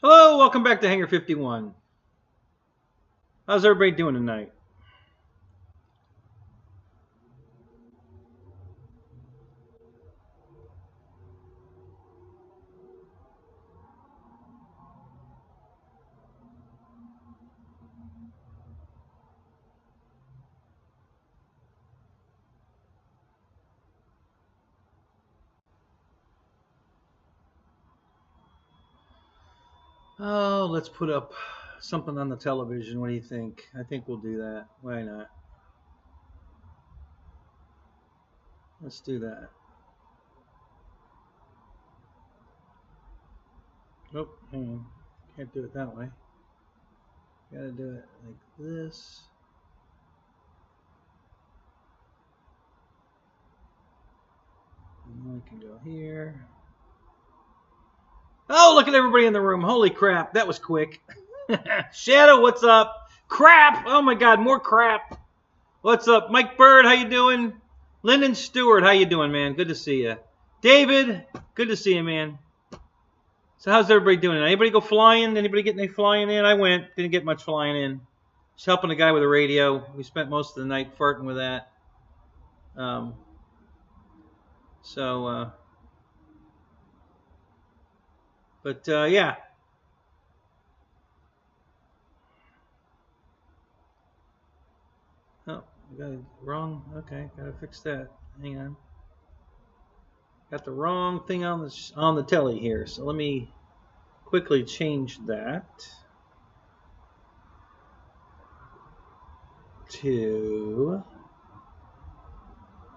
Hello, welcome back to Hangar 51. How's everybody doing tonight? Oh, let's put up something on the television. What do you think? I think we'll do that. Why not? Let's do that. Nope, hang on. Can't do it that way. Gotta do it like this. And then we can go here. Oh, look at everybody in the room. Holy crap, that was quick. Shadow, what's up? Crap! Oh my god, more crap. What's up? Mike Bird, how you doing? Lyndon Stewart, how you doing, man? Good to see you. David, good to see you, man. So how's everybody doing? Anybody go flying? Anybody get any flying in? I went. Didn't get much flying in. Just helping a guy with a radio. We spent most of the night farting with that. Yeah. Oh, I got it wrong. Okay, gotta fix that. Hang on. Got the wrong thing on the telly here. So let me quickly change that to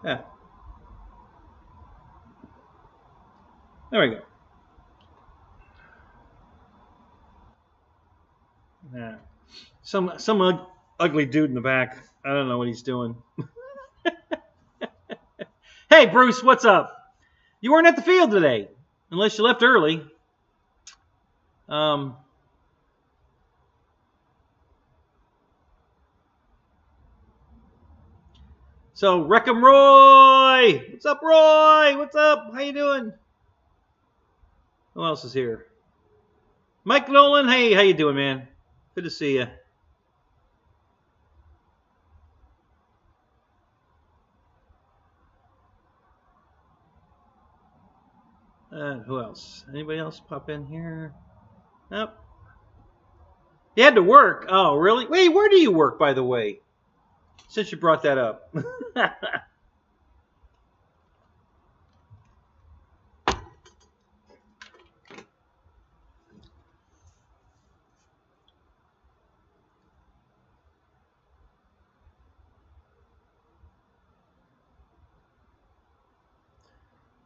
there we go. Yeah. Some ugly dude in the back. I don't know what he's doing. Hey, Bruce, what's up? You weren't at the field today, unless you left early. So, Wreckham Roy! What's up, Roy? What's up? How you doing? Who else is here? Mike Nolan, hey, how you doing, man? Good to see you. Who else? Anybody else pop in here? Nope. You had to work. Oh, really? Wait, where do you work, by the way? Since you brought that up.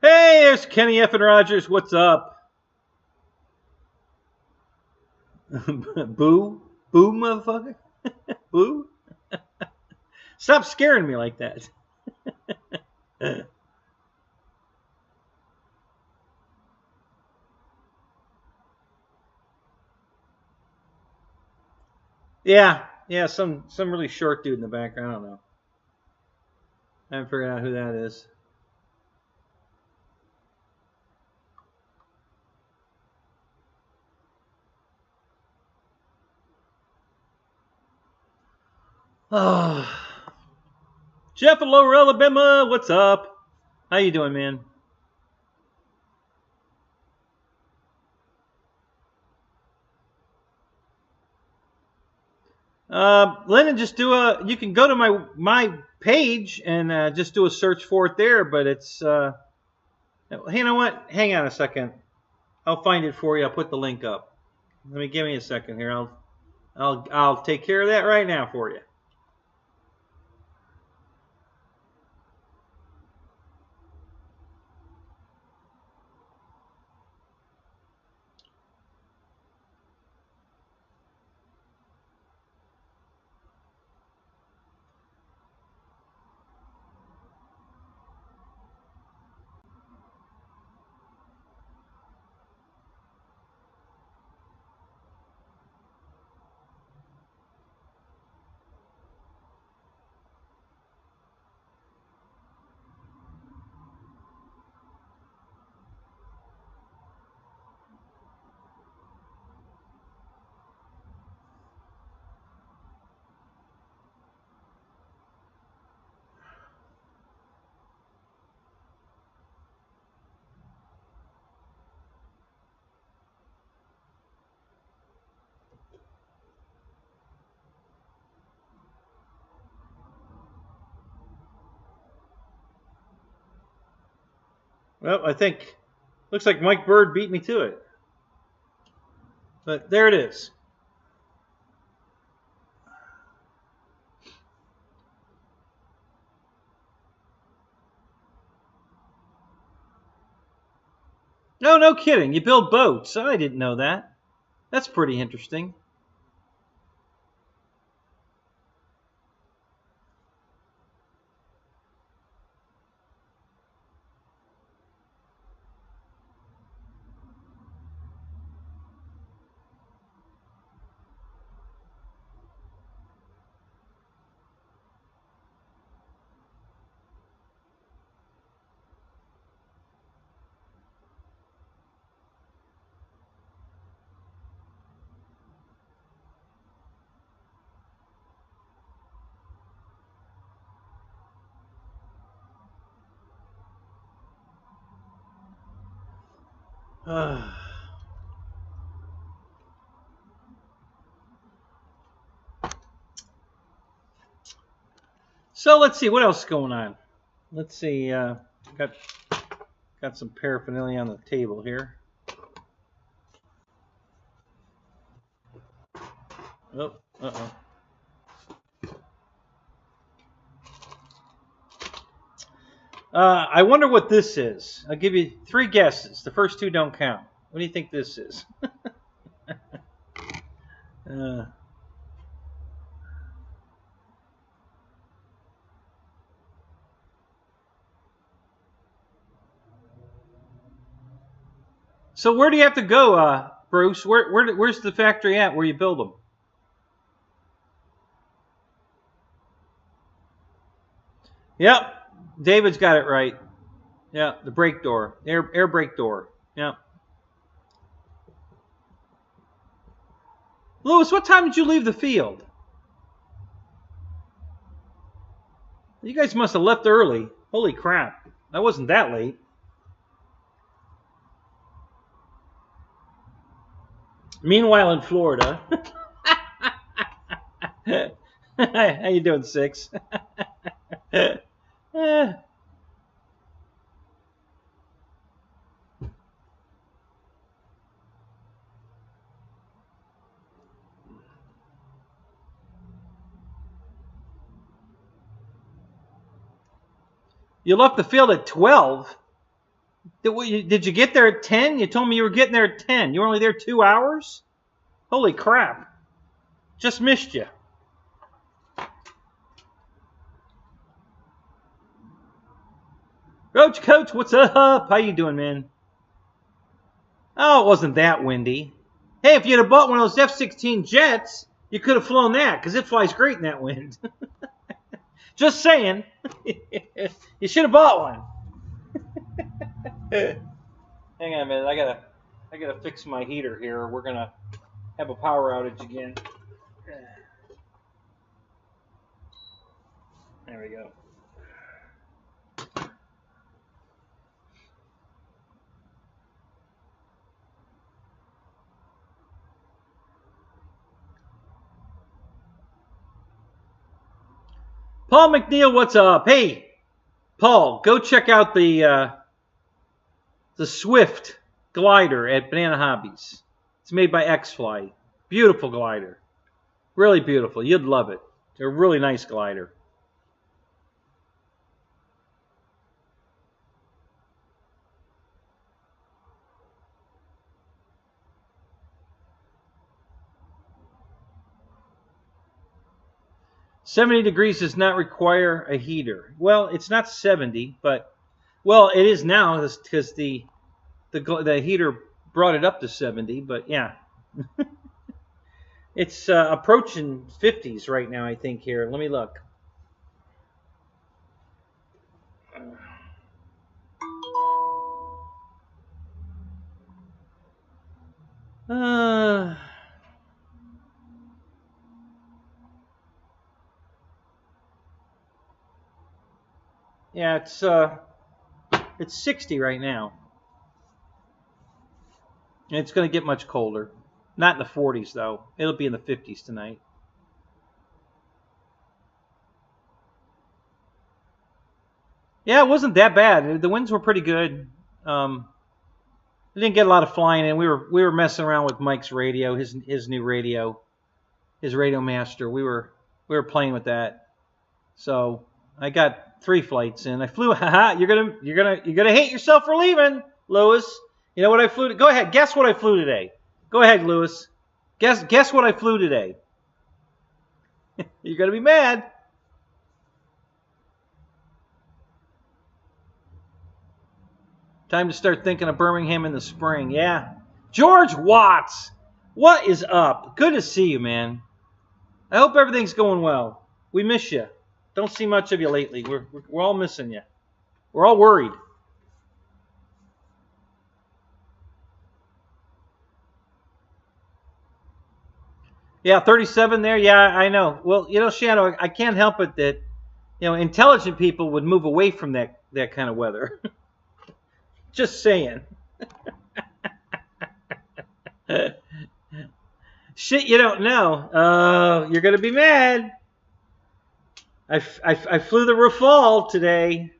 Hey, there's Kenny F. and Rogers. What's up? Boo? Boo, motherfucker? Boo? Stop scaring me like that. Yeah, some really short dude in the background. I don't know. I haven't figured out who that is. Oh. Jeff in Lower Alabama, what's up? How you doing, man? Lennon, just do you can go to my page and just do a search for it there, but it's you know what? Hang on a second. I'll find it for you. I'll put the link up. Give me a second here. I'll take care of that right now for you. Well, I think looks like Mike Bird beat me to it. But there it is. No, no kidding. You build boats. I didn't know that. That's pretty interesting. So let's see what else is going on. Let's see. Got some paraphernalia on the table here. Oh, uh-oh. I wonder what this is. I'll give you 3 guesses. The first 2 don't count. What do you think this is? So where do you have to go, Bruce? Where's the factory at where you build them? Yep, David's got it right. Yeah, the brake door, air brake door. Yeah. Lewis, what time did you leave the field? You guys must have left early. Holy crap. I wasn't that late. Meanwhile in Florida. How you doing, Six? You left the field at 12? Did you get there at 10? You told me you were getting there at 10. You were only there 2 hours? Holy crap. Just missed you. Coach, what's up? How you doing, man? Oh, it wasn't that windy. Hey, if you'd have bought one of those F-16 jets, you could have flown that, because it flies great in that wind. Just saying. You should have bought one. Hang on a minute. I gotta fix my heater here. We're gonna have a power outage again. There we go. Paul McNeil, what's up? Hey, Paul, go check out the Swift glider at Banana Hobbies. It's made by X-Fly. Beautiful glider. Really beautiful. You'd love it. It's a really nice glider. $70 degrees does not require a heater. Well, it's not 70, but well, it is now because the heater brought it up to 70. But yeah, it's approaching 50s right now. I think here. Let me look. Yeah, it's 60 right now. And it's going to get much colder. Not in the 40s, though. It'll be in the 50s tonight. Yeah, it wasn't that bad. The winds were pretty good. We didn't get a lot of flying in. We were messing around with Mike's radio, his new radio, his Radio Master. We were playing with that. So I got 3 flights in. I flew. Haha! You're gonna hate yourself for leaving, Lewis. You know what I flew? Go ahead. Guess what I flew today. Go ahead, Lewis. Guess what I flew today. You're gonna be mad. Time to start thinking of Birmingham in the spring. Yeah. George Watts, what is up? Good to see you, man. I hope everything's going well. We miss you. Don't see much of you lately. We're all missing you. We're all worried. Yeah, 37 there. Yeah, I know. Well, you know, Shadow, I can't help it that, you know, intelligent people would move away from that kind of weather. Just saying. Shit you don't know. You're going to be mad. I flew the Rafale today.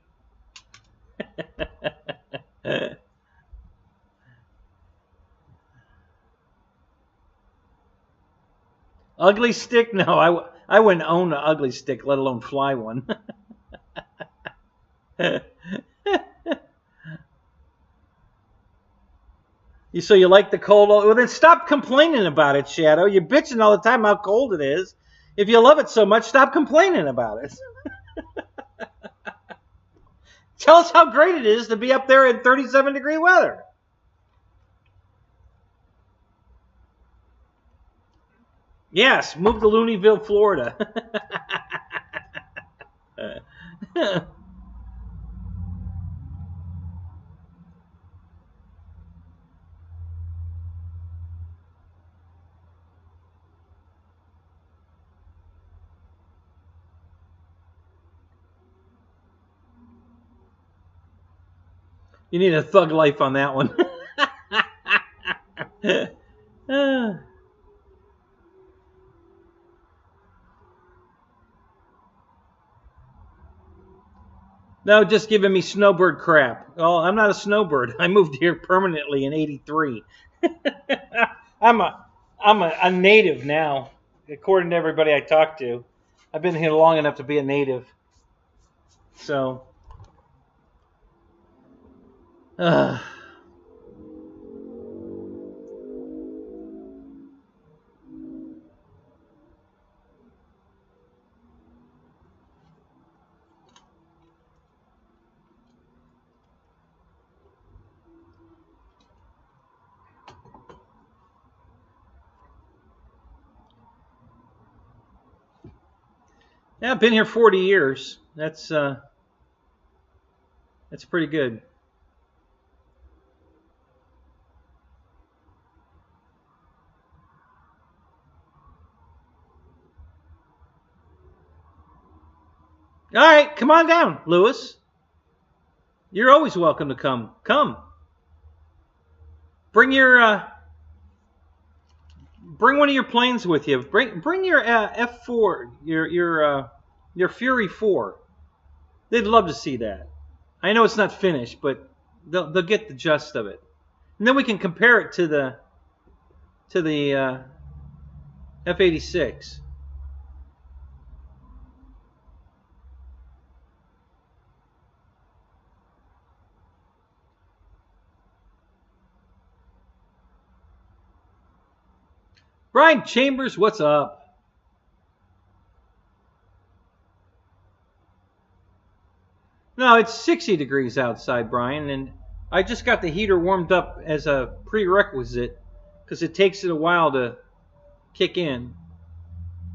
Ugly stick? No, I wouldn't own an ugly stick, let alone fly one. So you like the cold? Well, then stop complaining about it, Shadow. You're bitching all the time how cold it is. If you love it so much, stop complaining about it. Tell us how great it is to be up there in 37-degree weather. Yes, move to Looneyville, Florida. You need a thug life on that one. No, just giving me snowbird crap. Well, I'm not a snowbird. I moved here permanently in '83. I'm a native now, according to everybody I talk to. I've been here long enough to be a native. So, yeah, I've been here 40 years. That's pretty good. All right, come on down, Lewis. You're always welcome to come. Come. Bring your bring one of your planes with you. Bring your F4, your Fury 4. They'd love to see that. I know it's not finished, but they'll get the gist of it. And then we can compare it to the F-86. Brian Chambers, what's up? No, it's 60 degrees outside, Brian, and I just got the heater warmed up as a prerequisite because it takes it a while to kick in.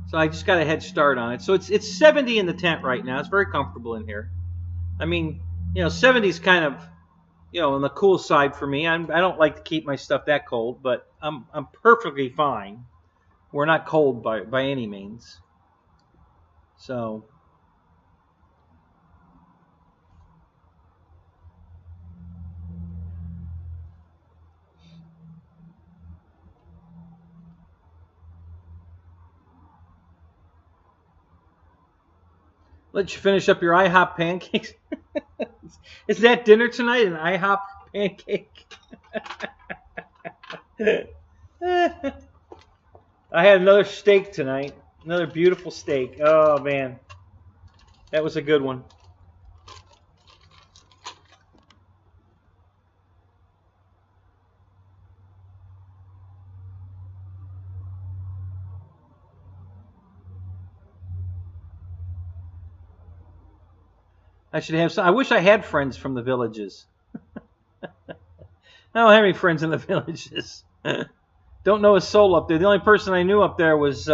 So I just got a head start on it. So it's 70 in the tent right now. It's very comfortable in here. I mean, you know, 70 is kind of, you know, on the cool side for me. I don't like to keep my stuff that cold, but I'm perfectly fine. We're not cold by any means. So let you finish up your IHOP pancakes. Is that dinner tonight? An IHOP pancake. I had another steak tonight. Another beautiful steak. Oh, man. That was a good one. I should have some. I wish I had friends from the villages. I don't have any friends in the villages. Don't know a soul up there. The only person I knew up there was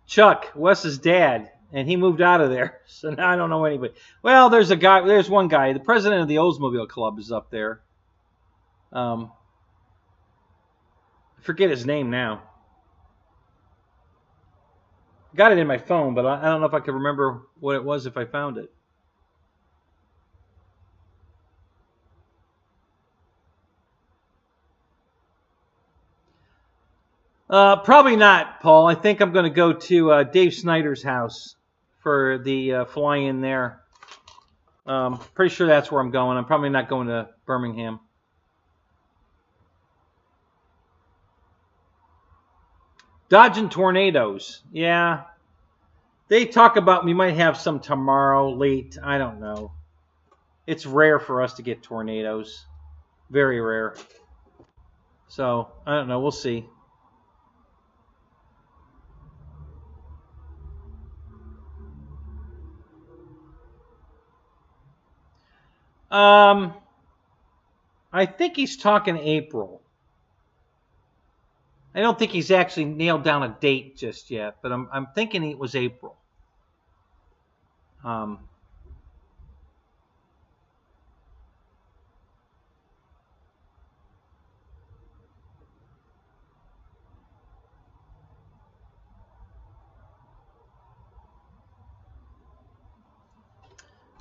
Chuck, Wes's dad, and he moved out of there. So now I don't know anybody. Well, there's a guy. There's one guy. The president of the Oldsmobile Club is up there. I forget his name now. Got it in my phone, but I don't know if I could remember what it was if I found it. Probably not, Paul. I think I'm going to go to Dave Snyder's house for the fly-in there. Pretty sure that's where I'm going. I'm probably not going to Birmingham. Dodging tornadoes. Yeah. They talk about we might have some tomorrow late. I don't know. It's rare for us to get tornadoes. Very rare. So, I don't know. We'll see. I think he's talking April. I don't think he's actually nailed down a date just yet, but I'm thinking it was April.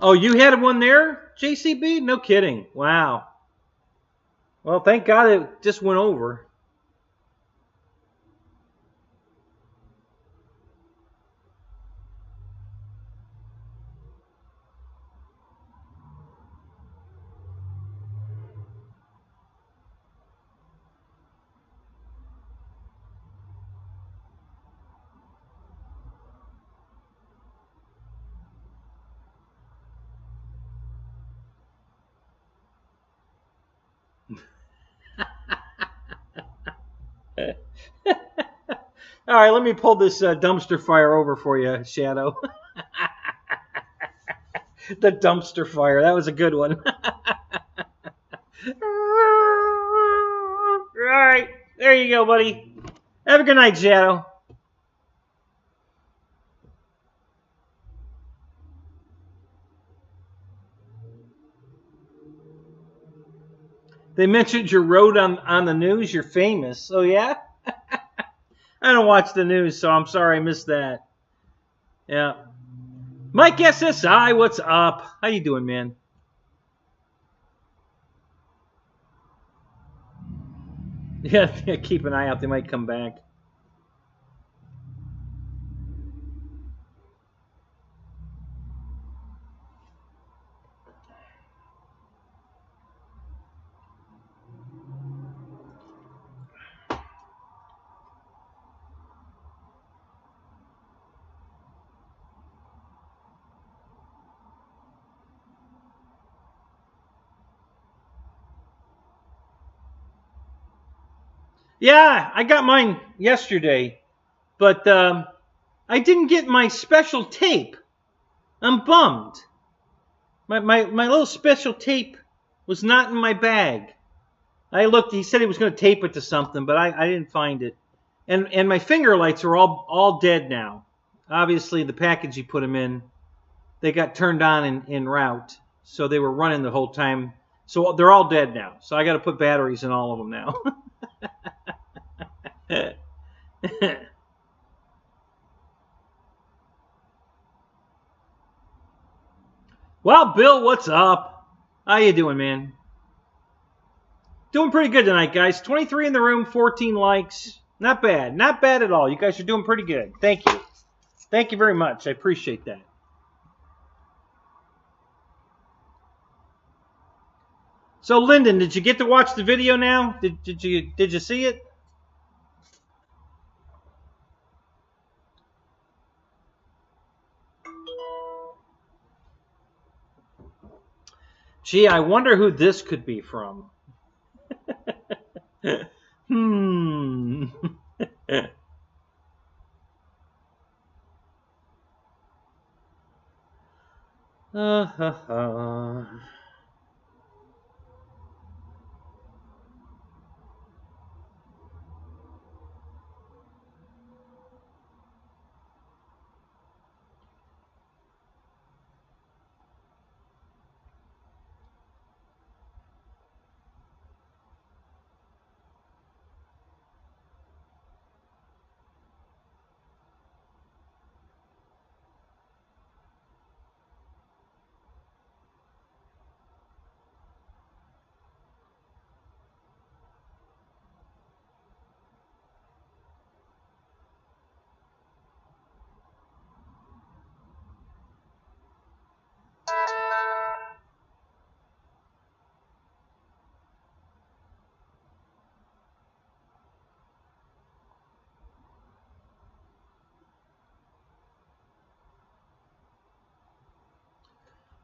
Oh, you had one there, JCB? No kidding. Wow. Well, thank God it just went over. All right, let me pull this dumpster fire over for you, Shadow. The dumpster fire. That was a good one. All right, there you go, buddy. Have a good night, Shadow. They mentioned your road on the news. You're famous. Oh, yeah? I don't watch the news, so I'm sorry I missed that. Yeah. Mike SSI, what's up? How you doing, man? Yeah, keep an eye out. They might come back. Yeah, I got mine yesterday, but I didn't get my special tape. I'm bummed. My little special tape was not in my bag. I looked. He said he was going to tape it to something, but I didn't find it. And my finger lights are all dead now. Obviously, the package he put them in, they got turned on en route, so they were running the whole time. So they're all dead now. So I got to put batteries in all of them now. Well, Bill, what's up? How you doing, man? Doing pretty good tonight, guys. 23 in the room, 14 likes. Not bad. Not bad at all. You guys are doing pretty good. Thank you. Thank you very much. I appreciate that. So Lyndon, did you get to watch the video now? Did you see it? Gee, I wonder who this could be from.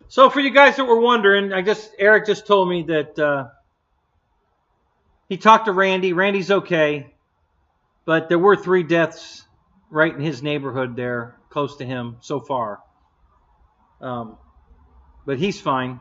So for you guys that were wondering, Eric just told me that he talked to Randy. Randy's okay, but there were 3 deaths right in his neighborhood there, close to him so far. But he's fine.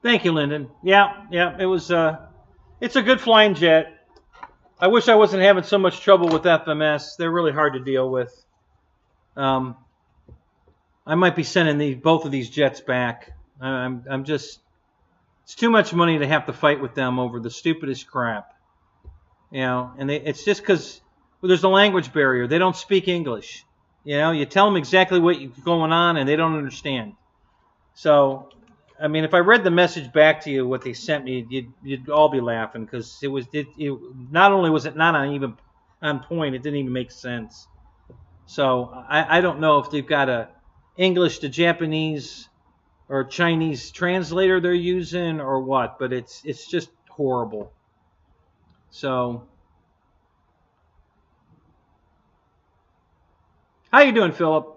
Thank you, Lyndon. Yeah, it was. It's a good flying jet. I wish I wasn't having so much trouble with FMS. They're really hard to deal with. I might be sending both of these jets back. I'm just. It's too much money to have to fight with them over the stupidest crap. You know, and it's just because there's a language barrier. They don't speak English. You know, you tell them exactly what's going on, and they don't understand. So. I mean, if I read the message back to you, what they sent me, you'd all be laughing because it not only was it not on point, it didn't even make sense. So I don't know if they've got a English to Japanese or Chinese translator they're using or what, but it's just horrible. So, how you doing, Philip?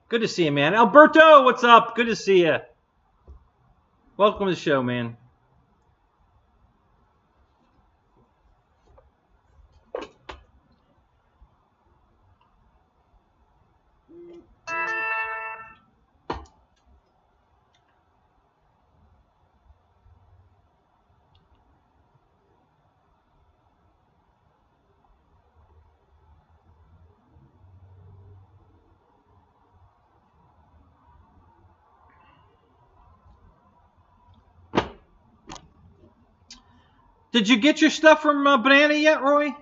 Good to see you, man. Alberto, what's up? Good to see you. Welcome to the show, man. Did you get your stuff from Banana yet, Roy?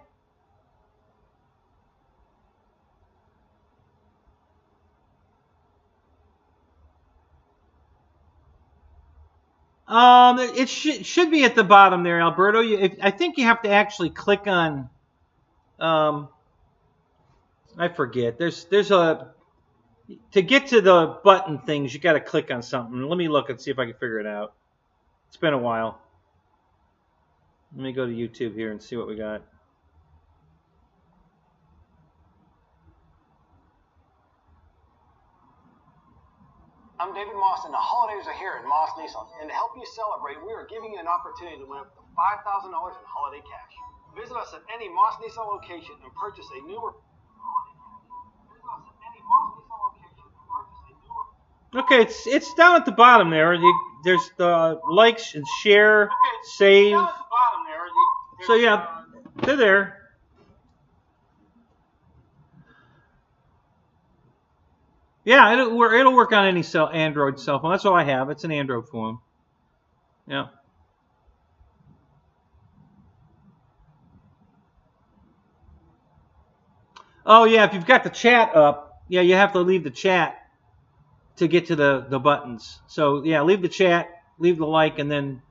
It should be at the bottom there, Alberto. I think you have to actually click on. I forget. There's a to get to the button things. You got to click on something. Let me look and see if I can figure it out. It's been a while. Let me go to YouTube here and see what we got. I'm David Moss, and the holidays are here at Moss Nissan. And to help you celebrate, we are giving you an opportunity to win up to $5,000 in holiday cash. Visit us at any Moss Nissan location and purchase a newer. Okay, it's down at the bottom there. There's the likes and share, save. Down at the bottom there. So yeah, they're there. Yeah, it'll work on any Android cell phone. That's all I have. It's an Android phone. Yeah. Oh yeah, if you've got the chat up, yeah, you have to leave the chat to get to the buttons. So yeah, leave the chat, leave the like, and then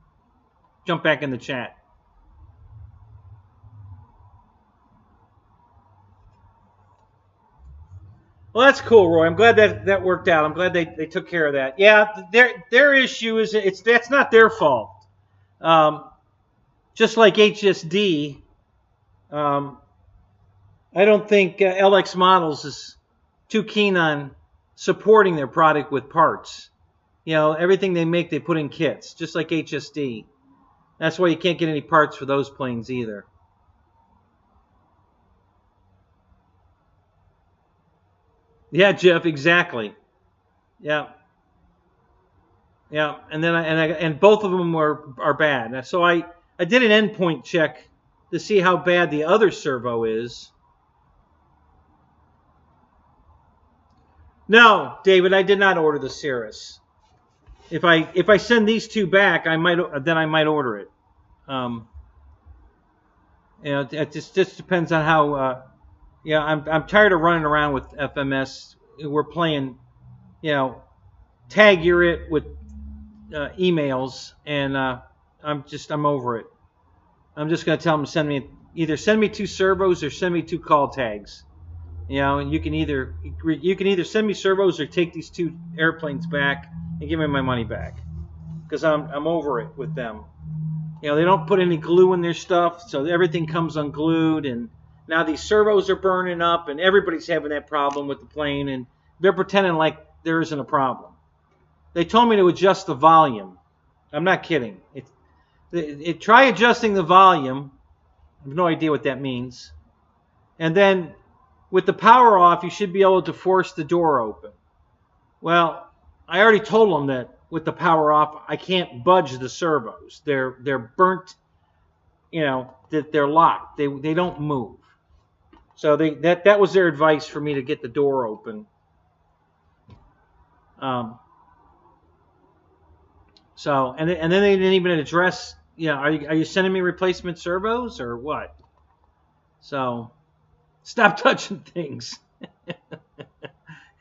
jump back in the chat. Well, that's cool, Roy. I'm glad that worked out. I'm glad they took care of that. Yeah, their issue is that's not their fault. Just like HSD, I don't think LX Models is too keen on supporting their product with parts. You know, everything they make, they put in kits, just like HSD. That's why you can't get any parts for those planes either. Yeah, Jeff, exactly. Yeah. Yeah, and then and both of them are bad. So I did an endpoint check to see how bad the other servo is. No, David, I did not order the Cirrus. If I send these two back, I might order it. You know, it just depends on how. Yeah, I'm tired of running around with FMS. We're playing, you know, tag you're it with emails, and I'm over it. I'm just gonna tell them to either send me 2 servos or send me 2 call tags. You know, and you can either send me servos or take these 2 airplanes back and give me my money back, because I'm over it with them. You know, they don't put any glue in their stuff, so everything comes unglued, and now these servos are burning up, and everybody's having that problem with the plane, and they're pretending like there isn't a problem. They told me to adjust the volume. I'm not kidding. Try adjusting the volume. I have no idea what that means. And then with the power off, you should be able to force the door open. Well, I already told them that with the power off, I can't budge the servos. They're burnt, you know, that they're locked. They don't move. So that was their advice for me to get the door open. So and then they didn't even address, you know, are you sending me replacement servos or what? So stop touching things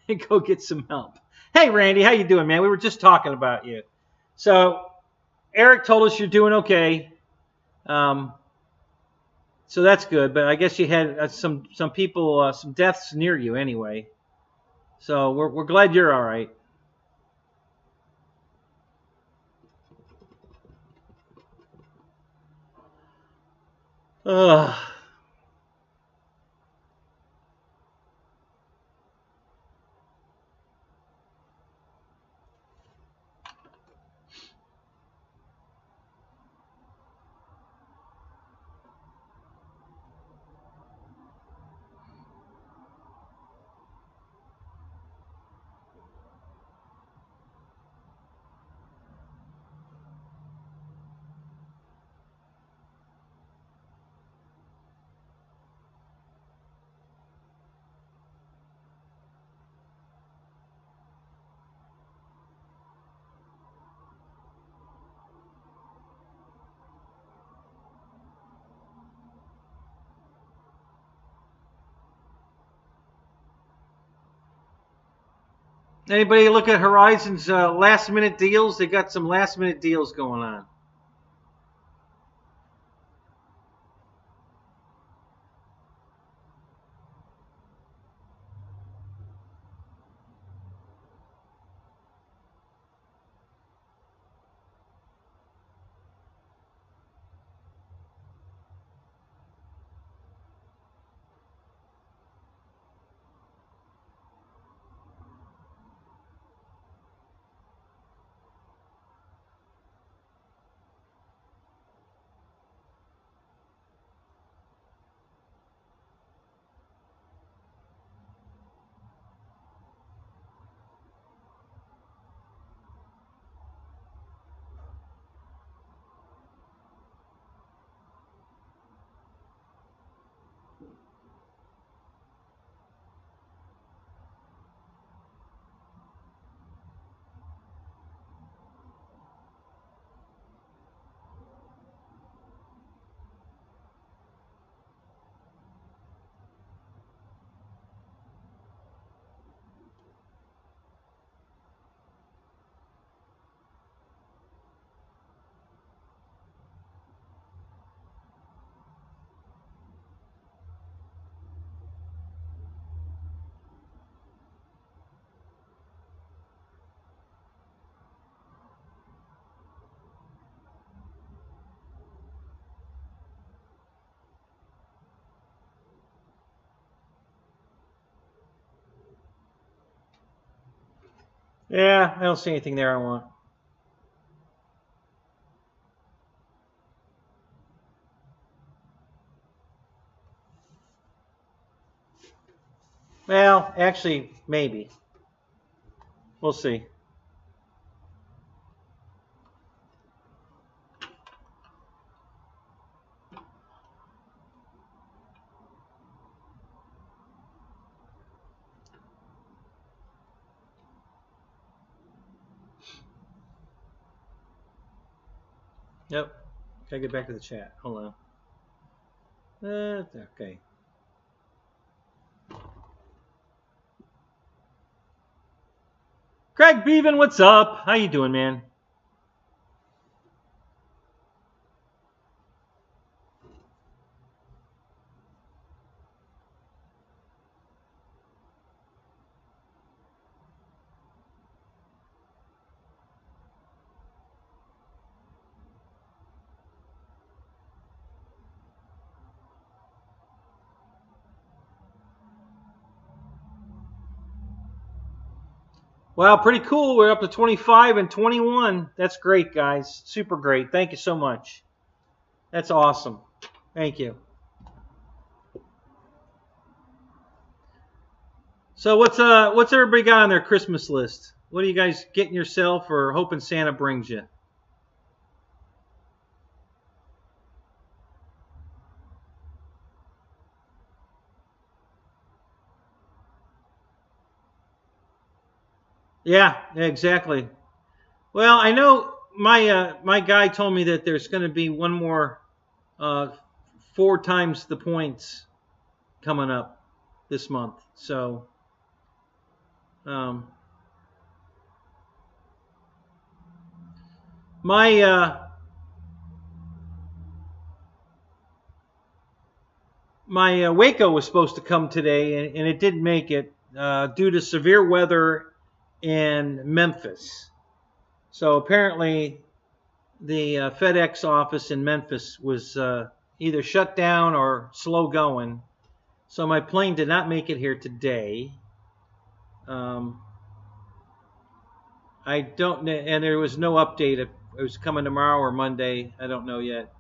and go get some help. Hey Randy, how you doing, man? We were just talking about you. So Eric told us you're doing okay. So that's good, but I guess you had some people, some deaths near you anyway. So we're glad you're all right. Ugh. Anybody look at Horizon's last minute deals? They got some last minute deals going on. Yeah, I don't see anything there I want. Well, actually, maybe. We'll see. Yep. Gotta get back to the chat. Hold on. Okay. Craig Beaven, what's up? How you doing, man? Wow, pretty cool. We're up to 25 and 21. That's great, guys. Super great. Thank you so much. That's awesome. Thank you. So what's everybody got on their Christmas list? What are you guys getting yourself or hoping Santa brings you? Yeah, exactly. Well, I know my guy told me that there's going to be one more 4 times the points coming up this month. So um, my my Waco was supposed to come today, and it didn't make it due to severe weather in Memphis. So apparently, the FedEx office in Memphis was either shut down or slow going. So my plane did not make it here today. I don't, and there was no update if it was coming tomorrow or Monday. I don't know yet.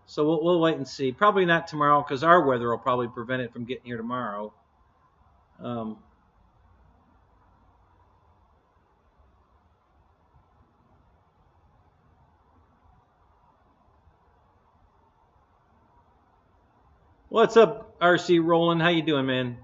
So we'll wait and see. Probably not tomorrow because our weather will probably prevent it from getting here tomorrow. Um, what's up, RC Roland? How you doing, man?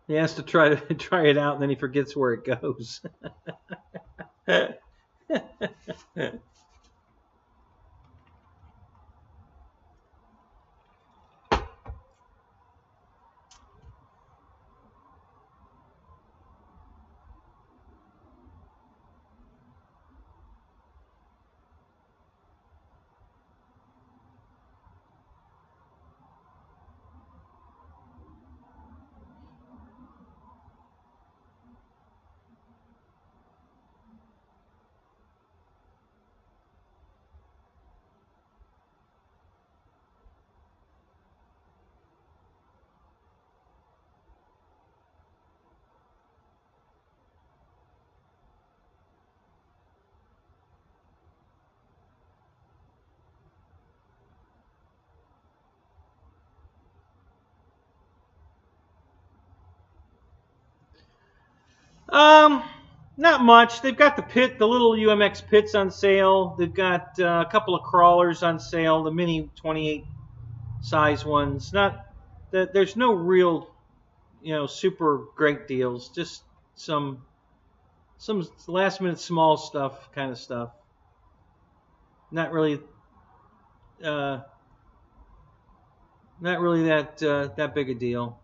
He has to try it out, and then he forgets where it goes. Um, Not much. They've got the little UMX pits on sale. They've got a couple of crawlers on sale, the mini 28 size ones. There's no real, super great deals. Just some last minute small stuff, kind of stuff. Not really. Uh, Not really that big a deal.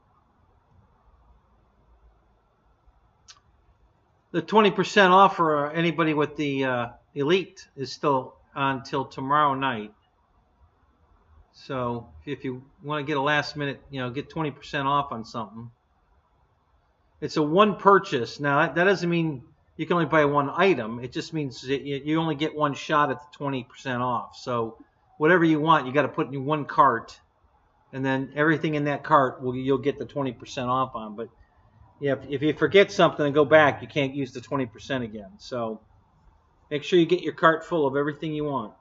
The 20% off for anybody with the Elite is still on till tomorrow night. So if you want to get a last minute, get 20% off on something. It's a one purchase. Now that doesn't mean you can only buy one item. It just means that you only get one shot at the 20% off. So whatever you want, you got to put in one cart, and then everything in that cart you'll get the 20% off on. But yeah, if you forget something and go back, you can't use the 20% again. So make sure you get your cart full of everything you want.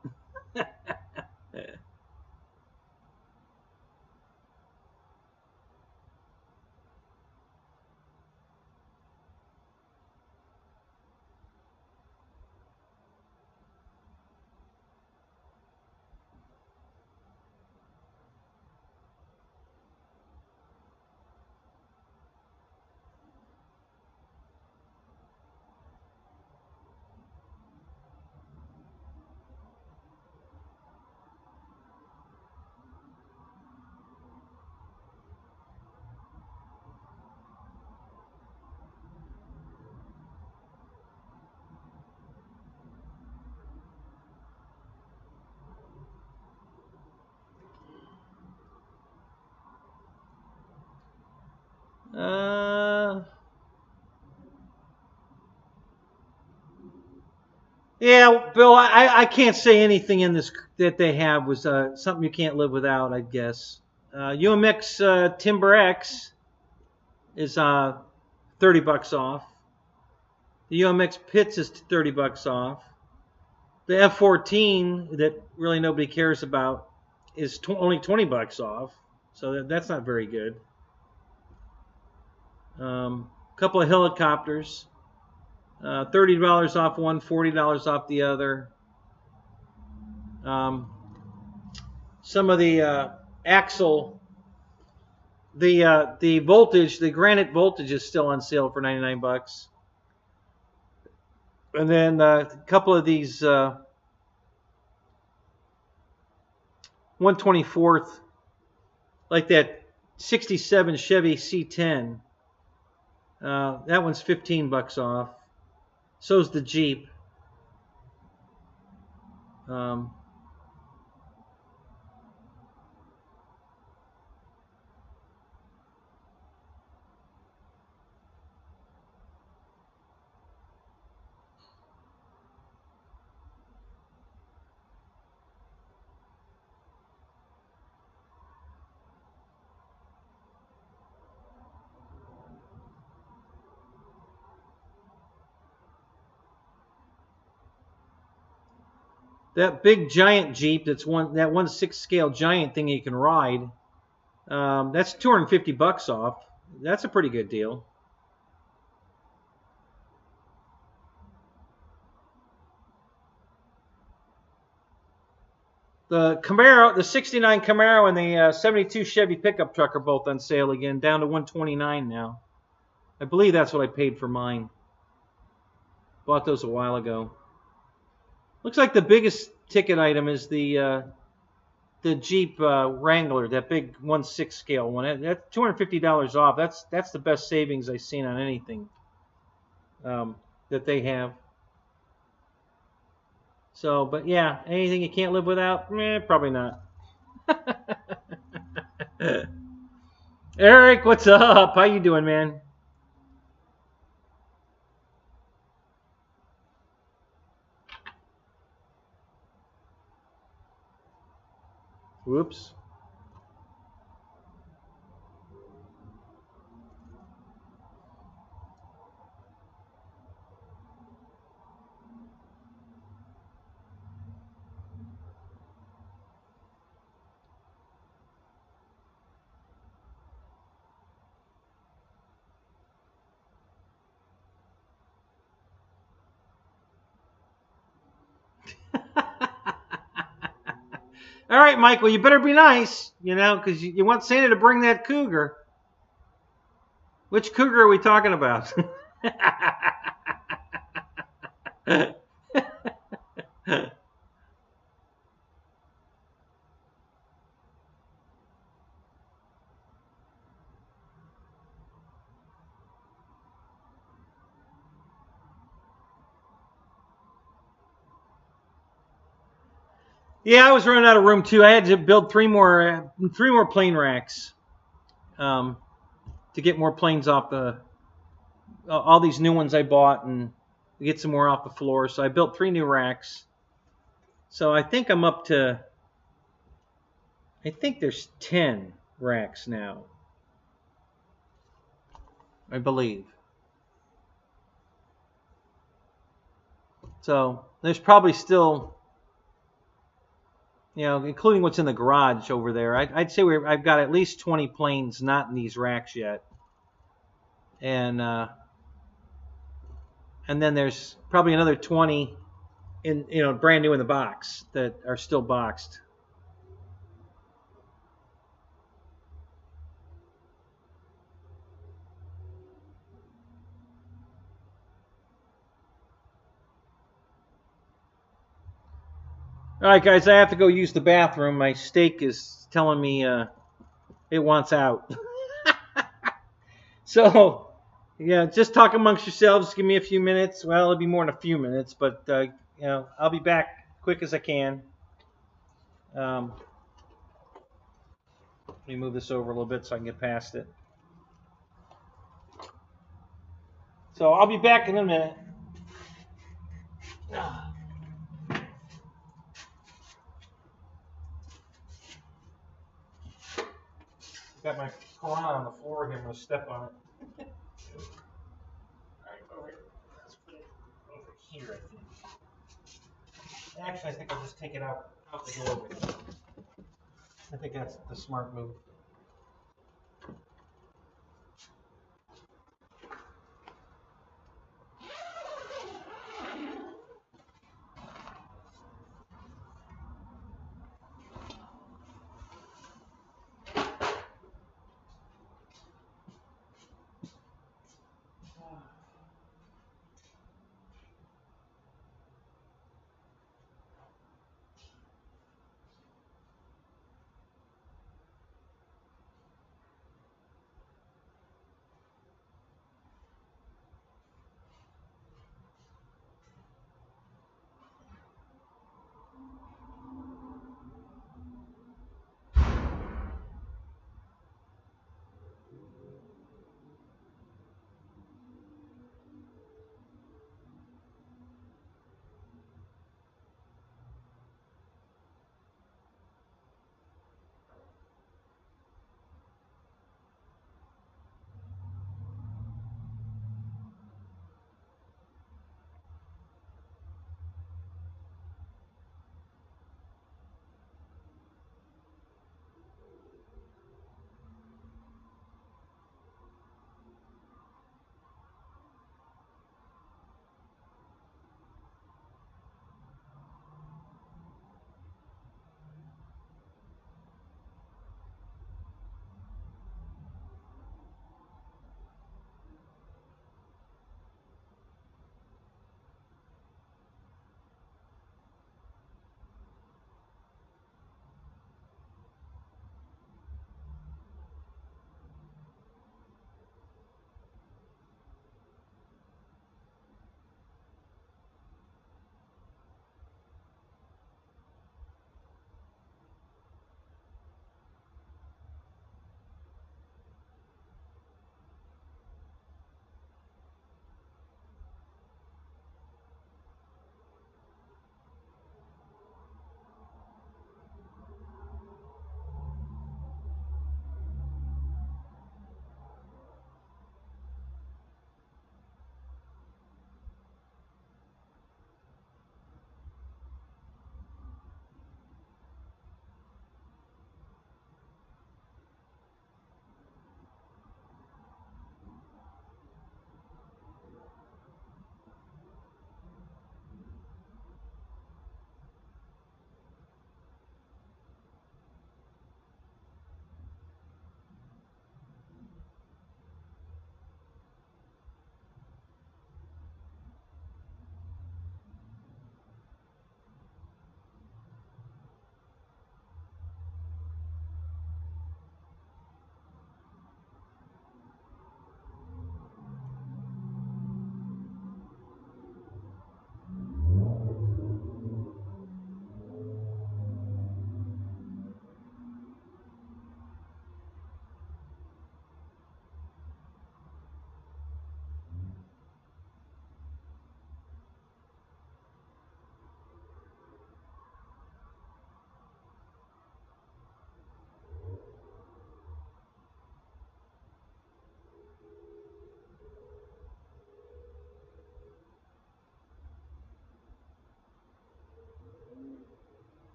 Yeah, Bill, I can't say anything in this that they have was something you can't live without, I guess. UMX Timber X is $30 off. The UMX Pitts is $30 off. The F14 that really nobody cares about is only $20 off. So that's not very good. Couple of helicopters. $30 off one, $40 off the other. Some of the axle, the voltage, the granite voltage is still on sale for $99. And then a couple of these 1/24th, like that 67 Chevy C10. That one's $15 off. So's the Jeep. That big giant Jeep, that 1/6 scale giant thing you can ride, that's $250 off. That's a pretty good deal. The Camaro, the 69 Camaro and the 72 Chevy pickup truck are both on sale again, down to $129 now. I believe that's what I paid for mine. Bought those a while ago. Looks like the biggest ticket item is the Jeep Wrangler, that big 1/6 scale one. That's $250 off. That's the best savings I've seen on anything that they have. So, but yeah, anything you can't live without? Probably not. Eric, what's up? How you doing, man? Whoops. All right, Mike. Well, you better be nice, because you want Santa to bring that cougar. Which cougar are we talking about? Yeah, I was running out of room too. I had to build three more plane racks to get more planes off the all these new ones I bought and get some more off the floor. So I built 3 new racks. So I think I'm up to. I think there's 10 racks now. I believe. So there's probably still, including what's in the garage over there. I'd say I've got at least 20 planes not in these racks yet, and then there's probably another 20 in brand new in the box that are still boxed. All right, guys, I have to go use the bathroom. My steak is telling me it wants out. So, yeah, just talk amongst yourselves. Give me a few minutes. Well, it'll be more than a few minutes, but I'll be back quick as I can. Let me move this over a little bit so I can get past it. So I'll be back in a minute. Got my piranha on the floor here. I'm going to step on it. All right, let's put it over here, I think. Actually, I think I'll just take it out the doorway. I think that's the smart move.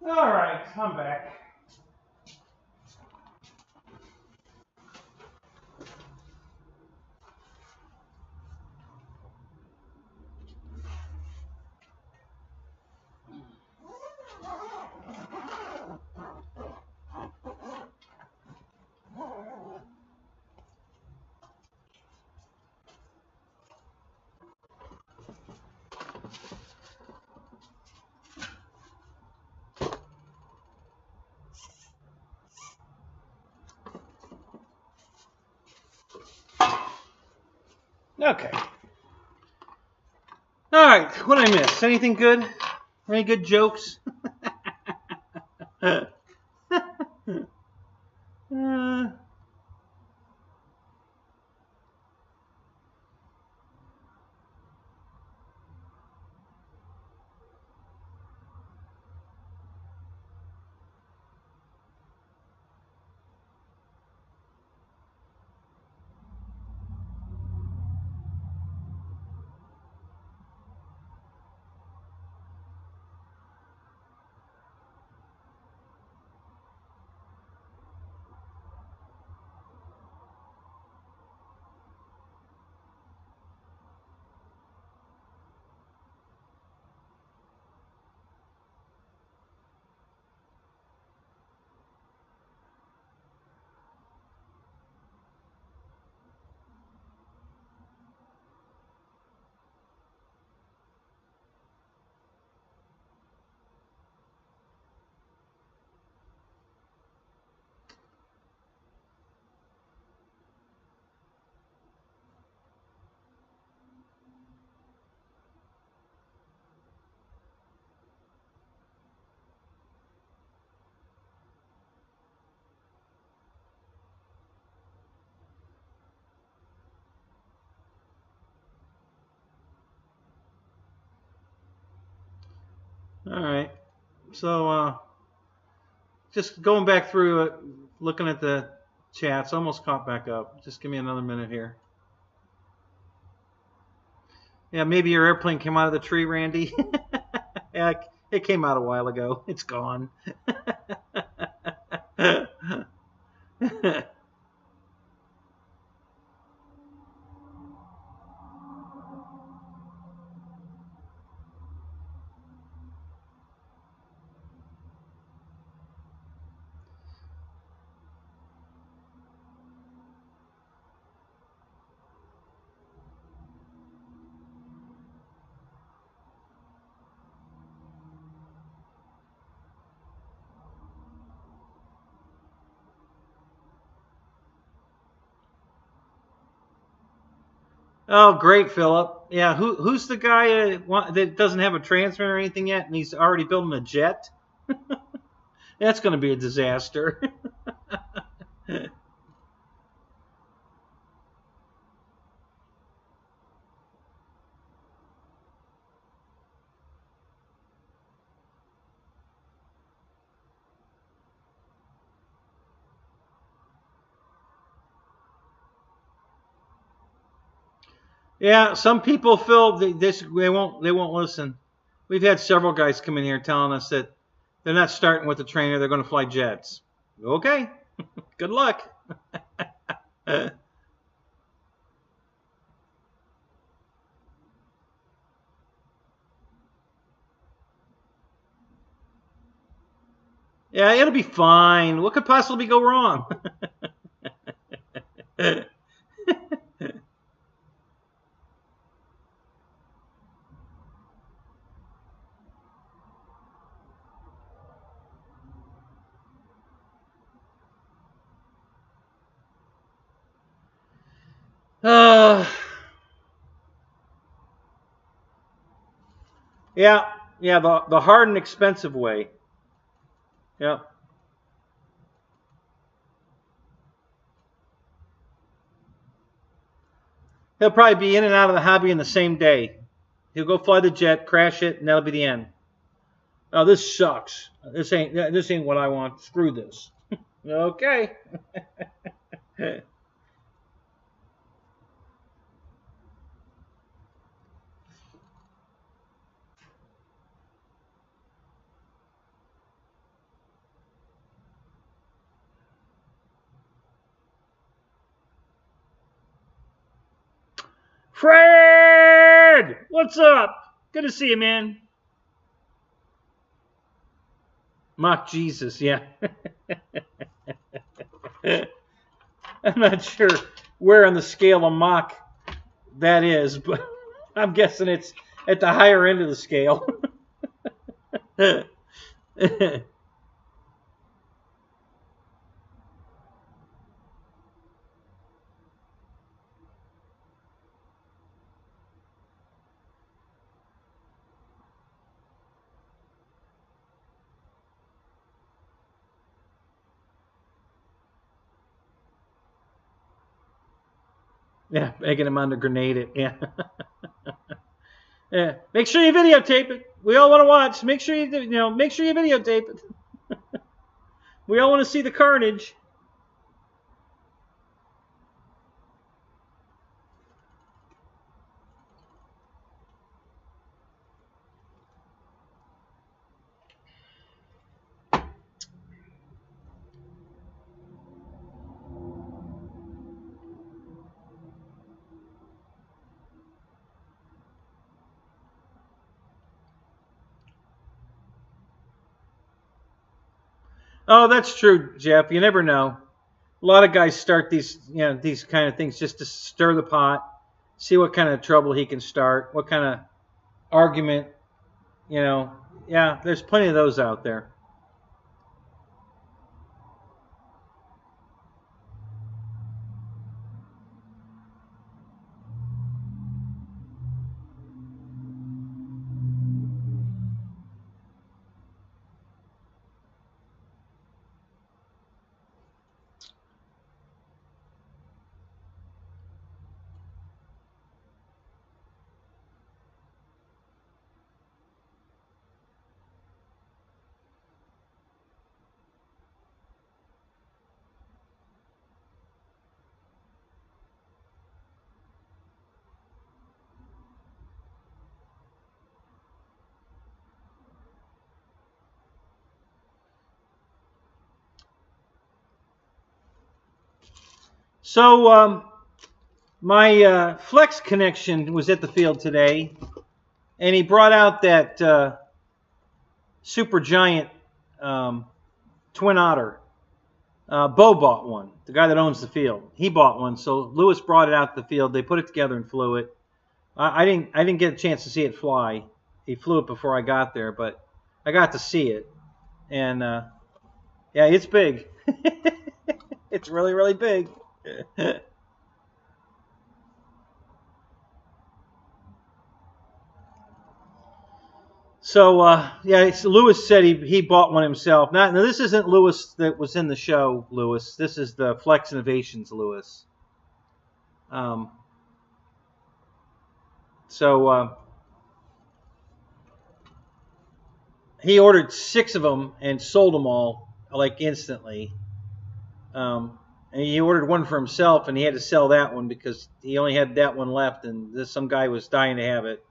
All right, I'm back. Okay. All right, what did I miss? Anything good? Any good jokes? All right. So just going back through it, looking at the chats, almost caught back up. Just give me another minute here. Yeah, maybe your airplane came out of the tree, Randy. Yeah, it came out a while ago. It's gone. Oh, great, Philip. Yeah, who's the guy that doesn't have a transmitter or anything yet, and he's already building a jet? That's going to be a disaster. Yeah, some people feel they won't listen. We've had several guys come in here telling us that they're not starting with the trainer; they're going to fly jets. Okay, good luck. Yeah, it'll be fine. What could possibly go wrong? uh, yeah, the hard and expensive way. Yeah. He'll probably be in and out of the hobby in the same day. He'll go fly the jet, crash it, and that'll be the end. Oh, this sucks. This ain't what I want. Screw this. Okay. Fred! What's up? Good to see you, man. Mock Jesus, yeah. I'm not sure where on the scale of mock that is, but I'm guessing it's at the higher end of the scale. Yeah, begging him on to grenade it. Yeah. Yeah. Make sure you videotape it. We all want to watch. Make sure you make sure you videotape it. We all want to see the carnage. Oh, that's true, Jeff. You never know. A lot of guys start these kind of things just to stir the pot, see what kind of trouble he can start, what kind of argument, Yeah, there's plenty of those out there. So my Flex connection was at the field today, and he brought out that super giant twin otter. Bo bought one, the guy that owns the field. He bought one, so Lewis brought it out to the field. They put it together and flew it. I didn't get a chance to see it fly. He flew it before I got there, but I got to see it, and yeah, it's big. It's really, really big. So yeah, Lewis said he bought one himself. Now this isn't Lewis that was in the show, Lewis. This is the Flex Innovations Lewis. So he ordered 6 of them and sold them all like instantly. And he ordered one for himself, and he had to sell that one because he only had that one left, and some guy was dying to have it.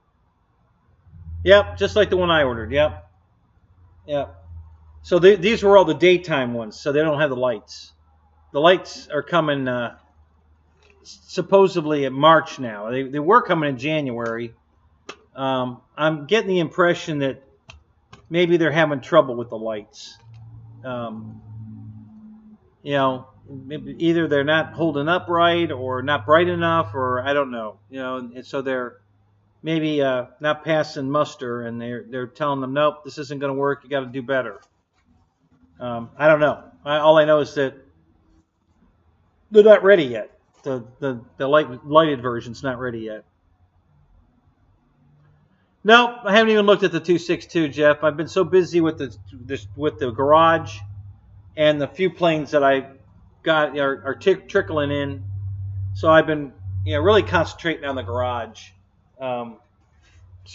Yep, just like the one I ordered. Yep. Yep. So these were all the daytime ones, so they don't have the lights. The lights are coming supposedly in March now. They were coming in January. I'm getting the impression that maybe they're having trouble with the lights. Maybe either they're not holding up right or not bright enough, or I don't know. And so they're maybe not passing muster, and they're telling them, nope, this isn't going to work. You got to do better. I don't know. All I know is that they're not ready yet. The lighted version's not ready yet. Nope, I haven't even looked at the 262, Jeff. I've been so busy with the garage, and the few planes that I got are trickling in. So I've been really concentrating on the garage. So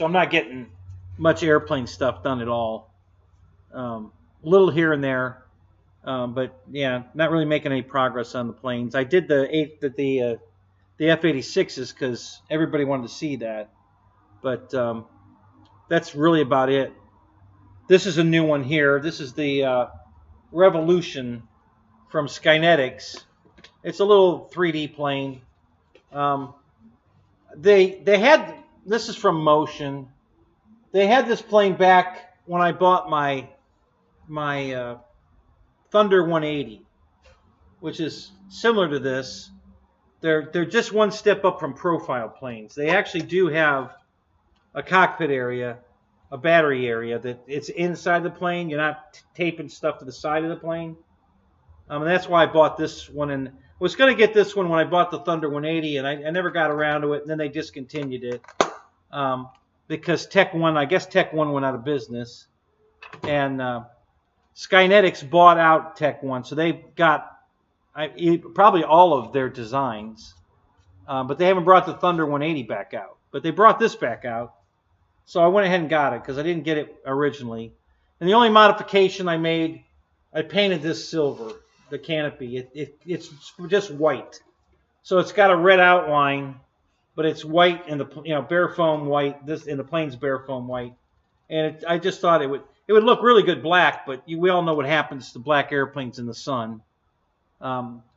I'm not getting much airplane stuff done at all. A little here and there, but yeah, not really making any progress on the planes. I did the F-86s because everybody wanted to see that, but that's really about it. This is a new one here. This is the Revolution from Skynetics. It's a little 3D plane. they had, this is from Motion. They had this plane back when I bought my Thunder 180, which is similar to this. They're just one step up from profile planes. They actually do have a cockpit area, a battery area that it's inside the plane. You're not taping stuff to the side of the plane. And that's why I bought this one. And I was going to get this one when I bought the Thunder 180, and I never got around to it. And then they discontinued it because I guess Tech One went out of business, and Skynetics bought out Tech One, so they got probably all of their designs, but they haven't brought the Thunder 180 back out. But they brought this back out, so I went ahead and got it because I didn't get it originally. And the only modification I made, I painted this silver, the canopy. It's just white, so it's got a red outline, but it's white in the bare foam white. This in the plane's bare foam white, and I just thought it would look really good black. But we all know what happens to black airplanes in the sun.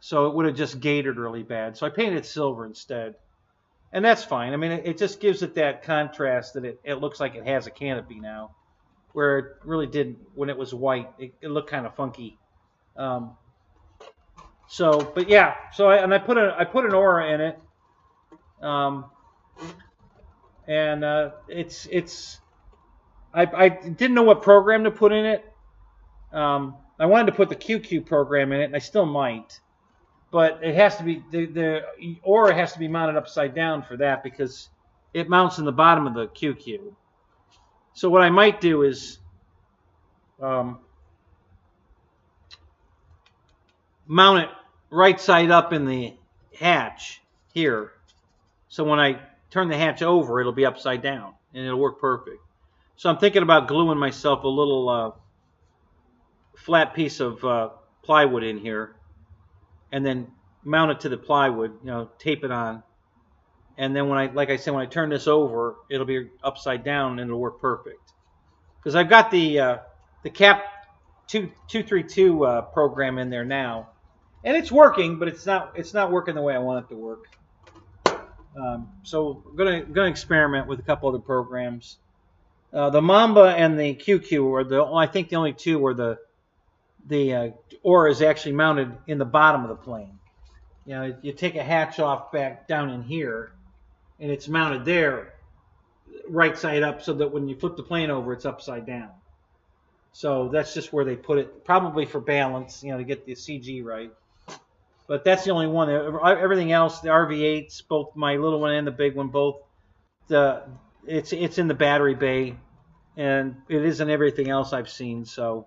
So it would have just gated really bad. So I painted it silver instead. And that's fine. I mean, it just gives it that contrast that it looks like it has a canopy now, where it really didn't when it was white. It looked kind of funky. But yeah. So I put an aura in it. I didn't know what program to put in it. I wanted to put the QQ program in it, and I still might. But it has to be, the aura has to be mounted upside down for that because it mounts in the bottom of the QQ. So what I might do is mount it right side up in the hatch here. So when I turn the hatch over, it'll be upside down, and it'll work perfect. So I'm thinking about gluing myself a little flat piece of plywood in here, and then mount it to the plywood, tape it on, and then when I turn this over, it'll be upside down and it'll work perfect. Because I've got the Cap 232 program in there now, and it's working, but it's not working the way I want it to work. So I'm gonna experiment with a couple other programs. The Mamba and the QQ are I think the only two where the aura is actually mounted in the bottom of the plane. You take a hatch off back down in here, and it's mounted there, right side up, so that when you flip the plane over, it's upside down. So that's just where they put it, probably for balance, to get the CG right. But that's the only one. Everything else, the RV8s, both my little one and the big one, both it's in the battery bay, and it isn't everything else I've seen. So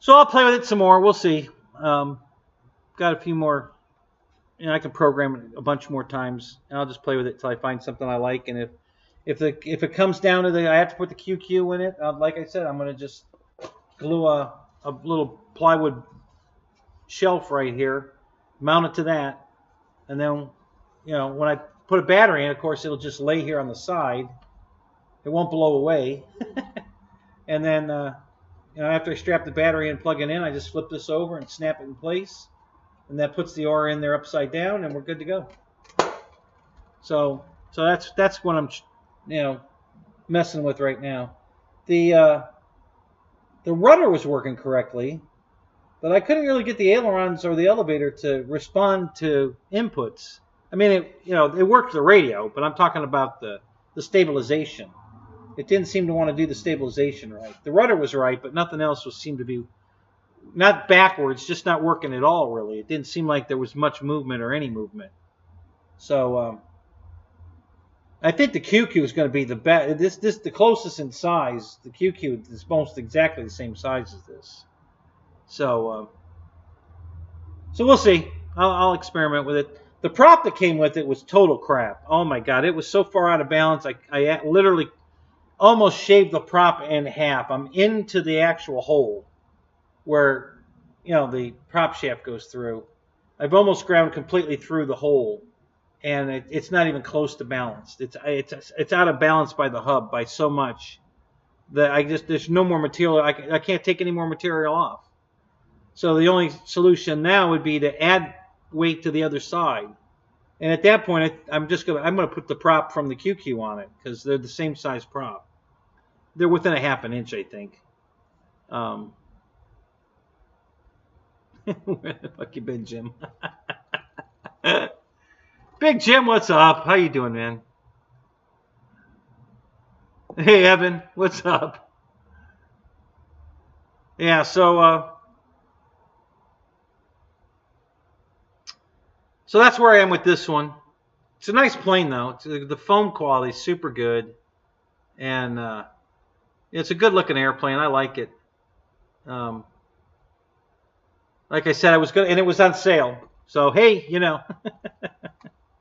I'll play with it some more. We'll see. Got a few more. I can program it a bunch more times, and I'll just play with it till I find something I like. And if it comes down to I have to put the QQ in it, like I said, I'm going to just glue a little plywood shelf right here, mount it to that, and then when I put a battery in, of course it'll just lay here on the side. It won't blow away. And then after I strap the battery in and plug it in, I just flip this over and snap it in place, and that puts the aura in there upside down, and we're good to go. So that's what I'm messing with right now. The rudder was working correctly, but I couldn't really get the ailerons or the elevator to respond to inputs. I mean, it worked the radio, but I'm talking about the stabilization. It didn't seem to want to do the stabilization right. The rudder was right, but nothing else seemed to be, not backwards, just not working at all, really. It didn't seem like there was much movement or any movement. So I think the QQ is going to be the best. The closest in size. The QQ is almost exactly the same size as this. So we'll see. I'll experiment with it. The prop that came with it was total crap. Oh my God, it was so far out of balance. I literally almost shaved the prop in half. I'm into the actual hole where the prop shaft goes through. I've almost ground completely through the hole, and it's not even close to balanced. It's out of balance by the hub by so much that there's no more material. I can't take any more material off. So the only solution now would be to add weight to the other side And at that point, I'm gonna put the prop from the QQ on it because they're the same size prop. They're within a half an inch, I think. Where the fuck you been, Jim? Big Jim, what's up? How you doing, man? Hey, Evan, what's up? Yeah, so that's where I am with this one. It's a nice plane, though. The foam quality is super good, and it's a good-looking airplane. I like it. Like I said, I was good, and it was on sale. So hey, you know,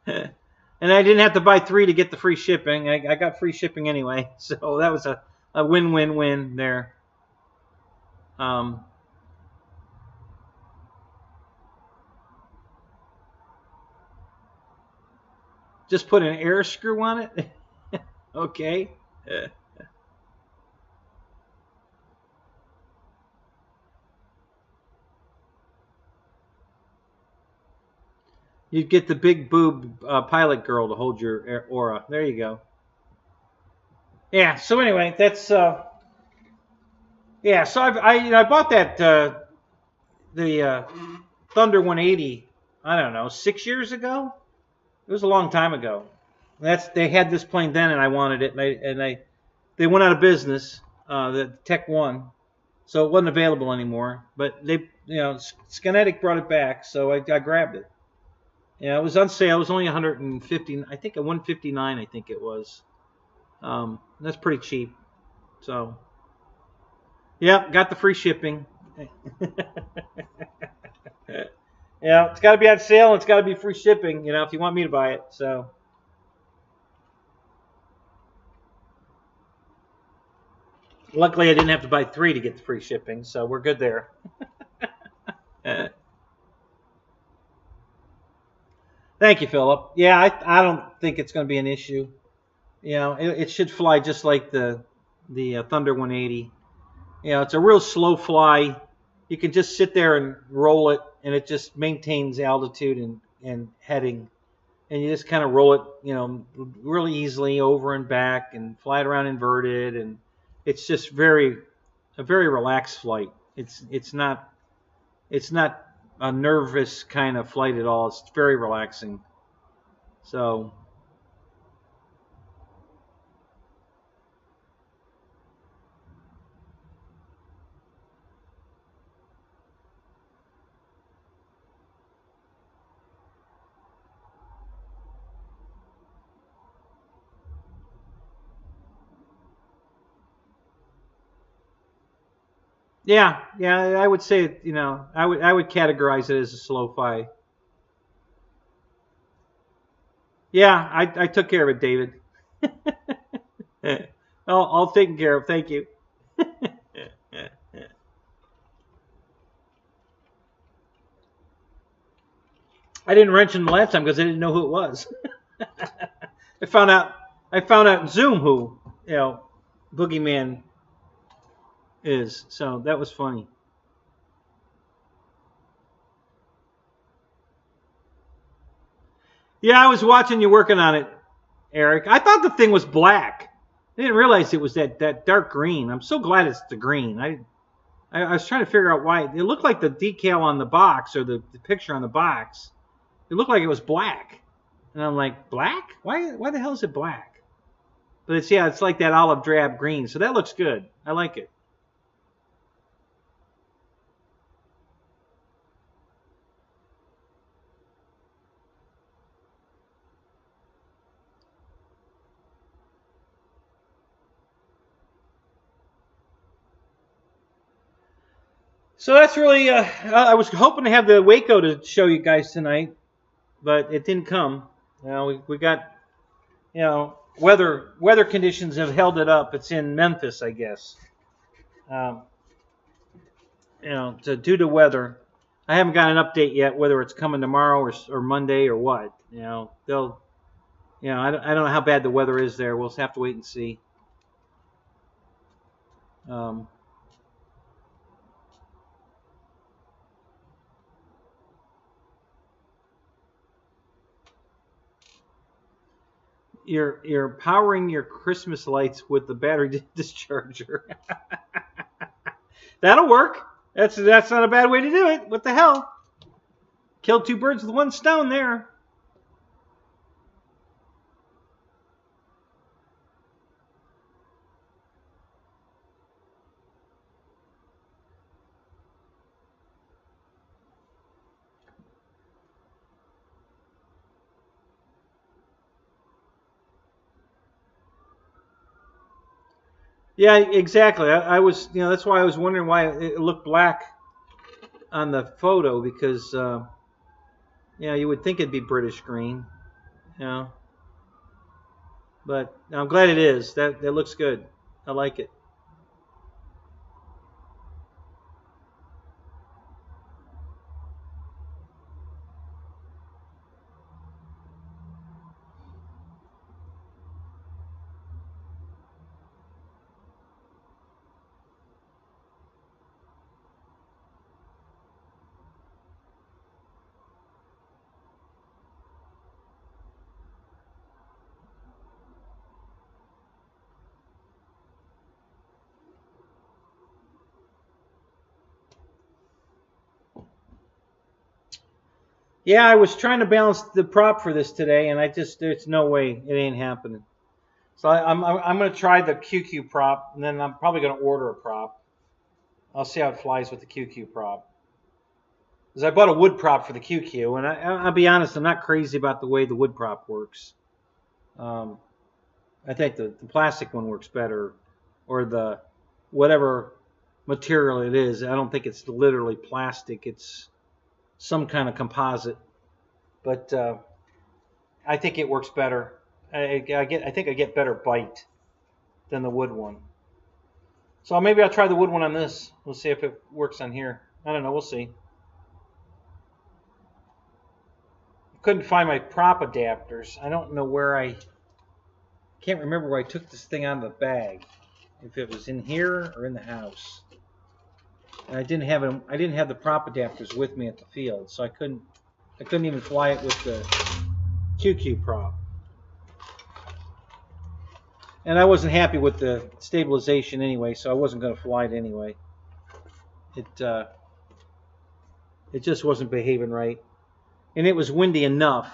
and I didn't have to buy 3 to get the free shipping. I got free shipping anyway, so that was a win-win-win there. Just put an air screw on it. Okay. You'd get the big boob pilot girl to hold your aura. There you go. Yeah. So anyway, that's yeah. So I bought that the Thunder 180. I don't know, 6 years ago. It was a long time ago. They had this plane then, and I wanted it, and they went out of business. The Tech 1, so it wasn't available anymore. But Skinetic brought it back, so I grabbed it. Yeah, it was on sale. It was only 150. I think at 159. I think it was. That's pretty cheap. So, yeah, got the free shipping. Yeah, it's got to be on sale. It's got to be free shipping. If you want me to buy it. So. Luckily, I didn't have to buy 3 to get the free shipping, so we're good there. Thank you, Philip. Yeah, I don't think it's going to be an issue. It should fly just like the Thunder 180. It's a real slow fly. You can just sit there and roll it, and it just maintains altitude and heading. And you just kind of roll it, really easily over and back and fly it around inverted, and it's just a very relaxed flight. It's not a nervous kind of flight at all. It's very relaxing. So yeah, I would say I would categorize it as a slow fly. Yeah, I took care of it, David. All taken care of. Thank you. I didn't mention the last time because I didn't know who it was. I found out in Zoom who Boogeyman is. So that was funny. Yeah, I was watching you working on it, Eric. I thought the thing was black. I didn't realize it was that dark green. I'm so glad it's the green. I was trying to figure out why. It looked like the decal on the box or the picture on the box. It looked like it was black. And I'm like, black? Why the hell is it black? But it's like that olive drab green. So that looks good. I like it. So that's really, I was hoping to have the Waco to show you guys tonight, but it didn't come. We got, weather conditions have held it up. It's in Memphis, I guess. Due to weather. I haven't got an update yet whether it's coming tomorrow or Monday or what. I don't know how bad the weather is there. We'll have to wait and see. You're powering your Christmas lights with the battery discharger. That'll work. That's not a bad way to do it. What the hell? Killed two birds with one stone there. Yeah, exactly. I was, that's why I was wondering why it looked black on the photo because, you would think it'd be British green, but I'm glad it is. That looks good. I like it. Yeah, I was trying to balance the prop for this today, and there's no way it ain't happening. So I'm going to try the QQ prop, and then I'm probably going to order a prop. I'll see how it flies with the QQ prop. Because I bought a wood prop for the QQ, and I'll be honest, I'm not crazy about the way the wood prop works. I think the plastic one works better, or the whatever material it is. I don't think it's literally plastic. It's some kind of composite, but I think it works better. I think I get better bite than the wood one. So maybe I'll try the wood one on this. We'll see if it works on here. I don't know. We'll see. Couldn't find my prop adapters. I don't know where I can't remember where I took this thing out of the bag. If it was in here or in the house. And I didn't have the prop adapters with me at the field, so I couldn't even fly it with the QQ prop. And I wasn't happy with the stabilization anyway, so I wasn't going to fly it anyway. It just wasn't behaving right. And it was windy enough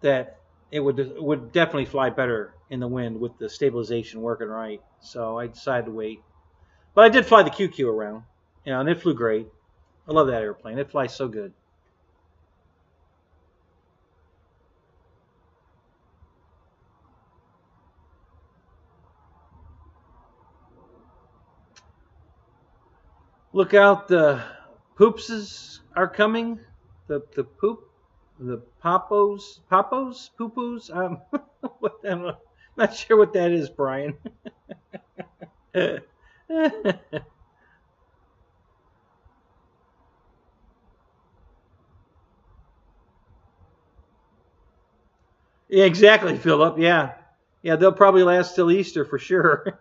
that it would definitely fly better in the wind with the stabilization working right. So I decided to wait. But I did fly the QQ around, and it flew great. I love that airplane. It flies so good. Look out, the poopses are coming. The poop, the poopos. I'm not sure what that is, Brian. Yeah, exactly, Philip. Yeah, they'll probably last till Easter for sure.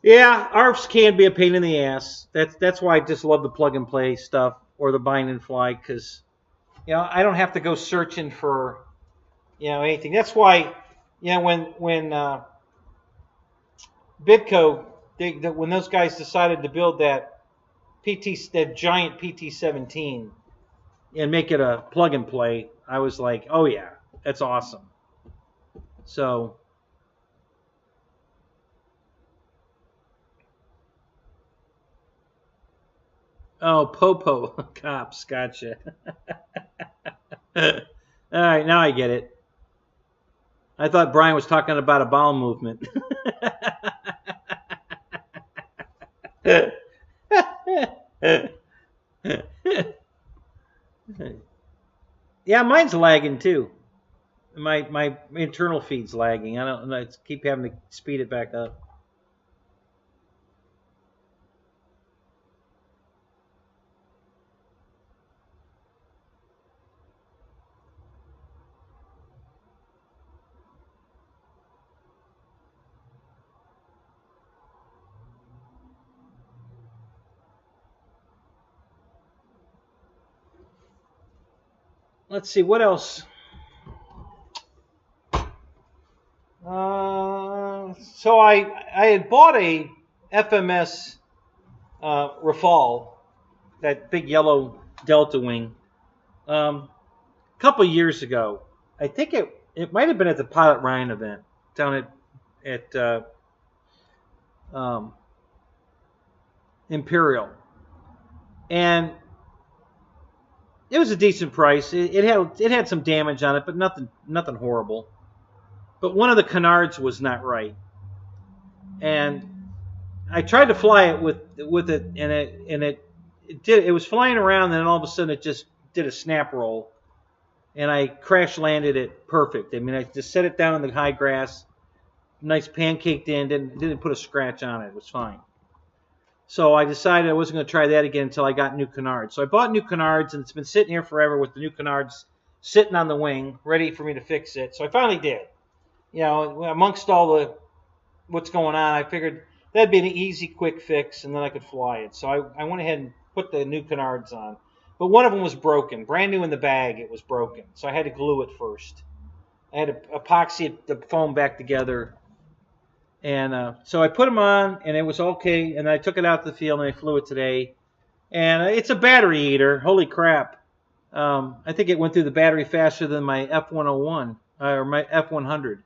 Yeah, ARFs can be a pain in the ass. That's why I just love the plug and play stuff or the bind and fly because I don't have to go searching for anything. That's why when Bitco when those guys decided to build that giant PT-17 and make it a plug and play, I was like, oh yeah, that's awesome. So. Oh, Popo cops, gotcha. All right, now I get it. I thought Brian was talking about a bowel movement. Yeah, mine's lagging too. My internal feed's lagging. I don't know. I keep having to speed it back up. let's see, what else? So I had bought a FMS Rafale, that big yellow Delta wing, a couple years ago. I think it might have been at the Pilot Ryan event down at um, Imperial, and it was a decent price. It had some damage on it, but nothing horrible. But one of the canards was not right, and I tried to fly it with it, and it was flying around, and then all of a sudden it just did a snap roll, and I crash landed it perfect. I mean, I just set it down in the high grass, nice pancaked in, didn't put a scratch on it. It was fine. So I decided I wasn't going to try that again until I got new canards. So I bought new canards, and it's been sitting here forever with the new canards sitting on the wing, ready for me to fix it. So I finally did. You know, amongst all what's going on, I figured that'd be an easy, quick fix, and then I could fly it. So I went ahead and put the new canards on. But one of them was broken. Brand new in the bag, it was broken. So I had to glue it first. I had to epoxy the foam back together. And so I put them on, and it was okay. And I took it out to the field, and I flew it today. And it's a battery eater. Holy crap. I think it went through the battery faster than my F101 or my F100.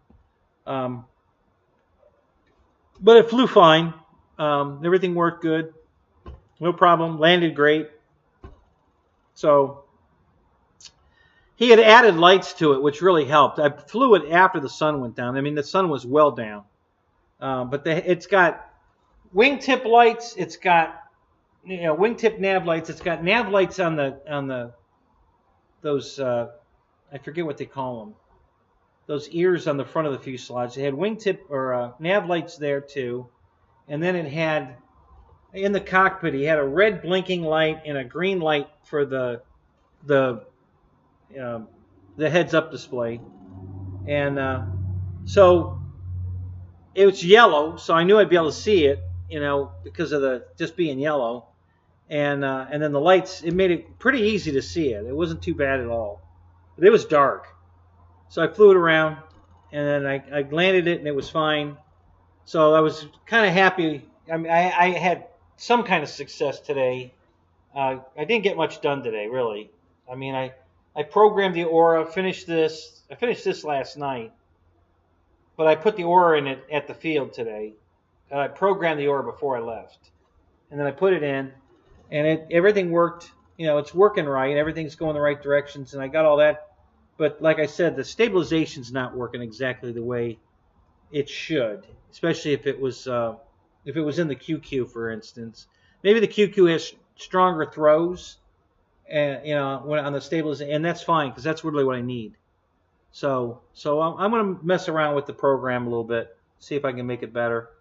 But it flew fine. Everything worked good. No problem. Landed great. So he had added lights to it, which really helped. I flew it after the sun went down. I mean, the sun was well down. But it's got wingtip lights. It's got wingtip nav lights. It's got nav lights on those I forget what they call them. Those ears on the front of the fuselage. It had wingtip or nav lights there too, and then it had in the cockpit. He had a red blinking light and a green light for the heads-up display, and so it was yellow. So I knew I'd be able to see it, because of the just being yellow, and then the lights. It made it pretty easy to see it. It wasn't too bad at all, but it was dark. So I flew it around, and then I landed it, and it was fine. So I was kind of happy. I mean, I had some kind of success today. I didn't get much done today, really. I mean, I programmed the aura, finished this. I finished this last night, but I put the aura in it at the field today. I programmed the aura before I left, and then I put it in, and everything worked. It's working right. Everything's going the right directions, and I got all that. But like I said, the stabilization's not working exactly the way it should, especially if it was in the QQ, for instance. Maybe the QQ has stronger throws, and when on the stabilization, and that's fine because that's really what I need. So I'm going to mess around with the program a little bit, see if I can make it better,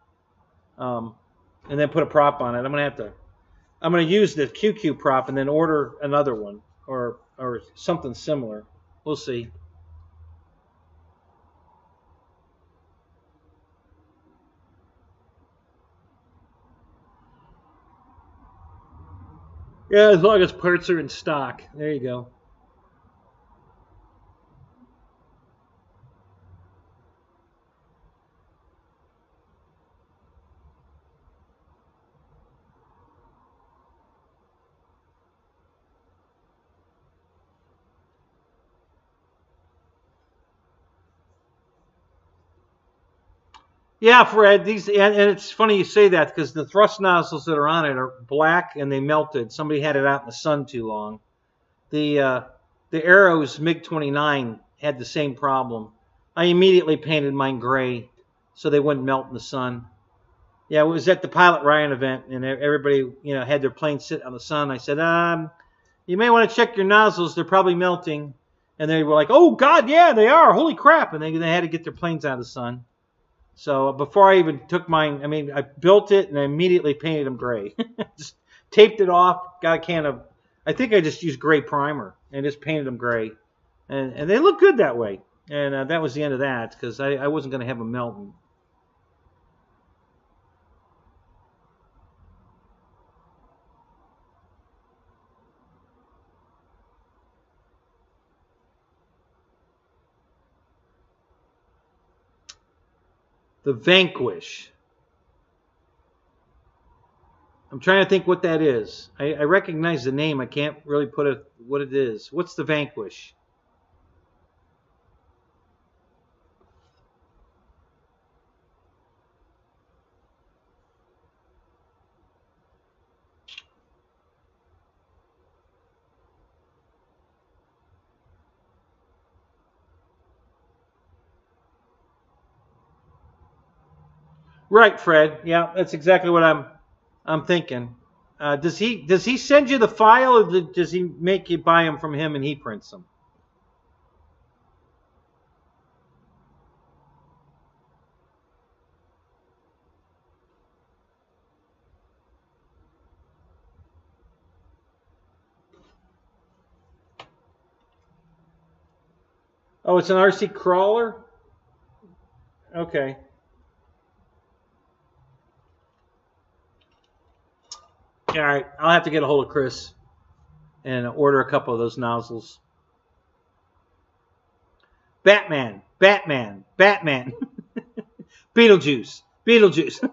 and then put a prop on it. I'm going to use the QQ prop and then order another one or something similar. We'll see. Yeah, as long as parts are in stock. There you go. Yeah, Fred. And it's funny you say that because the thrust nozzles that are on it are black and they melted. Somebody had it out in the sun too long. The Arrows MiG-29 had the same problem. I immediately painted mine gray so they wouldn't melt in the sun. Yeah, it was at the Pilot Ryan event, and everybody had their plane sit on the sun. I said, you may want to check your nozzles. They're probably melting. And they were like, oh, God, yeah, they are. Holy crap. And they had to get their planes out of the sun. So before I even took mine, I mean, I built it and I immediately painted them gray. Just taped it off, got a can of, I think I just used gray primer and just painted them gray. And they look good that way. And that was the end of that because I wasn't going to have them melting. The Vanquish. I'm trying to think what that is. I recognize the name. I can't really put what it is. What's the Vanquish? Right, Fred. Yeah, that's exactly what I'm thinking. Does he send you the file, or does he make you buy them from him and he prints them? Oh, it's an RC crawler? Okay. All right, I'll have to get a hold of Chris and order a couple of those nozzles. Batman, Batman, Batman. Beetlejuice, Beetlejuice.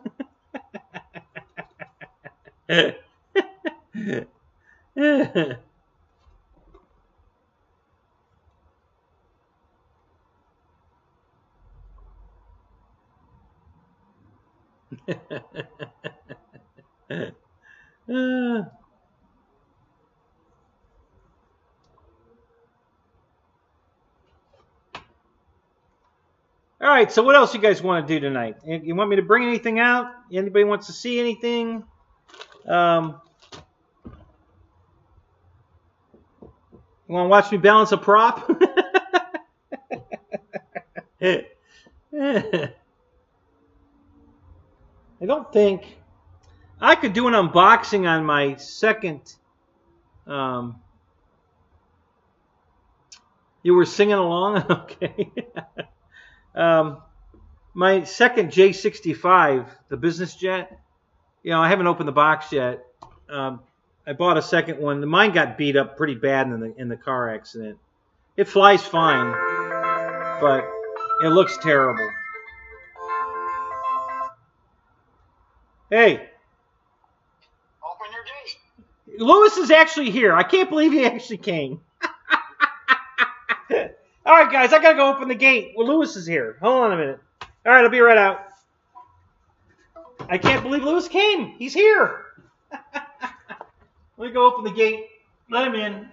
All right, so what else you guys want to do tonight? You want me to bring anything out? Anybody wants to see anything? You want to watch me balance a prop? I don't think I could do an unboxing on my second. You were singing along? Okay. My second J65, the business jet. I haven't opened the box yet. I bought a second one. Mine got beat up pretty bad in the car accident. It flies fine, but it looks terrible. Hey. Open your gate. Lewis is actually here. I can't believe he actually came. All right, guys, I got to go open the gate. Well, Lewis is here. Hold on a minute. All right, I'll be right out. I can't believe Lewis came. He's here. Let me go open the gate. Let him in.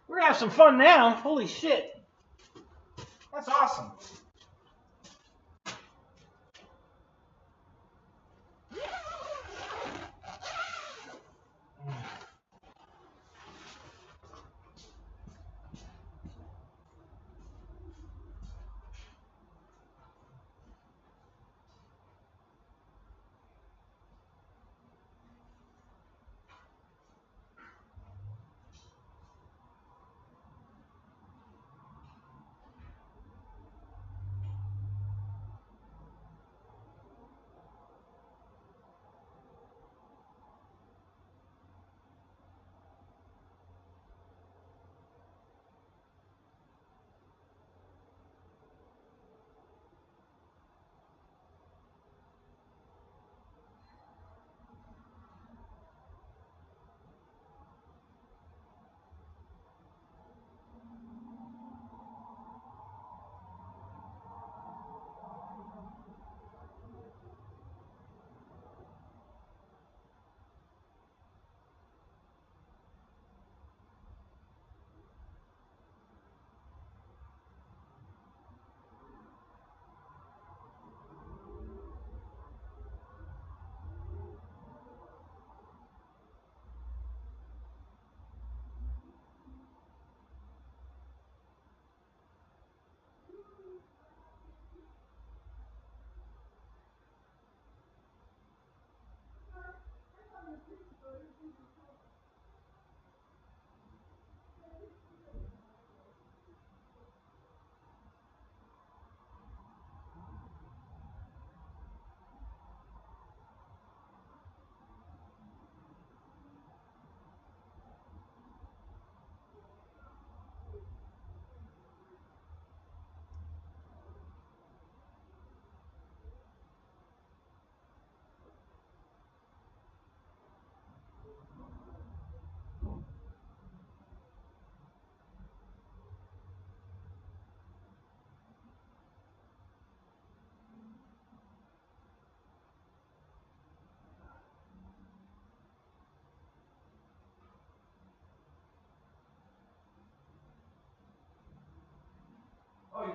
We're going to have some fun now. Holy shit. That's awesome.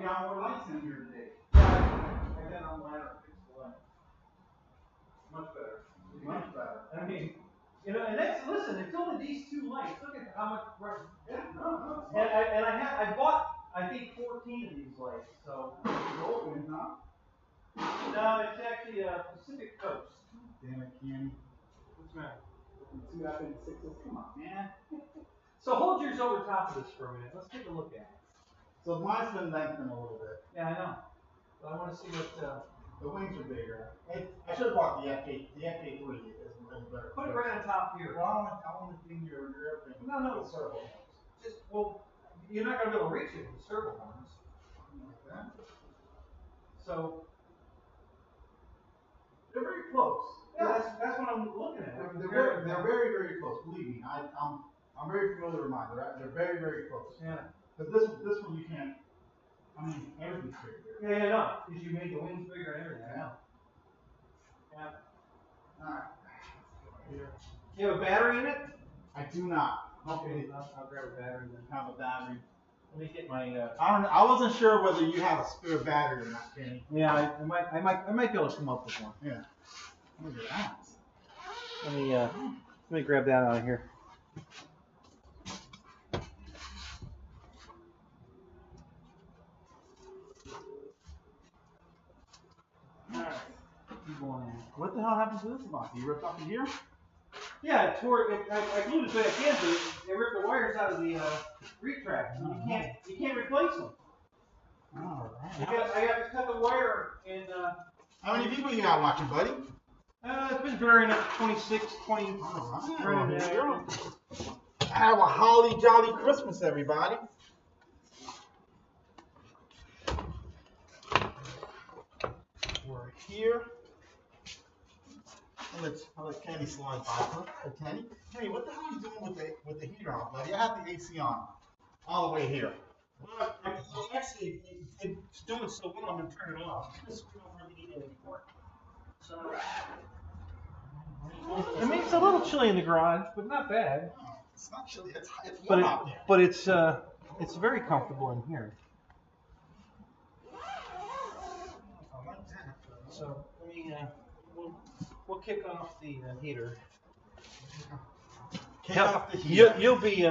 got more lights in here today. I got on the ladder and fixed the light. Much better. Much better. I mean, you know, and that's, listen, it's only these two lights. Look at how much, Yeah, no. and I bought, I think, 14 of these lights, so. Open, huh? No, it's actually Pacific Coast. Damn it, Kenny. What's the matter? 2 up and 6. Come on, man. So hold yours over top of this for a minute. Let's take a look at it. So mine's been lengthened a little bit. Yeah, I know. But I want to see what. The wings are bigger. I should have bought the FK3. Is better. Put it right on top here. Well, I want to clean your airplane. No. Circle. Just, well, you're not going to be able to reach it with servo horns. Like that. So. They're very close. Yeah, that's what I'm looking at. They're very, very close. Believe me, I'm very familiar with mine. They're very, very close. Yeah. But this one you can't. I mean, everything's bigger. Yeah, no, because you made the wings bigger and everything. Yeah. Yeah. All right. Here. You have a battery in it? I do not. Okay, I'll grab a battery then. Have a battery. Let me get my. I wasn't sure whether you had a spare battery or not, Kenny. Yeah, I might be able to come up with one. Yeah. Look at that. Let me grab that out of here. Alright. Keep going in. What the hell happened to this box? You ripped off the gear? Yeah, it tore it. I glued it back in, but they ripped the wires out of the retract. You can't replace them. Alright. I got to cut the wire and. How many people you got watching, buddy? It's been varying up to 26, 20. Alright. Have a holly jolly Christmas, everybody. We're here. I'll let Kenny slide by. Kenny, what the hell are you doing with the heater on, buddy? I have the AC on all the way here. Well, actually, it's doing so well, I'm going to turn it off. We don't really need it anymore. So, I mean, it's a little chilly in the garage, but not bad. Oh, it's not chilly. It's warm out there. But it's very comfortable in here. I like that. So let me we'll kick off the heater. Kick off the heater. You'll be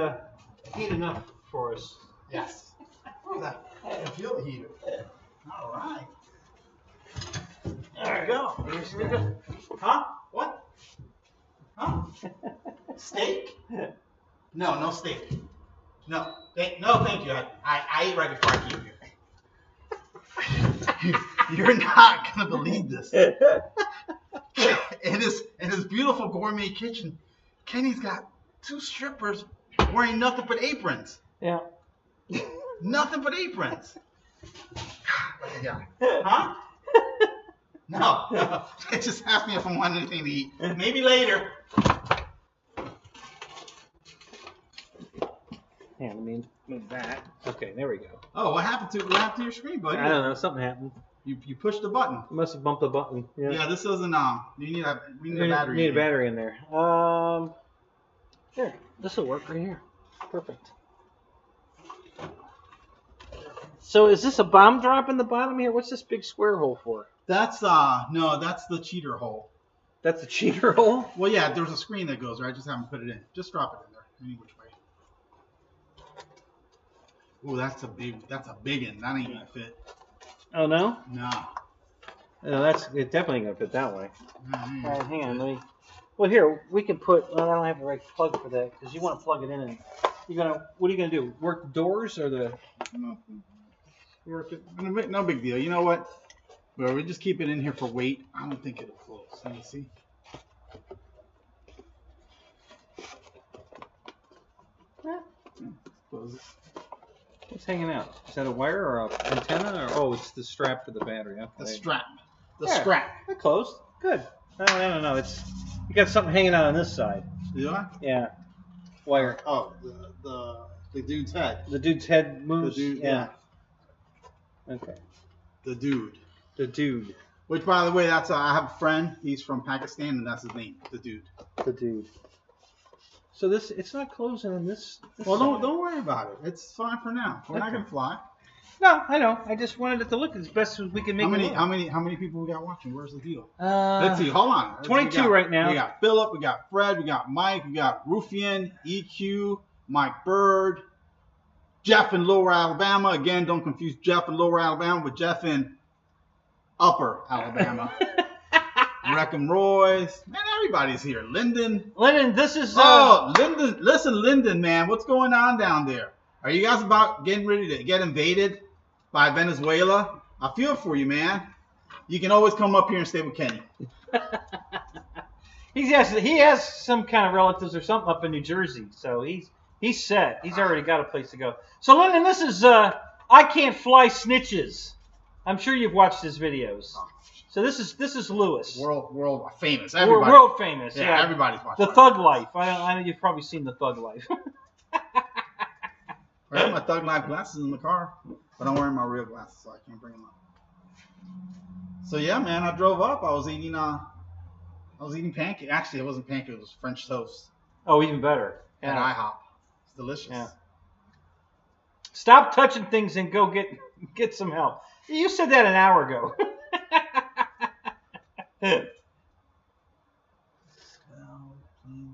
heating up for us. Yes. What was that? I can feel the heater. All right. There we go. Here we go. Huh? What? Huh? Steak? No steak. No, thank you. I ate right before I came here. You're not gonna believe this. In his beautiful gourmet kitchen, Kenny's got 2 strippers wearing nothing but aprons. Yeah. Nothing but aprons. Yeah. Huh? No. They just asked me if I wanted anything to eat. Maybe later. Yeah, let me move that. Okay, there we go. Oh, what happened to your screen, buddy? I don't know, something happened. You pushed the button. You must have bumped the button. Yeah, this doesn't we need a battery. Need a battery in there. Here, this will work right here. Perfect. So is this a bomb drop in the bottom here? What's this big square hole for? That's no, that's the cheater hole. That's the cheater hole? Well, yeah, there's a screen that goes there. I just haven't put it in. Just drop it in there, any which way. Ooh, that's a big one. That ain't gonna fit. Oh no? No. No, it definitely ain't gonna fit that way. No, All right, hang on. Well, here we can put. Well, I don't have the right plug for that because you want to plug it in. And what are you gonna do? Work the doors or the? Work it. No big deal. You know what? Well, we just keep it in here for weight. I don't think it'll close. Let me see. Close it. What's hanging out? Is that a wire or an antenna? Or it's the strap for the battery. Okay. The strap. The Yeah, strap. That closed. Good. No. It's you got something hanging out on this side. Do I? Yeah. Wire. Oh, the dude's head. The dude's head moves. The dude, yeah. Okay. The dude. The dude. Which, by the way, I have a friend. He's from Pakistan, and that's his name. The dude. The dude. So it's not closing on this Well, side. don't worry about it. It's fine for now. We're not gonna fly. No, I know. I just wanted it to look as best as we can make it look. How many people we got watching? Where's the deal? Let's see. Hold on. 22 right now. We got Philip. We got Fred. We got Mike. We got Rufian, EQ, Mike Bird, Jeff in Lower Alabama. Again, don't confuse Jeff in Lower Alabama with Jeff in Upper Alabama. Wreckham Royce. Man, everybody's here. Lyndon. Lyndon, this is... Lyndon. Listen, Lyndon, man. What's going on down there? Are you guys about getting ready to get invaded by Venezuela? I feel for you, man. You can always come up here and stay with Kenny. He has some kind of relatives or something up in New Jersey, so he's set. He's already got a place to go. So, Lyndon, this is I Can't Fly Snitches. I'm sure you've watched his videos. So this is Lewis. World famous. World famous. Yeah, everybody's watching. The Thug Life. I know you've probably seen the Thug Life. I have my Thug Life glasses in the car, but I'm wearing my real glasses, so I can't bring them up. So yeah, man, I drove up. I was eating pancake. Actually, it wasn't pancake. It was French toast. Oh, even better. At IHOP. It's delicious. Yeah. Stop touching things and go get some help. You said that an hour ago.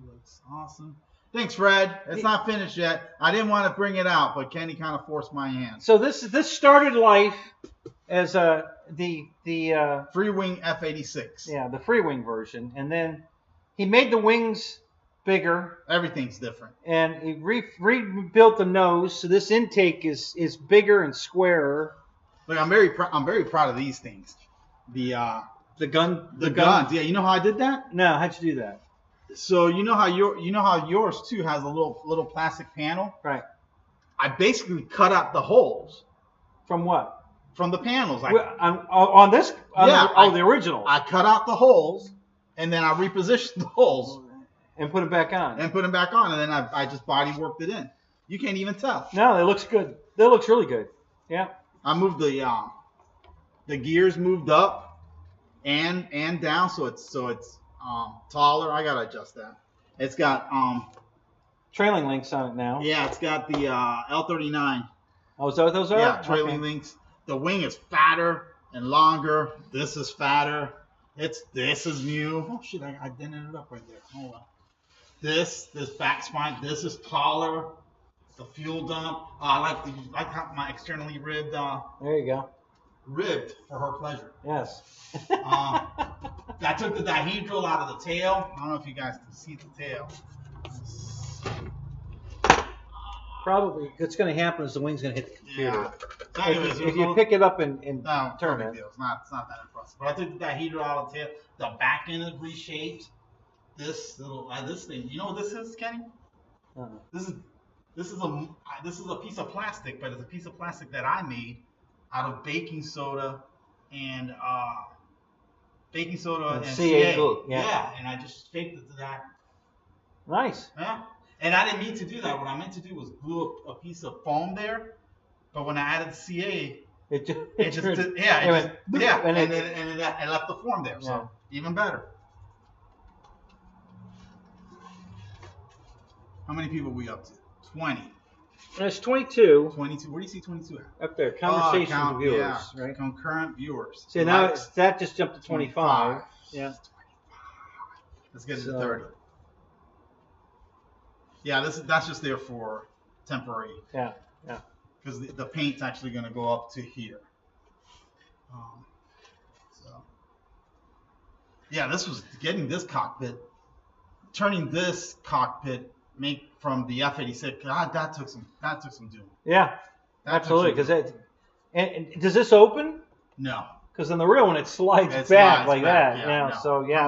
Looks awesome. Thanks, Fred. It's not finished yet. I didn't want to bring it out, but Kenny kind of forced my hand. So this started life as the free wing F-86. Yeah, the free wing version, and then he made the wings bigger. Everything's different. And he rebuilt the nose, so this intake is bigger and squarer. Look, I'm very proud of these things. The guns. Yeah, you know how I did that? No, how'd you do that? So you know how yours too has a little plastic panel? Right. I basically cut out the holes. From what? From the panels. On this? The original. I cut out the holes, and then I repositioned the holes. And put it back on. And then I just body worked it in. You can't even tell. No, it looks good. That looks really good. Yeah. I moved the gears moved up and down, so it's taller. I gotta adjust that. It's got trailing links on it now. Yeah, it's got the L39. Oh, is that what those are? Yeah, trailing links. The wing is fatter and longer. This is fatter. This is new. Oh shit, I dented it up right there. Hold on. This back spine. This is taller. The fuel dump. I like how my externally ribbed. There you go. Ribbed for her pleasure. Yes. I took the dihedral out of the tail. I don't know if you guys can see the tail. Probably what's going to happen is the wing's going to hit the computer. Yeah. If you pick it up and turn it. It's not that impressive. But I took the dihedral out of the tail. The back end is reshaped. This thing. You know what this is, Kenny? This is a piece of plastic, but it's a piece of plastic that I made out of baking soda and CA. Yeah, and I just shaped it to that. Nice. Yeah. And I didn't mean to do that. What I meant to do was glue a piece of foam there, but when I added CA, it left the form there. So even better. How many people are we up to? 20. There's 22. 22. Where do you see 22 at? Up there. Conversation viewers, right? Concurrent viewers. See, now that just jumped to 25. Yeah. Let's get it to 30. Yeah, that's just there for temporary. Yeah. Because the paint's actually going to go up to here. This was getting this cockpit, turning this cockpit from the F-86. God, that took some doing. Yeah, absolutely. Because and does this open? No. Because in the real one, it slides back like that. Yeah. No. So yeah,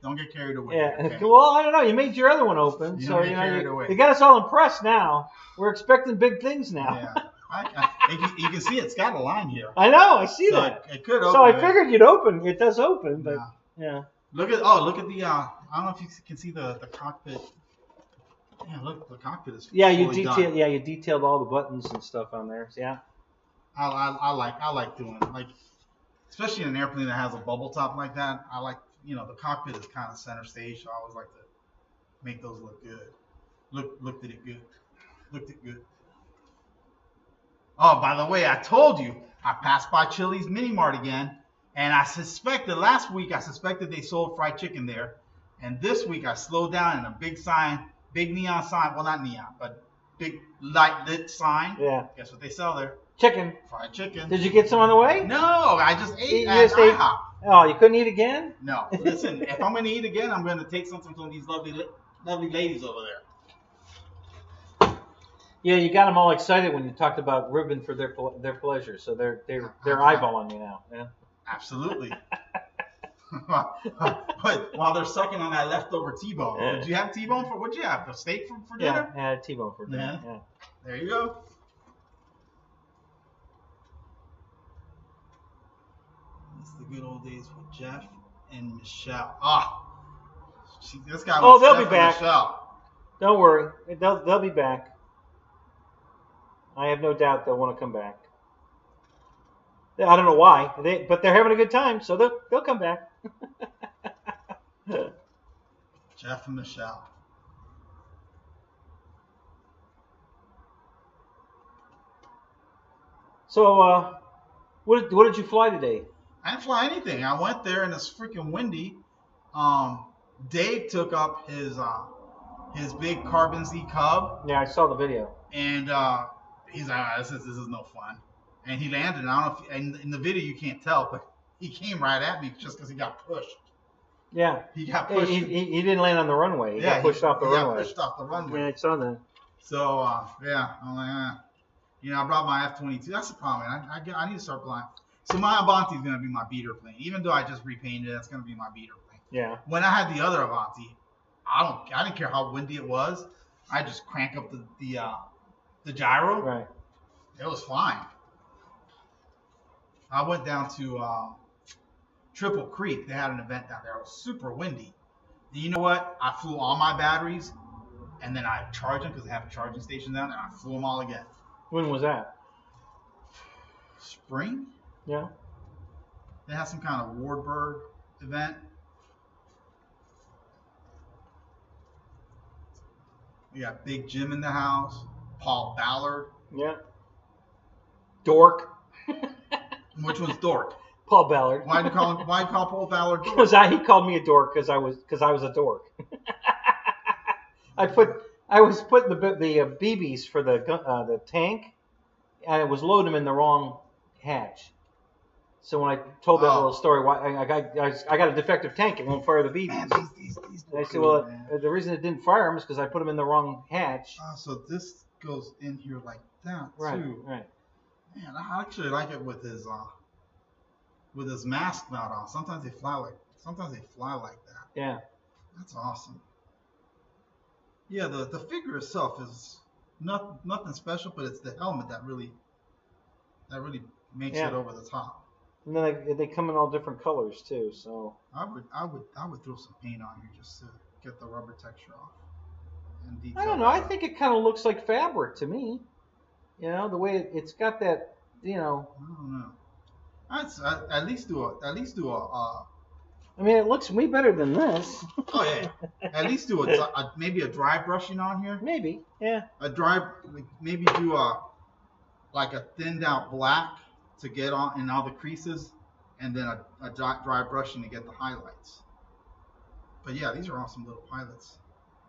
don't get carried away. Yeah. Okay. Well, I don't know. You made your other one open, so you got us all impressed now. We're expecting big things now. Yeah. You can see it's got a line here. I know. I see that. It could open. So I figured you'd open. It does open, but yeah. Look at the. I don't know if you can see the cockpit. Yeah, look, the cockpit is. Yeah, you detailed all the buttons and stuff on there. Yeah. I like doing it. Like, especially in an airplane that has a bubble top like that. I like, the cockpit is kind of center stage, so I always like to make those look good. Looked at it good. Oh, by the way, I told you I passed by Chili's Mini Mart again, and I suspected last week they sold fried chicken there, and this week I slowed down and a big neon sign. Well, not neon, but big light lit sign. Yeah. Guess what they sell there? Chicken. Fried chicken. Did you get some on the way? No, I just ate You at just ate? IHOP. Oh, you couldn't eat again? No, listen, if I'm going to eat again, I'm going to take something from these lovely ladies over there. Yeah, you got them all excited when you talked about ribbon for their pleasure. So they're eyeballing you now. Yeah. Absolutely. But while they're sucking on that leftover T-bone, did you have T-bone for what'd you have? A steak for dinner? Yeah, I had T-bone for dinner. Yeah. There you go. It's the good old days with Jeff and Michelle. This guy. Oh, they'll Jeff be back. Michelle. Don't worry, they'll be back. I have no doubt they'll want to come back. I don't know why, but they're having a good time, so they'll come back. Jeff and Michelle. So, what did you fly today? I didn't fly anything. I went there and it's freaking windy. Dave took up his big Carbon Z Cub. Yeah, I saw the video. And he's like, this is no fun. And he landed. And I don't know if in the video you can't tell, but he came right at me just because he got pushed. Yeah. He got pushed. He didn't land on the runway. He got pushed off the runway. Got pushed off the runway. Yeah, I saw that. So, I'm like, I brought my F-22. That's the problem, man. I need to start flying. So my Avanti is going to be my beater plane. Even though I just repainted it, that's going to be my beater plane. Yeah. When I had the other Avanti, I didn't care how windy it was. I just crank up the gyro. Right. It was fine. I went down to Triple Creek. They had an event down there. It was super windy. And you know what? I flew all my batteries, and then I charged them because they have a charging station down there, and I flew them all again. When was that? Spring? Yeah. They had some kind of Wardburg event. We got Big Jim in the house. Paul Ballard. Yeah. Dork. Which one's Dork? Paul Ballard. Why'd you call Paul Ballard dork? Because he called me a dork because I was a dork. I was putting the BBs for the tank, and it was loading them in the wrong hatch. So when I told that little story, why I got a defective tank, it won't fire the BBs. Man, these I said, well, the reason it didn't fire them is because I put them in the wrong hatch. So this goes in here like that too. Right. Man, I actually like it with his mask not on. Sometimes they fly like that. Yeah. That's awesome. Yeah, the figure itself is nothing special, but it's the helmet that really makes it over the top. And then they come in all different colors too. So I would throw some paint on here just to get the rubber texture off. And detail I don't know. I think it kind of looks like fabric to me. You know, the way it's got that. You know. I don't know. I'd at least do a. I mean, it looks way better than this. Oh yeah. At least do maybe a dry brushing on here. Maybe. Yeah. Maybe do a thinned out black to get on in all the creases, and then a dry brushing to get the highlights. But yeah, these are awesome little pilots.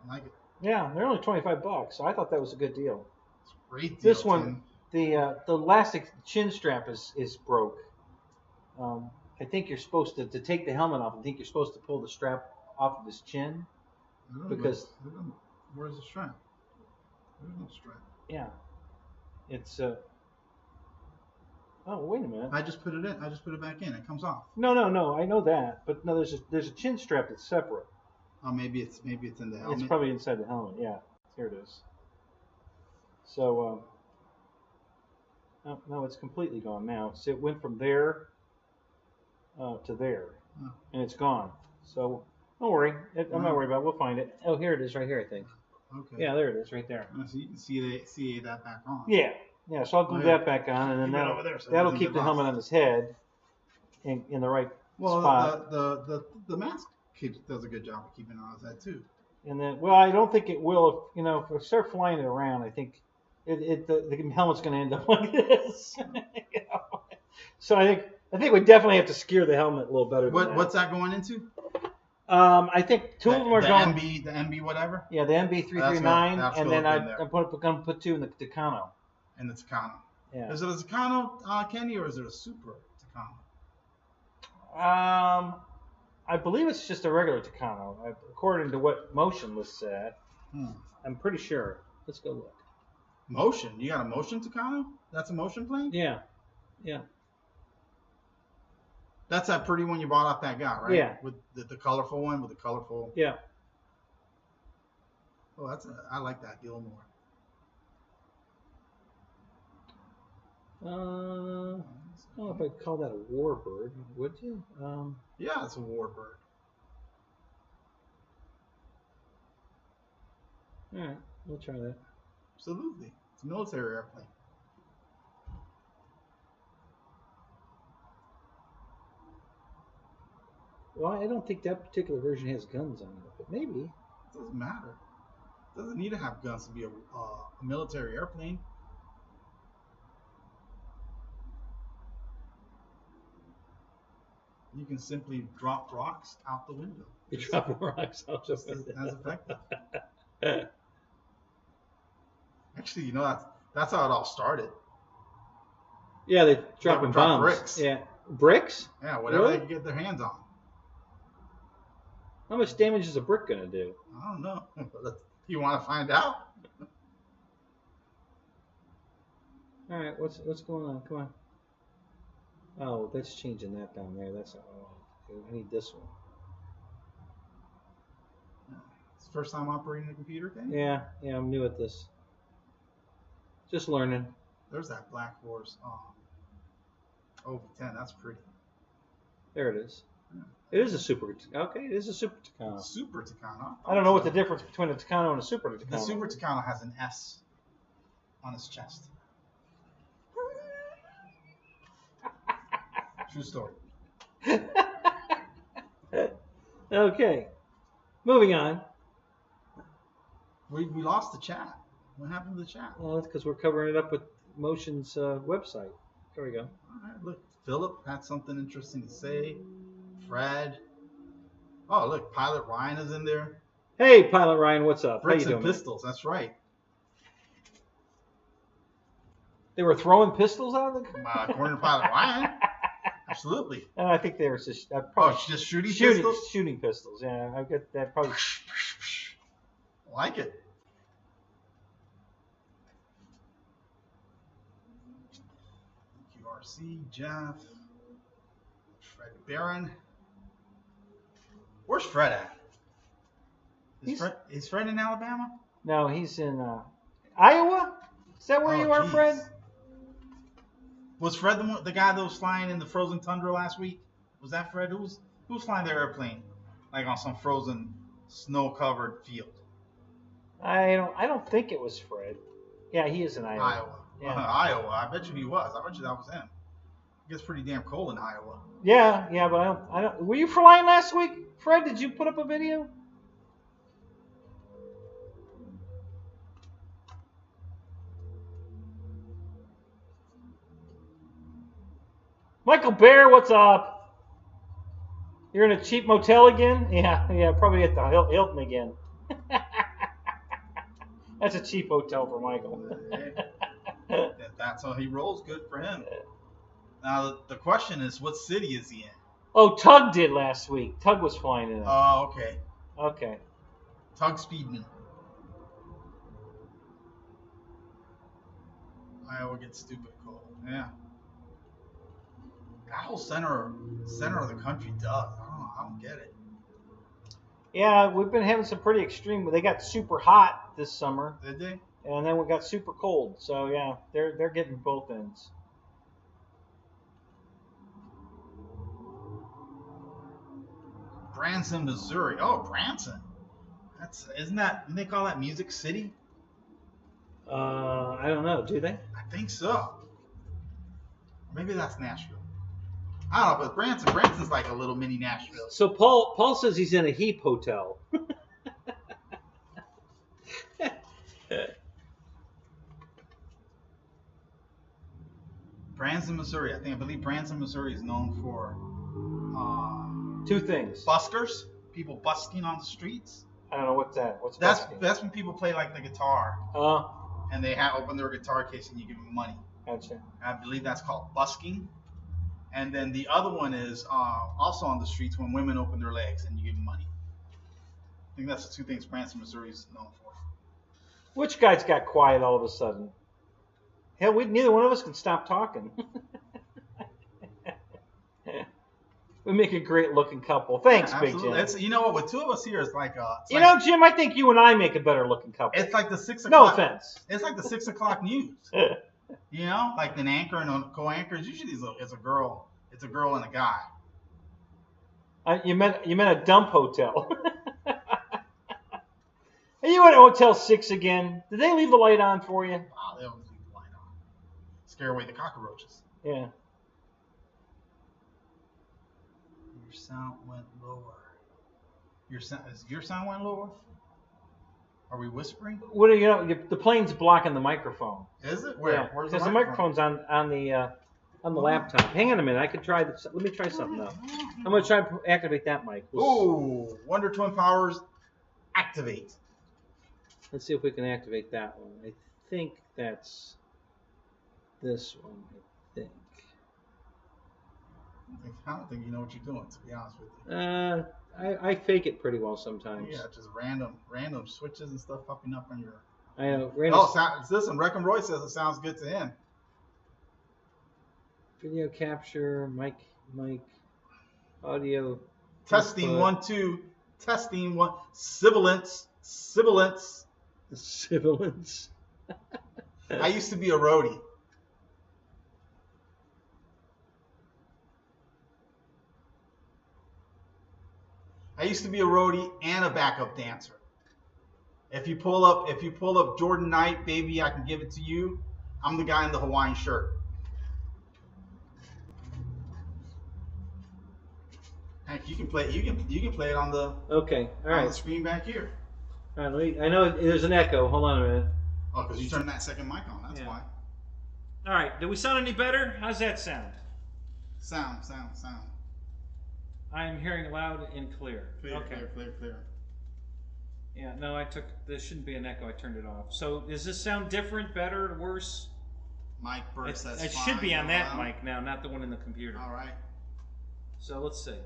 I like it. Yeah, they're only $25, so I thought that was a good deal. It's a great deal. This one, the elastic chin strap is broke. I think you're supposed to take the helmet off. I think you're supposed to pull the strap off of his chin. Because where's the strap? There's no strap. Yeah, it's oh, wait a minute. I just put it in. I just put it back in. It comes off. No. I know that, but no, there's a chin strap that's separate. Oh, maybe it's in the helmet. It's probably inside the helmet. Yeah, here it is. So, no, it's completely gone now. So it went from there to there, and it's gone. So don't worry. I'm not worried about it. We'll find it. Oh, here it is, right here, I think. Okay. Yeah, there it is, right there. So you can see that back on. Yeah. So I'll glue that back on, and then that'll keep the helmet on his head in the right spot. The mask does a good job of keeping it on his head too. And then, well, I don't think it will. If we start flying it around, I think the helmet's going to end up like this. You know? So I think we definitely have to skewer the helmet a little better. What's that going into? I think two of them are going. The MB whatever. Yeah, the MB339, and then I'm going to put two in the Tucano. And the Tucano. Yeah. Is it a Tucano, Kenny, or is it a Super Tucano? I believe it's just a regular Tucano, according to what Motion lists said. I'm pretty sure. Let's go look. Motion? You got a Motion Tucano? That's a Motion plane? Yeah. Yeah. That's that pretty one you bought off that guy, right? Yeah. With the colorful one, with the colorful. Yeah. Oh, I like that deal more. I don't know if I'd call that a warbird, would you? Yeah, it's a warbird. All right, we'll try that. Absolutely. It's a military airplane. Well, I don't think that particular version has guns on it, but maybe. It doesn't matter. It doesn't need to have guns to be a military airplane. You can simply drop rocks out the window. You drop rocks out just as effective. Actually, you know, that's how it all started. Yeah, they dropping bombs. Bricks. Yeah, bricks. Yeah, whatever really? they can get their hands on. How much damage is a brick gonna do? I don't know. You want to find out? All right, what's going on? Come on. Oh, that's changing that down there. That's I need this one. It's the first time operating a computer, Kenny? Yeah, I'm new at this. Just learning. There's that Black Horse OV10. That's pretty. There it is. Yeah. It is a super. Okay, it is a super Tucano. Super Tucano. I don't know what the difference between a Tucano and a super Tucano. The super Tucano has an S on its chest. True story. Okay. Moving on. We lost the chat. What happened to the chat? Well, that's because we're covering it up with Motion's website. There we go. All right, look. Philip had something interesting to say. Fred. Oh, look. Pilot Ryan is in there. Hey, Pilot Ryan, what's up? Bricks How you and doing? pistols. That's right. They were throwing pistols out of the car? According to Pilot Ryan. Absolutely. I think they were just probably just shooting pistols? Shooting pistols, yeah. I get that probably. Like it. QRC, Jeff, Fred Barron. Where's Fred at? Is Fred in Alabama? No, he's in Iowa. Is that where you are, geez. Fred? Was Fred the guy that was flying in the frozen tundra last week? Was that Fred? Who was flying their airplane, like on some frozen, snow-covered field? I don't think it was Fred. Yeah, he is in Iowa. Iowa. Yeah. Iowa. I bet you he was. I bet you that was him. It gets pretty damn cold in Iowa. Yeah, but I don't. Were you flying last week, Fred? Did you put up a video? Michael Bear, what's up? You're in a cheap motel again? Yeah, probably at the Hilton again. That's a cheap hotel for Michael. That's how he rolls. Good for him. Now, the question is, what city is he in? Oh, Tug did last week. Tug was flying in it. Oh, okay. Okay. Tug speed me. Iowa gets stupid cold. Yeah. That whole center of the country does. I don't get it. Yeah, we've been having some pretty extreme. They got super hot this summer. Did they? And then we got super cold. So yeah, they're getting both ends. Branson, Missouri. Oh, Branson. Didn't they call that Music City? I don't know. Do they? I think so. Maybe that's Nashville. I don't know, but Branson's like a little mini Nashville. So Paul says he's in a Heap hotel. Branson, Missouri. I believe Branson, Missouri is known for two things. buskers, people busking on the streets. I don't know what's that. What's That's busking? when people play like the guitar. And they open their guitar case and you give them money. Gotcha. I believe that's called busking. And then the other one is also on the streets when women open their legs and you give them money. I think that's the two things Branson, Missouri is known for. Which guy's got quiet all of a sudden? Hell, neither one of us can stop talking. We make a great looking couple. Thanks, Big Jim. You know what? With two of us here, it's like Jim, I think you and I make a better looking couple. It's like the 6 No o'clock. offense. It's like the 6 o'clock news. You know, like an anchor and a co-anchor. Usually, it's a girl. It's a girl and a guy. You meant a dump hotel. Are you at Hotel 6 again? Did they leave the light on for you? Oh, they always leave the light on. Scare away the cockroaches. Yeah. Your sound went lower. Your sound went lower? Are we whispering? What do you know? The plane's blocking the microphone. Is it? Where? Yeah, Where's because the microphone's on the laptop. Hang on a minute. I could try this. Let me try something else. I'm going to try to activate that mic. Ooh, Wonder Twin Powers, activate. Let's see if we can activate that one. I think that's this one. I don't think you know what you're doing, to be honest with you. I fake it pretty well sometimes. Yeah, just random switches and stuff popping up on your. I know. Listen, Wrecking Roy says it sounds good to him. Video capture, mic, audio. Testing input. 1 2. Testing 1. Sibilance. I used to be a roadie. And a backup dancer. If you pull up Jordan Knight, baby, I can give it to you. I'm the guy in the Hawaiian shirt. Heck, you can play it on the on the screen back here. All right, I know there's an echo. Hold on a minute. Oh, because you turned that second mic on. That's why. All right. Did we sound any better? How's that sound? Sound. I am hearing loud and clear. Clear. Yeah, no, there shouldn't be an echo. I turned it off. So does this sound different, better, worse? Mic burst, that's it fine. should be on that mic now, not the one in the computer. All right. So let's see.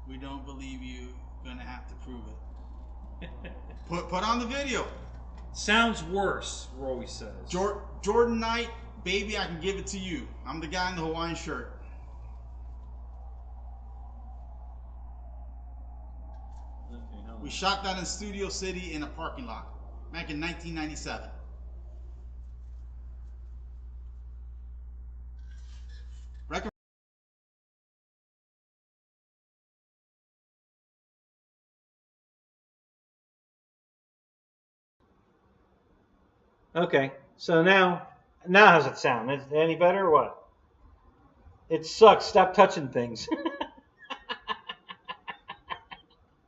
We don't believe you. Gonna have to prove it. Put on the video. Sounds worse, Roy says. Jordan Knight, baby, I can give it to you. I'm the guy in the Hawaiian shirt. We shot that in Studio City in a parking lot back in 1997. Okay, so now how's it sound? Is it any better or what? It sucks. Stop touching things.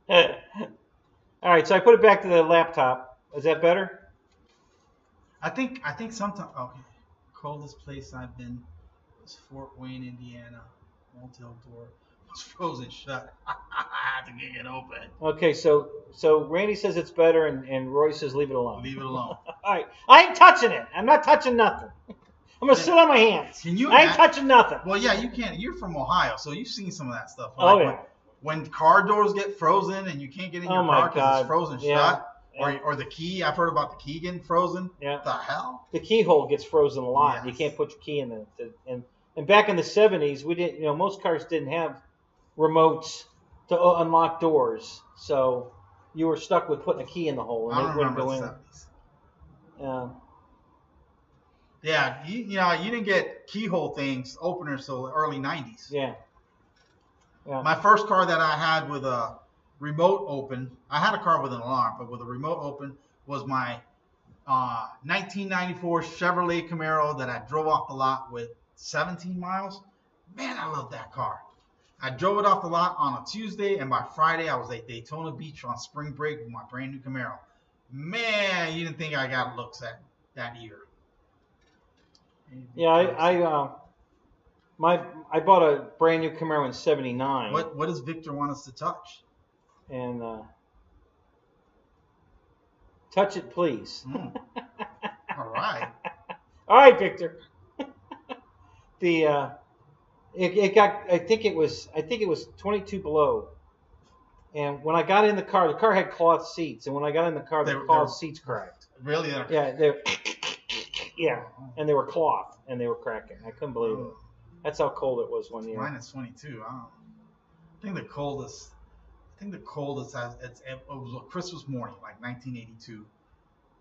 All right, so I put it back to the laptop. Is that better? I think sometimes. Okay, coldest place I've been was Fort Wayne, Indiana. Motel door was frozen shut. I had to get it open. Okay, so Randy says it's better, and Roy says leave it alone. Leave it alone. All right, I ain't touching it. I'm not touching nothing. I'm gonna sit on my hands. I ain't touching nothing. Well, yeah, you can't. You're from Ohio, so you've seen some of that stuff. Like yeah. When car doors get frozen and you can't get in your car because it's frozen shut, or the key. I've heard about the key getting frozen. Yeah. What the hell? The keyhole gets frozen a lot. Yes. You can't put your key in it. And back in the 70s, we didn't. Most cars didn't have remotes to unlock doors, so you were stuck with putting a key in the hole and it wouldn't go in. Yeah, you didn't get keyhole things openers till the early 90s. Yeah. My first car that I had with a remote open, I had a car with an alarm, but with a remote open was my 1994 Chevrolet Camaro that I drove off the lot with 17 miles. Man, I love that car. I drove it off the lot on a Tuesday, and by Friday I was at Daytona Beach on spring break with my brand new Camaro. Man, you didn't think I got looks that year. Yeah, I bought a brand new Camaro in '79. What does Victor want us to touch? And touch it, please. All right. All right, Victor. It got. I think it was 22 below. And when I got in the car had cloth seats. And when I got in the car, the cloth seats cracked. Really? Yeah, and they were cloth, and they were cracking. I couldn't believe it. That's how cold it was one year. Mine is 22. I think the coldest. It was a Christmas morning, like 1982,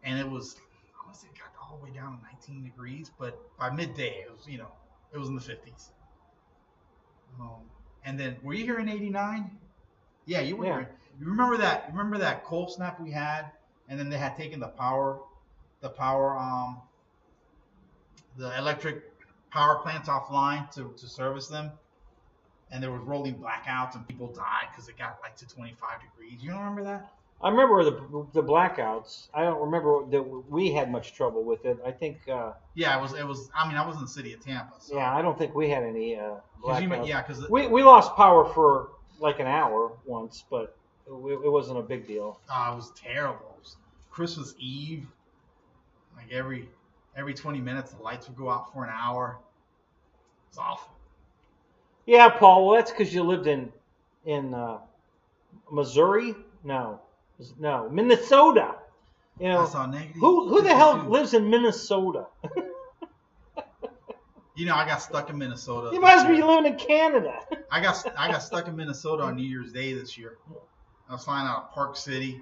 and it was. I want to say it got all the way down to 19 degrees, but by midday it was it was in the 50s. And then were you here in '89? Yeah, you were here. You remember that? Remember that cold snap we had, and then they had taken the electric power plants offline to service them, and there was rolling blackouts and people died because it got like to 25 degrees. You don't remember that? I remember the blackouts. I don't remember that we had much trouble with it. I think. Yeah, it was. I mean, I was in the city of Tampa. So. Yeah, I don't think we had any blackouts. Because we lost power for like an hour once, but it wasn't a big deal. It was terrible. It was Christmas Eve. Like every 20 minutes, the lights would go out for an hour. It's awful. Yeah, Paul. Well, that's because you lived in Missouri. No, Minnesota. Who the hell lives in Minnesota? I got stuck in Minnesota. You must be living in Canada. I got stuck in Minnesota on New Year's Day this year. I was flying out of Park City.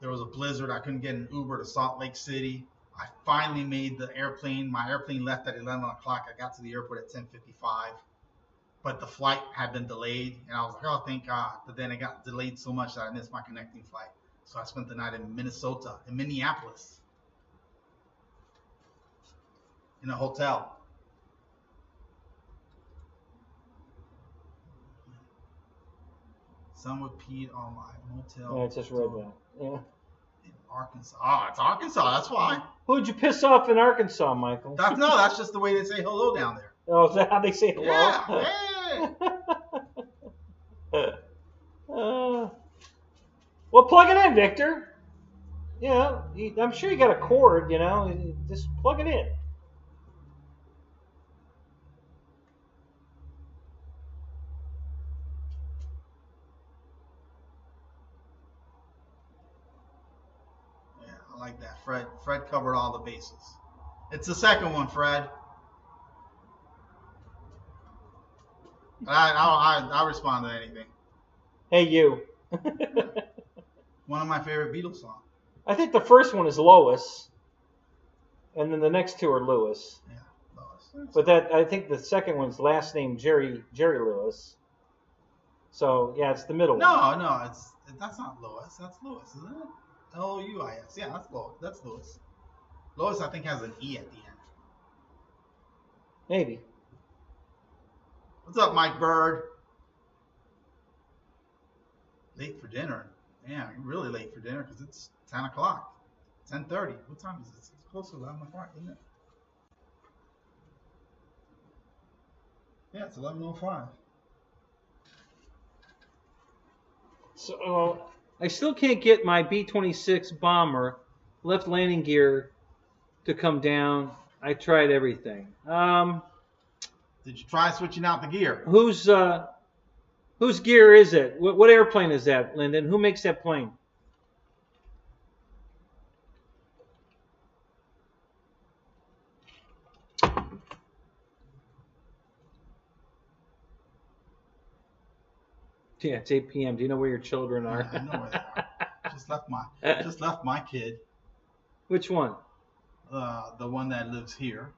There was a blizzard. I couldn't get an Uber to Salt Lake City. I finally made the airplane. My airplane left at 11 o'clock. I got to the airport at 10:55. But the flight had been delayed, and I was like, oh, thank God. But then it got delayed so much that I missed my connecting flight. So I spent the night in Minneapolis, in a hotel. Someone peed on my motel. I just read that. Yeah. In Arkansas. Oh, it's Arkansas. That's why. Who'd you piss off in Arkansas, Michael? That's just the way they say hello down there. Oh, is that how they say hello? Yeah. Well, plug it in, Victor. I'm sure you got a cord, just plug it in. Yeah, I like that. Fred covered all the bases. It's the second one, Fred. I'll respond to anything. Hey, you. One of my favorite Beatles songs. I think the first one is Lois, and then the next two are Lewis. Yeah, Lois. But I think the second one's last name Jerry Lewis. So yeah, it's the middle one. No, that's not Lois. That's Lewis, isn't it? Louis. Yeah, that's Lois. That's Lewis. Lois, I think, has an E at the end. Maybe. What's up, Mike Bird? Late for dinner. Yeah, really late for dinner because it's 10 o'clock. 10:30. What time is it? It's close to 11 o'clock, isn't it? Yeah, it's 11:05. So I still can't get my B-26 bomber left landing gear to come down. I tried everything. Did you try switching out the gear? Whose gear is it? What airplane is that, Lyndon? Who makes that plane? Yeah, it's 8 p.m. Do you know where your children are? I know where they are. Just left my kid. Which one? The one that lives here.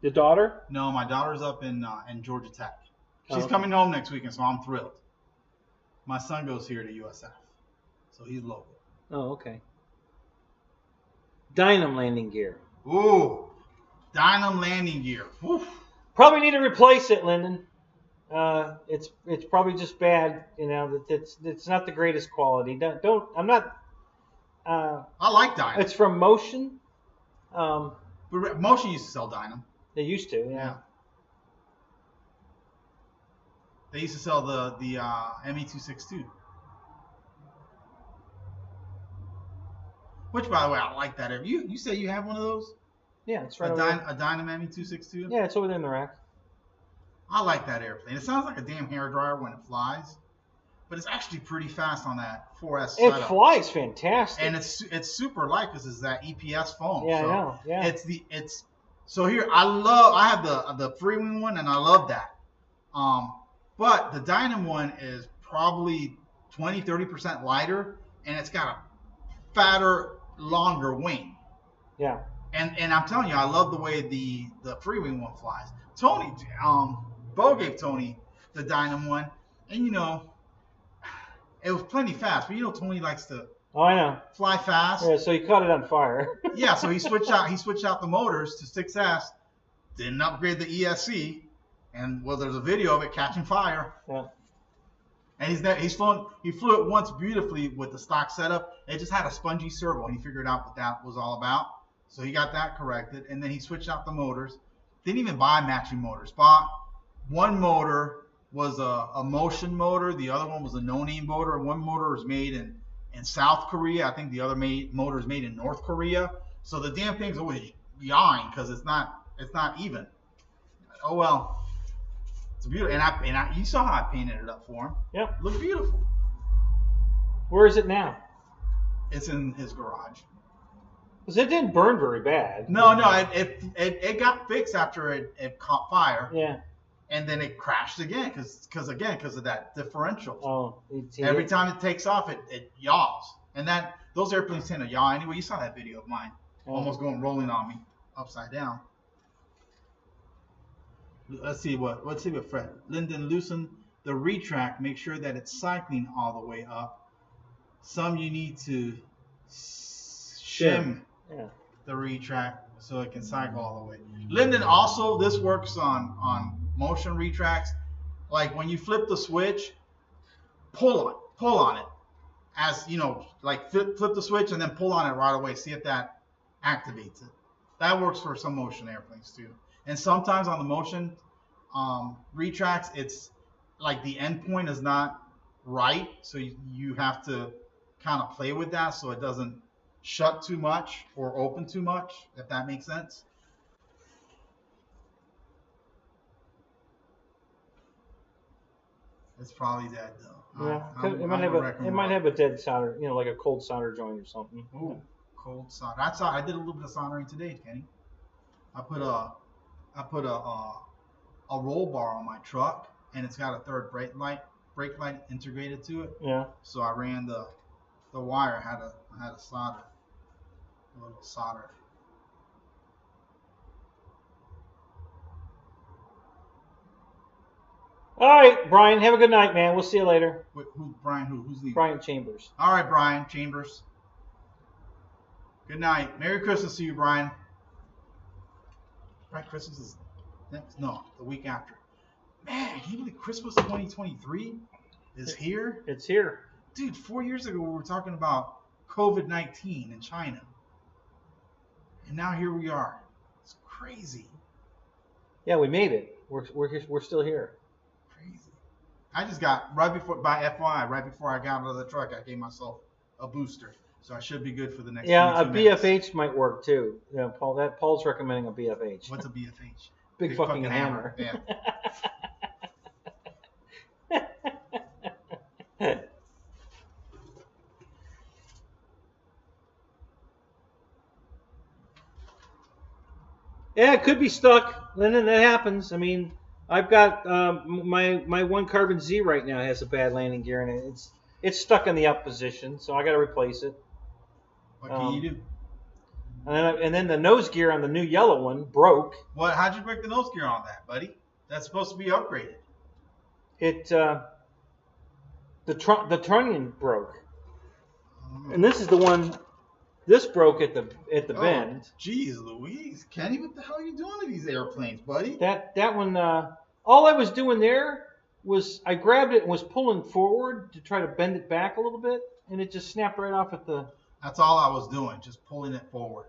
The daughter? No, my daughter's up in Georgia Tech. She's coming home next weekend, so I'm thrilled. My son goes here to USF, so he's local. Oh, okay. Dynam landing gear. Ooh, Dynam landing gear. Oof. Probably need to replace it, Lyndon. It's probably just bad. It's not the greatest quality. I'm not. I like Dynam. It's from Motion. But Motion used to sell Dynam. They used to, yeah. They used to sell the ME262. Which, by the way, I like that. You say you have one of those? Yeah, it's right a over there. A Dynam ME262? Yeah, it's over there in the rack. I like that airplane. It sounds like a damn hairdryer when it flies, but it's actually pretty fast on that 4S setup. It flies fantastic. And it's super light because it's that EPS foam. Yeah, so I know. Yeah. So here I have the Freewing one and I love that. But the Dynam one is probably 20-30% lighter and it's got a fatter, longer wing. Yeah. And I'm telling you, I love the way the Freewing one flies. Tony, Bo gave Tony the Dynam one, and you know, it was plenty fast. But you know, Tony likes to I know. Fly fast. Yeah, so he caught it on fire. Yeah, so he switched out the motors to 6S, didn't upgrade the ESC, and well, there's a video of it catching fire. Yeah. And he flew it once beautifully with the stock setup. It just had a spongy servo, and he figured out what that was all about. So he got that corrected, and then he switched out the motors. Didn't even buy matching motors. Bought one motor was a Motion motor. The other one was a no-name motor. One motor was made in South Korea. I think the other motor is made in North Korea. So the damn thing's always yawing because it's not even. Oh well. It's beautiful. And you saw how I painted it up for him. Yeah. Looked beautiful. Where is it now? It's in his garage. Because it didn't burn very bad. No, it got fixed after it caught fire. Yeah. And then it crashed again because of that differential. Oh. Every time it takes off, it yaws. And those airplanes tend to yaw anyway. You saw that video of mine, almost rolling on me upside down. Let's see what Fred. Lyndon, loosen the retract. Make sure that it's cycling all the way up. Some you need to shim the retract so it can cycle all the way. Lyndon, also this works on Motion retracts. Like when you flip the switch, pull on it. As you know, like flip the switch and then pull on it right away. See if that activates it. That works for some Motion airplanes too. And sometimes on the Motion retracts, it's like the end point is not right, so you have to kind of play with that so it doesn't shut too much or open too much, if that makes sense. It's probably dead though. Yeah, it might have a dead solder, like a cold solder joint or something. Ooh, cold solder. I did a little bit of soldering today, Kenny. I put a roll bar on my truck, and it's got a third brake light integrated to it. Yeah. So I ran the wire. I had a solder, a little solder. All right, Brian. Have a good night, man. We'll see you later. Wait, Brian? Who's leaving? Brian Chambers. All right, Brian Chambers. Good night. Merry Christmas to you, Brian. Right, Christmas is the week after. Man, can you believe Christmas 2023 is here? It's here. Dude, 4 years ago we were talking about COVID-19 in China. And now here we are. It's crazy. Yeah, we made it. We're still here. Crazy. I just got, right before I got out of the truck, I gave myself a booster. So I should be good for the next 22 minutes. BFH might work too. Yeah, Paul's recommending a BFH. What's a BFH? Big fucking hammer. Yeah. Yeah, it could be stuck. Lyndon, that happens. I mean, I've got my one Carbon Z right now has a bad landing gear in it. It's stuck in the up position, so I got to replace it. What can you do? And then the nose gear on the new yellow one broke. What? How'd you break the nose gear on that, buddy? That's supposed to be upgraded. The trunnion broke, and this is the one. This broke at the bend. Jeez Louise, Kenny, what the hell are you doing to these airplanes, buddy? That one. All I was doing there was I grabbed it and was pulling forward to try to bend it back a little bit, and it just snapped right off at the. That's all I was doing, just pulling it forward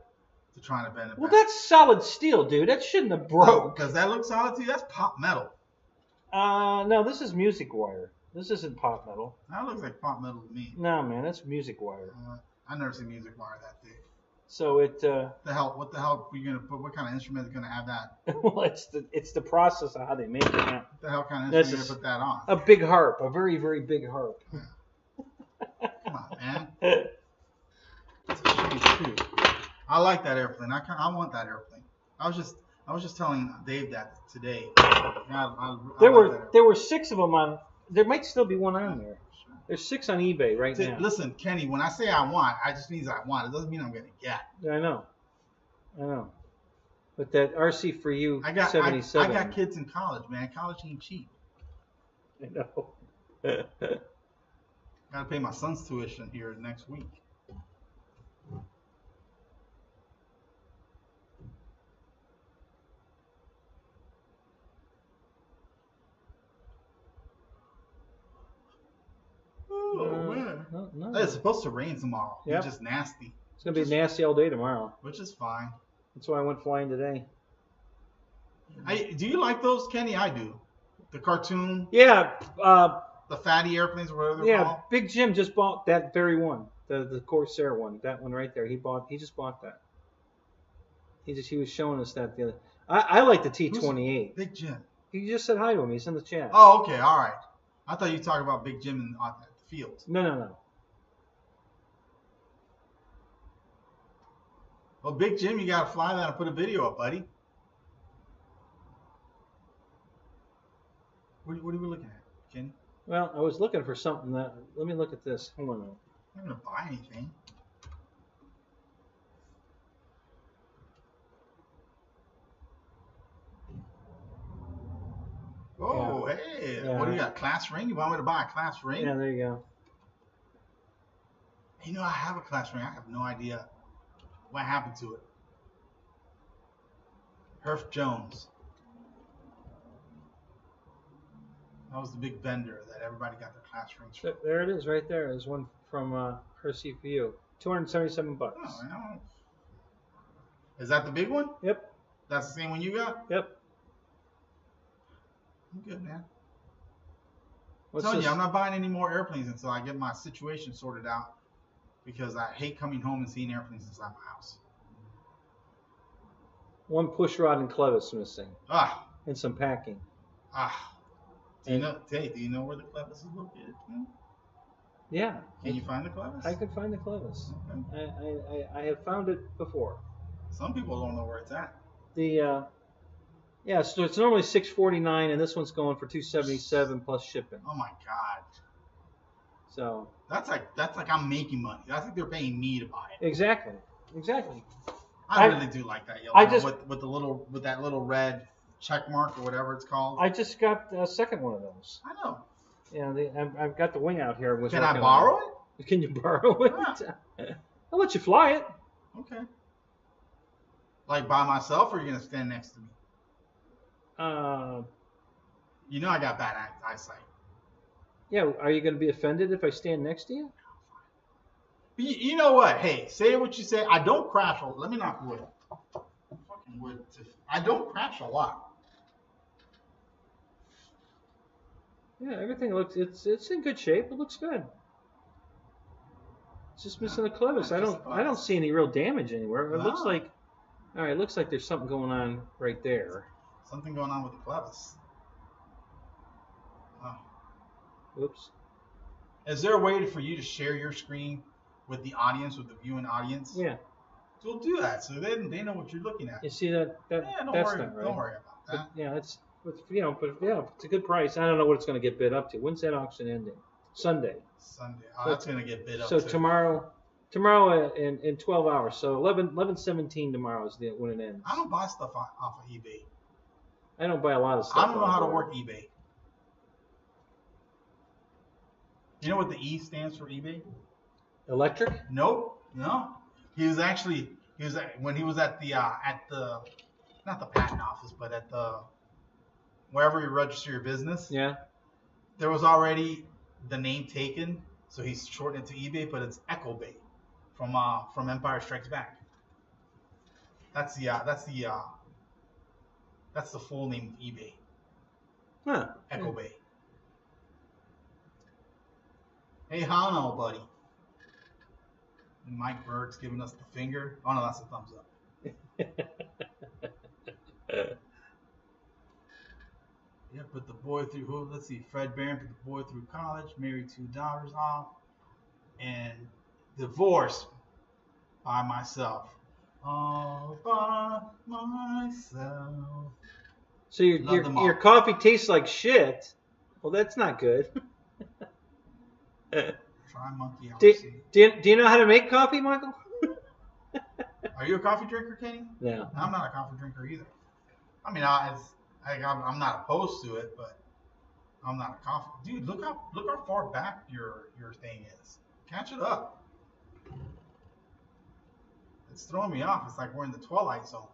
to trying to bend it Well, back. that's solid steel, dude. That shouldn't have broke. Does that look solid to you? That's pop metal. No, this is music wire. This isn't pop metal. That looks like pop metal to me. No, man, that's music wire. I've never seen music wire that thick. So it. What the hell are you gonna put? What kind of instrument is gonna have that? Well, it's the process of how they make it now. What the hell kind of instrument are you gonna put that on? A big harp, a very, very big harp. Come on, man. That's a shame too. I like that airplane. I want that airplane. I was just telling Dave that today. There were 6 of them on. There might still be one on there. There's 6 on eBay right now. Listen, Kenny, when I say I want, I just means I want. It doesn't mean I'm gonna get. I know. But that RC for you, I got 77. I got kids in college, man. College ain't cheap. I know. Gotta pay my son's tuition here next week. Oh man! No. It's supposed to rain tomorrow. Yep. It's just nasty. It's gonna be nasty all day tomorrow. Which is fine. That's why I went flying today. Do you like those, Kenny? I do. The cartoon. Yeah. The fatty airplanes, or whatever they're called. Big Jim just bought that very one, the Corsair one, that one right there. He just bought that. He was showing us that the other. I like the T-28. Big Jim. He just said hi to him. He's in the chat. Oh, okay, all right. I thought you were talking about Big Jim at the field. No. Well, Big Jim, you gotta fly that and put a video up, buddy. What are we looking at, Kenny? Well, I was looking for something that. Let me look at this. Hold on a minute. I'm not gonna buy anything. Oh, Yeah. hey. Yeah. What do you got? Class ring? You want me to buy a class ring? Yeah, there you go. You know, I have a class ring. I have no idea what happened to it. Herf Jones. That was the big vendor that everybody got their class rings from. There it is, right there. There's one from RC for you. $277. Oh, man. Is that the big one? Yep. That's the same one you got? Yep. I'm good, man. What's I'm telling this? you, I'm not buying any more airplanes until I get my situation sorted out, because I hate coming home and seeing airplanes inside my house. One push rod and clevis missing. And some packing. Do you know where the clevis is located? Yeah. Can you find the clevis? I could find the clevis. Okay. I have found it before. Some people don't know where it's at. Yeah, so it's normally $649, and this one's going for $277 plus shipping. Oh my God. So that's like I'm making money. That's like they're paying me to buy it. Exactly. I really do like that yellow with that little red check mark or whatever it's called. I just got a second one of those. I know. Yeah, I've got the wing out here. Can I borrow it? Can you borrow it? Yeah. I'll let you fly it. Okay. Like by myself, or are you gonna stand next to me? You know I got bad eyesight. Yeah, are you going to be offended if I stand next to you? You know what? Hey, say what you say. I don't crash. Let me knock wood. Fucking wood. I don't crash a lot. Yeah, everything looks. It's in good shape. It looks good. It's just missing the clevis. I don't see any real damage anywhere. It looks like. All right, it looks like there's something going on right there. Something going on with the clevis. Oh. Oops. Is there a way for you to share your screen with the audience, with the viewing audience? Yeah. So we'll do that, so they know what you're looking at. You see that? That's not right. Don't worry about that. But, yeah, it's a good price. I don't know what it's going to get bid up to. When's that auction ending? Sunday. Sunday. Oh, that's going to get bid up. So too. tomorrow in 12 hours. So 11:17 tomorrow is when it ends. I don't buy stuff off of eBay. I don't buy a lot of stuff. I don't know how to work eBay. You know what the E stands for, eBay? Electric? Nope. No. When he was at the not the patent office, but at the wherever you register your business. Yeah. There was already the name taken, so he's shortened it to eBay, but it's Echo Bay from Empire Strikes Back. That's the full name of eBay. Huh. Echo Bay. Hey, how now, buddy? And Mike Bird's giving us the finger. Oh no, that's a thumbs up. Yeah, put the boy through. Let's see. Fred Barron put the boy through college, married 2 daughters off, and divorced by myself. All by myself. So your coffee tastes like shit. Well, that's not good. Try monkey. Do you know how to make coffee, Michael? Are you a coffee drinker, Kenny? No. I'm not a coffee drinker either. I mean, I'm not opposed to it, but I'm not a coffee dude. Look how far back your thing is. Catch it up. It's throwing me off. It's like we're in the Twilight Zone.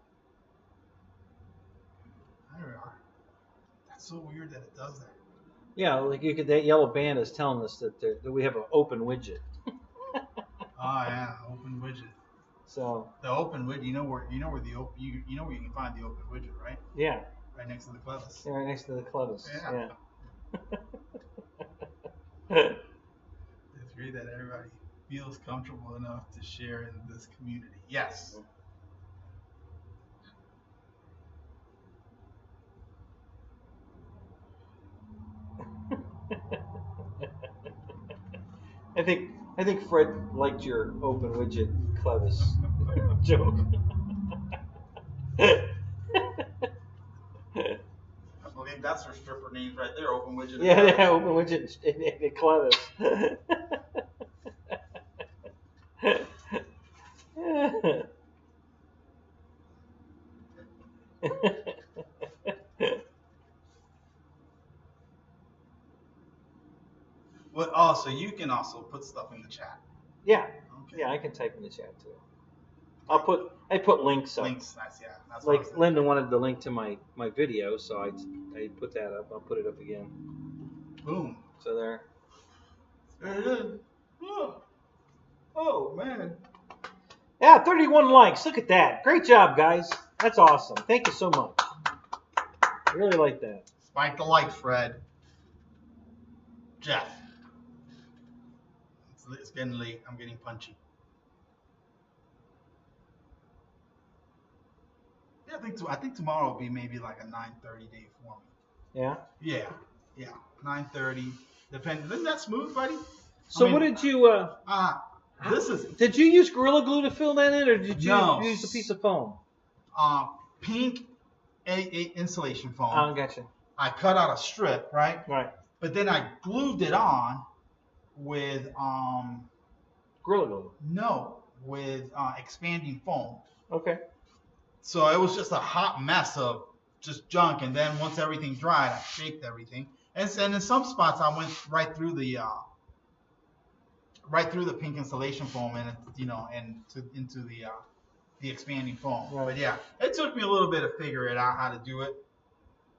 There we are. That's so weird that it does that. Yeah, like that yellow band is telling us that we have an open widget. Oh yeah, open widget. So the open widget, you know where you can find the open widget, right? Yeah. Right next to the clevis. Yeah, right next to the clevis. Yeah. It's great that everybody feels comfortable enough to share in this community. Yes. I think Fred liked your open widget clevis joke. I believe that's her stripper names right there, open widget. Yeah, open widget and clevis. What? Oh, so you can also put stuff in the chat. Yeah. Okay. Yeah, I can type in the chat too. I put links up. Links, nice, yeah. That's like Linda wanted the link to my video, so I put that up. I'll put it up again. Boom. So there. There it is. Oh man. Yeah, 31 likes. Look at that. Great job, guys. That's awesome. Thank you so much. I really like that. Spike the likes, Fred. Jeff. It's getting late. I'm getting punchy. Yeah, I think tomorrow will be maybe like a 9:30 day for me. Yeah. Yeah. 9:30. Depending. Isn't that smooth, buddy? So what did you? Did you use Gorilla Glue to fill that in, or did you use a piece of foam? Pink insulation foam. Oh, gotcha. I cut out a strip, right? Right. But then I glued it on with Gorilla Glue. No, with expanding foam. Okay. So it was just a hot mess of just junk, and then once everything dried, I shaped everything, and in some spots I went right through the pink insulation foam and into the expanding foam. Right. But yeah, it took me a little bit to figure it out how to do it.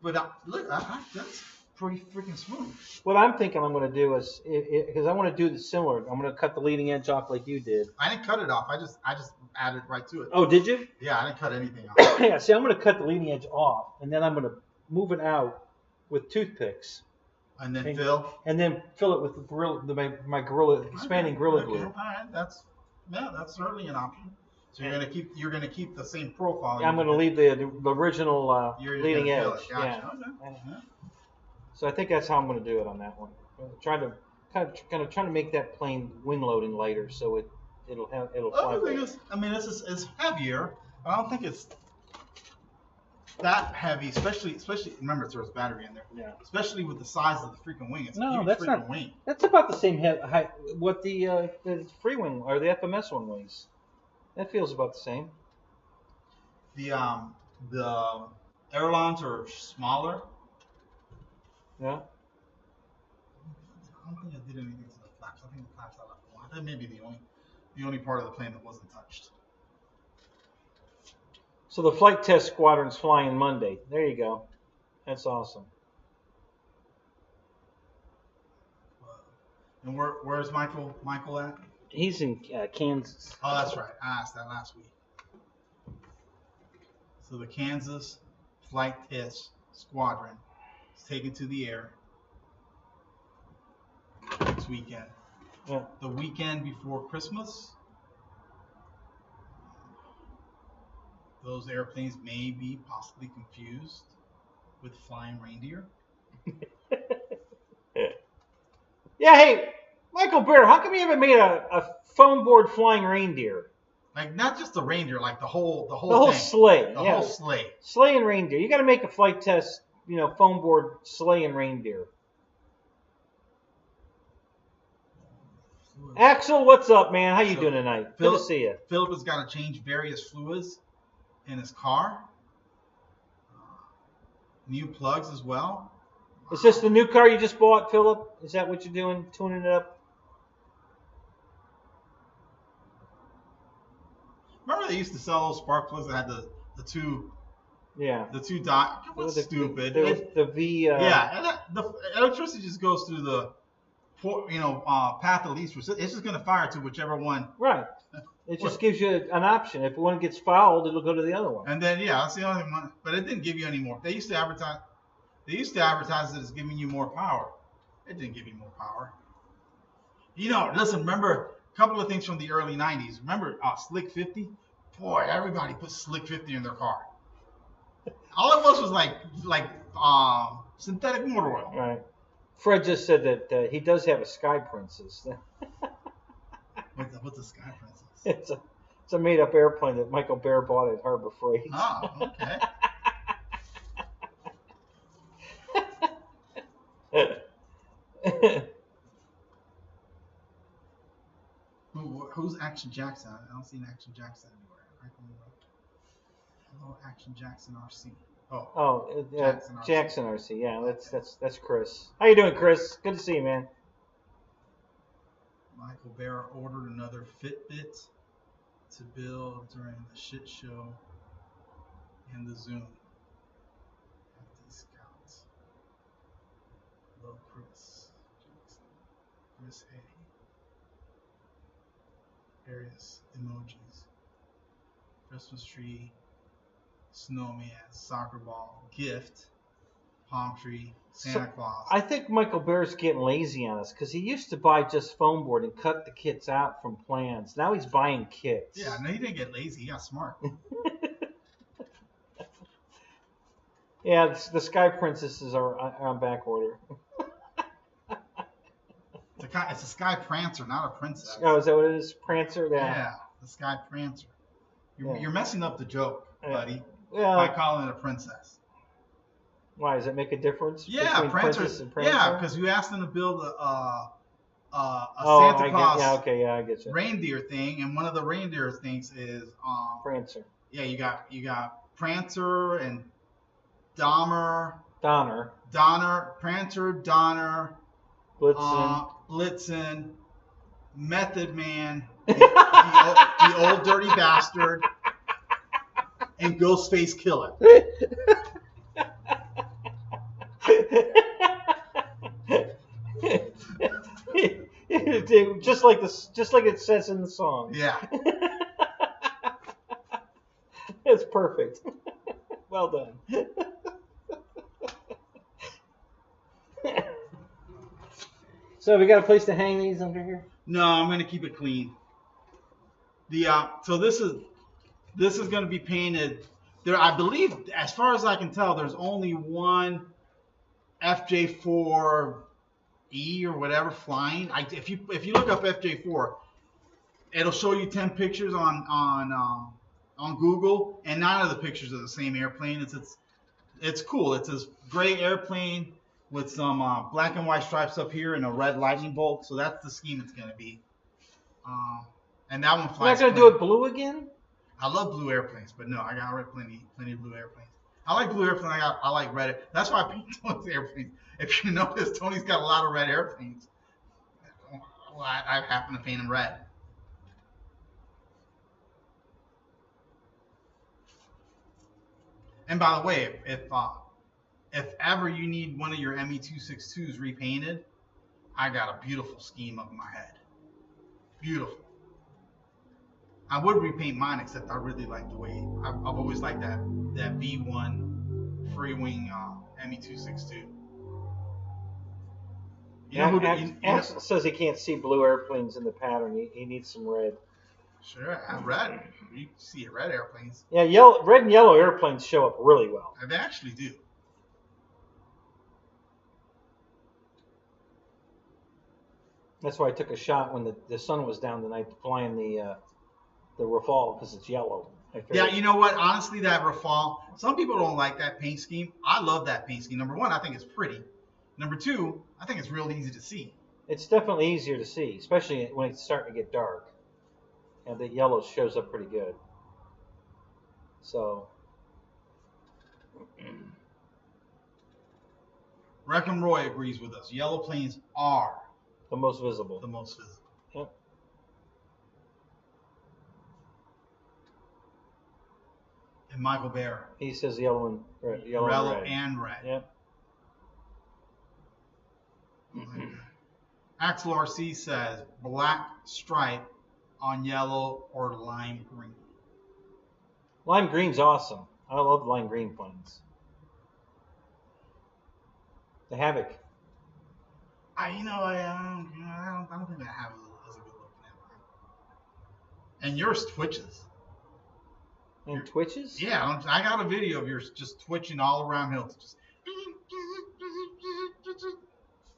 But look, that's pretty freaking smooth. What I'm thinking I'm going to do is, because I want to do the similar, I'm going to cut the leading edge off like you did. I didn't cut it off. I just added right to it. Oh, did you? Yeah, I didn't cut anything off. Yeah. See, I'm going to cut the leading edge off, and then I'm going to move it out with toothpicks. And then fill it with my Gorilla expanding Gorilla Glue. All right, that's certainly an option. So you're gonna keep the same profile. Yeah, I'm gonna leave the original leading edge. Gotcha. Yeah. Okay. Yeah. So I think that's how I'm gonna do it on that one. Trying to make that plane wing loading lighter, so it'll fly. This is heavier. I don't think it's that heavy, especially remember there's battery in there. Yeah. Especially with the size of the freaking wing. It's a huge that's freaking not. wing. That's about the same height. What the free wing or the FMS one weighs. That feels about the same. The airlines are smaller. Yeah. I don't think I did anything to the flaps. I think the flaps are left alone. That may be the only part of the plane that wasn't touched. So the flight test squadron's flying Monday. There you go. That's awesome. And where's Michael at? He's in Kansas. Oh, that's right. I asked that last week. So the Kansas Flight Test Squadron is taken to the air next weekend. Yeah. The weekend before Christmas. Those airplanes may be possibly confused with flying reindeer. Yeah, hey, Michael Bear, how come you haven't made a foam board flying reindeer? Like not just the reindeer, like the whole thing. Sleigh. The yeah. whole sleigh. Sleigh and reindeer. You got to make a flight test, foam board sleigh and reindeer. Axel, what's up, man? How you doing tonight? Good to see you. Philip has got to change various fluids in his car. New plugs as well. Is this the new car you just bought, Philip? Is that what you're doing? Tuning it up? Remember they used to sell those spark plugs that had the two. Yeah. The two dot. What's stupid? The V. Yeah, and the electricity just goes through the, path of least resistance. It's just going to fire to whichever one. Right. It just gives you an option. If one gets fouled, it'll go to the other one. And then that's the only one. But it didn't give you any more. They used to advertise that it's giving you more power. It didn't give you more power. Listen. Remember a couple of things from the early '90s. Remember Slick 50? Boy, everybody put Slick 50 in their car. All it was like synthetic motor oil. Right. Fred just said that he does have a Sky Princess. What's a Sky Princess? It's a made-up airplane that Michael Bear bought at Harbor Freight. Oh, okay. Who's Action Jackson? I don't see an Action Jackson anywhere. Hello, Action Jackson RC. Jackson RC. Yeah, that's Chris. How you doing, Chris? Good to see you, man. Michael Bear ordered another Fitbit to build during the shit show in the Zoom. FD Scouts. Hello, Chris Jackson. Chris A. Various emojis. Christmas tree. Snowman, soccer ball, gift, palm tree, Santa Claus. I think Michael Bear's getting lazy on us because he used to buy just foam board and cut the kits out from plans. Now he's buying kits. Yeah, no, he didn't get lazy. He got smart. Yeah, the Sky Princesses are on back order. It's a Sky Prancer, not a princess. Oh, is that what it is? Prancer? Yeah, the Sky Prancer. You're messing up the joke, buddy. Yeah. By calling it a princess. Why? Does it make a difference? Yeah, between princess and prancer? Yeah, because you asked them to build a Santa Claus I get you. reindeer thing, and one of the reindeer things is Prancer. Yeah, you got Prancer and Donner, Prancer, Donner, Blitzen, Method Man, the old dirty bastard, and Ghostface Killer. just like it says in the song. Yeah. It's perfect. Well done. So we got a place to hang these under here? No, I'm gonna keep it clean. So this is gonna be painted. There, I believe, as far as I can tell, there's only one FJ4E or whatever flying. If you look up FJ4, it'll show you 10 pictures on Google, and 9 of the pictures are the same airplane. It's cool. It's this gray airplane with some black and white stripes up here and a red lightning bolt. So that's the scheme it's gonna be. And that one flies. You're not gonna do it blue again? I love blue airplanes, but no, I got plenty of blue airplanes. I like blue airplanes. I like red. That's why I paint Tony's airplanes. If you notice, Tony's got a lot of red airplanes. Well, I happen to paint them red. And by the way, if ever you need one of your ME262s repainted, I got a beautiful scheme up in my head. Beautiful. I would repaint mine, except I really like the way I've always liked that V1 free wing ME262. You know who? Axel says he can't see blue airplanes in the pattern. He needs some red. Sure, red. You can see red airplanes. Yeah, red and yellow airplanes show up really well. They actually do. That's why I took a shot when the sun was down tonight, flying the Rafale because it's yellow. Yeah, you know what? Honestly, that Rafale, some people don't like that paint scheme. I love that paint scheme. Number one, I think it's pretty. Number two, I think it's real easy to see. It's definitely easier to see, especially when it's starting to get dark. And the yellow shows up pretty good. So. Wreckham Roy agrees with us. Yellow planes are the most visible. The most visible. Yep. And Michael Bear. He says yellow and red. Yellow and red. Yep. Axel RC says black stripe on yellow or lime green. Lime green's awesome. I love lime green planes. The Havoc. I don't think that Havoc is a good looking airplane. And yours twitches. And twitches? Yeah, I got a video of yours just twitching all around hills. Just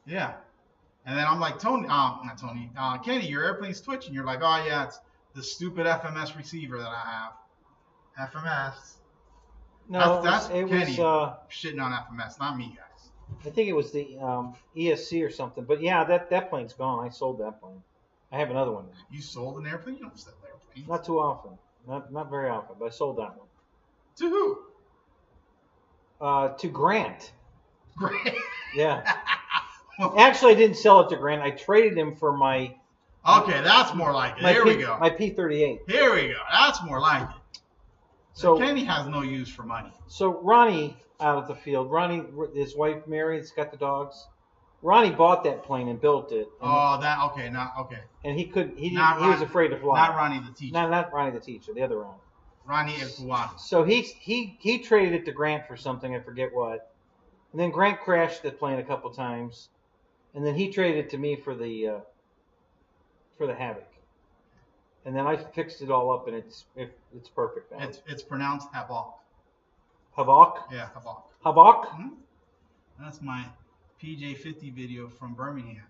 yeah. And then I'm like, Kenny, your airplane's twitching. You're like, oh yeah, it's the stupid FMS receiver that I have. FMS. No, that's it Kenny was shitting on FMS, not me, guys. I think it was the ESC or something. But yeah, that plane's gone. I sold that plane. I have another one now. You sold an airplane? You don't sell airplanes. Not too often. Not very often, but I sold that one. To who? To Grant. Grant? Yeah. Actually, I didn't sell it to Grant. I traded him for my... Okay, that's more like it. Here we go. My P-38. Here we go. That's more like it. So Kenny has no use for money. So Ronnie out of the field. Ronnie, his wife Mary, has got the dogs. Ronnie bought that plane and built it. And okay. And he was afraid to fly. Not Ronnie the teacher. Not Ronnie the teacher. The other Ronnie. Ronnie Iguana. So he traded it to Grant for something, I forget what. And then Grant crashed the plane a couple times, and then he traded it to me for the Havoc. And then I fixed it all up, and it's perfect now. It's pronounced Havoc. Havoc? Yeah, Havoc. Havoc? Mm-hmm. That's my PJ50 video from Birmingham.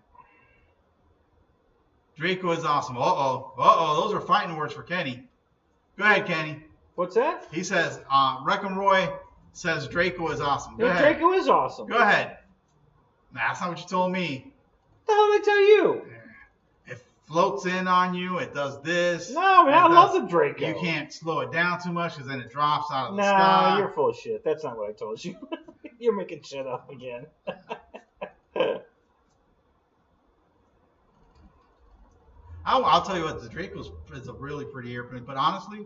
Draco is awesome. Those are fighting words for Kenny. Go ahead, Kenny. What's that? He says, Wreckham Roy says Draco is awesome. Go ahead. Draco is awesome. Go ahead. That's not what you told me. What the hell did I tell you? It floats in on you. It does this. No, man, I love the Draco. You can't slow it down too much because then it drops out of the sky. No, you're full of shit. That's not what I told you. You're making shit up again. I'll tell you what, the Draco is a really pretty airplane, but honestly,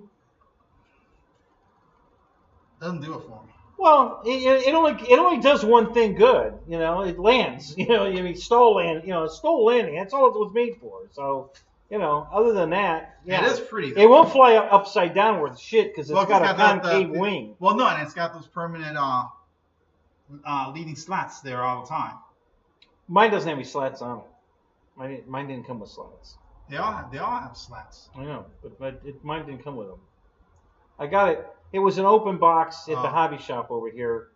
doesn't do it for me. Well, it only does one thing good. You know, it lands. You know, stall land. You know, stall landing. That's all it was made for. So, you know, other than that, yeah, it is pretty. Though. It won't fly upside downward shit because it's got a concave wing. Well, no, and it's got those permanent leading slats there all the time. Mine doesn't have any slats on it. Mine didn't come with slats. They all have slats. I know, but mine didn't come with them. I got it. It was an open box at the hobby shop over here.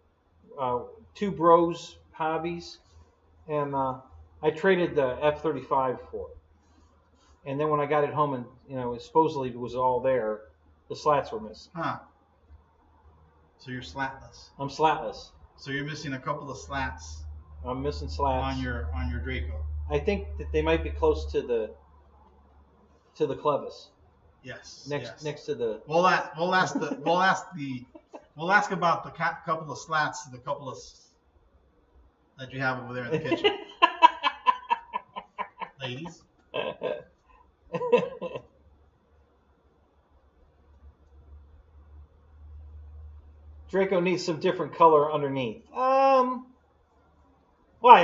Two Bros Hobbies, and I traded the F-35 for it. And then when I got it home, and supposedly it was all there, the slats were missing. Huh. So you're slatless. I'm slatless. So you're missing a couple of slats. I'm missing slats on your Draco. I think that they might be close to the clevis. Yes. Next to the. We'll ask about the couple of slats, the couple of that you have over there in the kitchen, ladies. Draco needs some different color underneath. Why?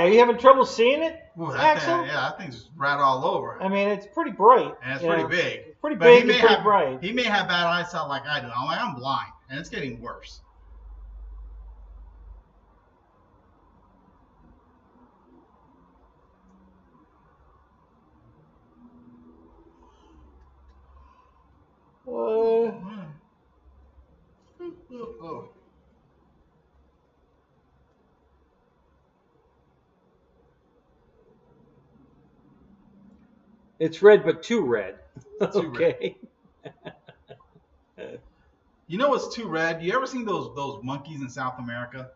Are you having trouble seeing it, Ooh, Axel? that thing's right all over. I mean, it's pretty bright. And it's pretty big. pretty But big and pretty bright. He may have bad eyesight like I do. I'm blind, and it's getting worse. It's red, but too red. Okay. You know what's too red? You ever seen those monkeys in South America?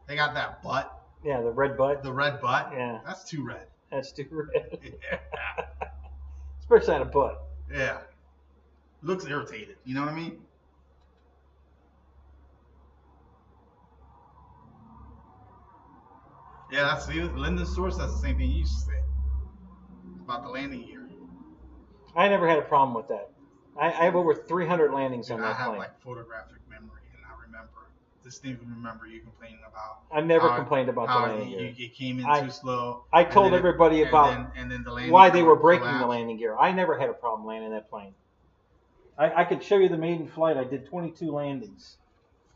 They got that butt. Yeah, the red butt. The red butt. Yeah. That's too red. That's too red. Yeah. Especially on a butt. Yeah. Looks irritated. You know what I mean? Yeah, that's Lyndon's source. That's the same thing you used to say about the landing gear. I never had a problem with that. I have over 300 landings on that plane. I have like photographic memory, and I remember distinctly remember you complaining about. I've never complained about the landing gear. You came in too slow. I told everybody about why they were breaking the landing gear. I never had a problem landing that plane. I could show you the maiden flight. I did 22 landings.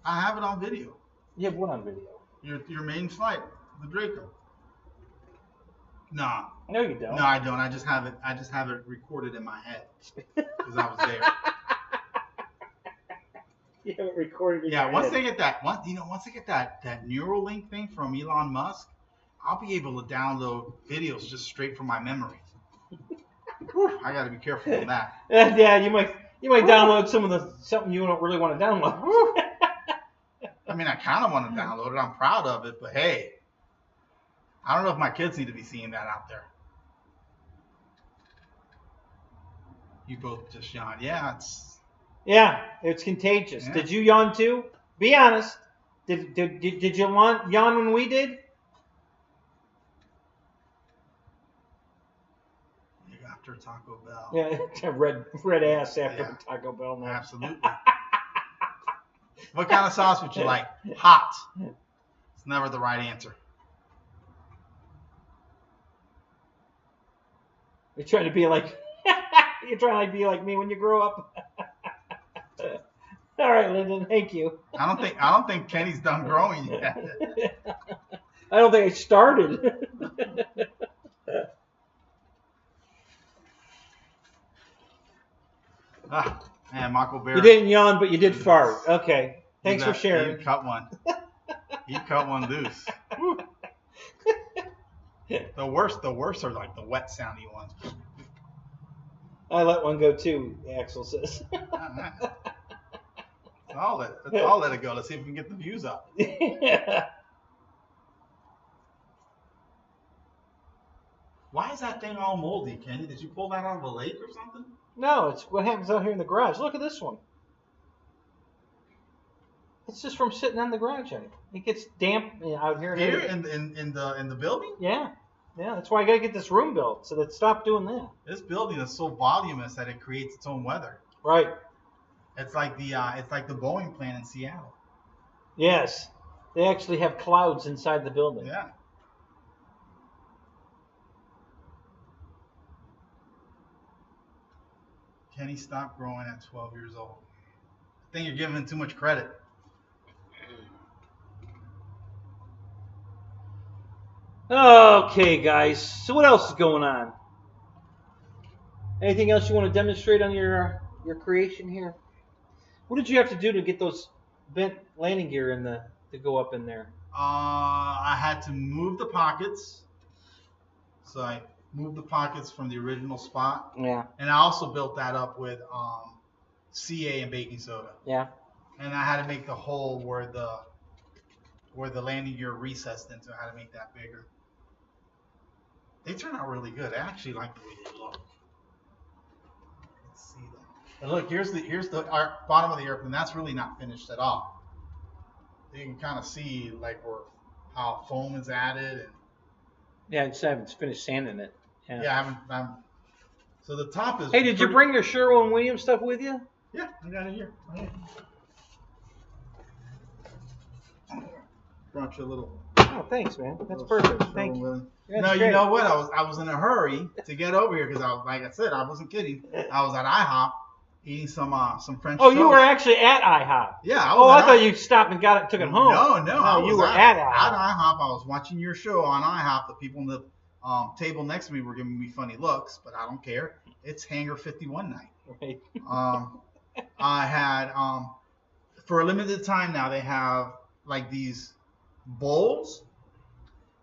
I have it on video. You have what on video? Your maiden flight, the Draco. No. No, you don't. No, I don't. I just have it recorded in my head because I was there. You have it recorded in your head. Once they get that Neuralink thing from Elon Musk, I'll be able to download videos just straight from my memory. I got to be careful with that. Yeah, you might download something you don't really want to download. I mean, I kind of want to download it. I'm proud of it, but hey, I don't know if my kids need to be seeing that out there. You both just yawned. Yeah, it's contagious. Yeah. Did you yawn too? Be honest. Did you yawn when we did? After Taco Bell. Yeah, red ass after Taco Bell now. Absolutely. What kind of sauce would you like? Hot. It's never the right answer. You're trying to be like be like me when you grow up. All right, Lyndon, thank you. I don't think Kenny's done growing yet. I don't think I started. Man, Michael Bear. You didn't yawn, but you did fart. Okay. Thanks for sharing. You cut one. You cut one loose. The worst are like the wet sounding ones. I let one go too, Axel says. I'll let it go. Let's see if we can get the views up. Why is that thing all moldy, Kenny? Did you pull that out of a lake or something? No, it's what happens out here in the garage. Look at this one. It's just from sitting on the garage end. It gets damp out here. Here in the building? Yeah. Yeah, that's why I gotta get this room built so that stop doing that. This building is so voluminous that it creates its own weather. Right. It's like the Boeing plant in Seattle. Yes. They actually have clouds inside the building. Yeah. Kenny stopped growing at 12 years old. I think you're giving him too much credit. Okay, guys. So what else is going on? Anything else you want to demonstrate on your creation here? What did you have to do to get those bent landing gear to go up in there? I had to move the pockets. So I moved the pockets from the original spot. Yeah. And I also built that up with CA and baking soda. Yeah. And I had to make the hole where the landing gear recessed into. I had to make that bigger. They turn out really good. I actually like the way they look. Let's see that. And look, here's the bottom of the airplane. That's really not finished at all. You can kind of see like how foam is added. And Yeah, I just haven't finished sanding it. yeah, I haven't. So the top is. Hey, did you bring your Sherwin-Williams stuff with you? Yeah, I got it here. Right here. Brought you a little Oh, thanks, man. That's perfect. Thank you. That's no, great. you know what? I was in a hurry to get over here because like I said, I wasn't kidding. I was at IHOP eating some French toast. You were actually at IHOP. Yeah, I I thought you stopped and took it home. No, you were at IHOP. At IHOP, I was watching your show on IHOP. The people in the table next to me were giving me funny looks, but I don't care. It's Hangar 51 night. Right. I had for a limited time now they have like these bowls,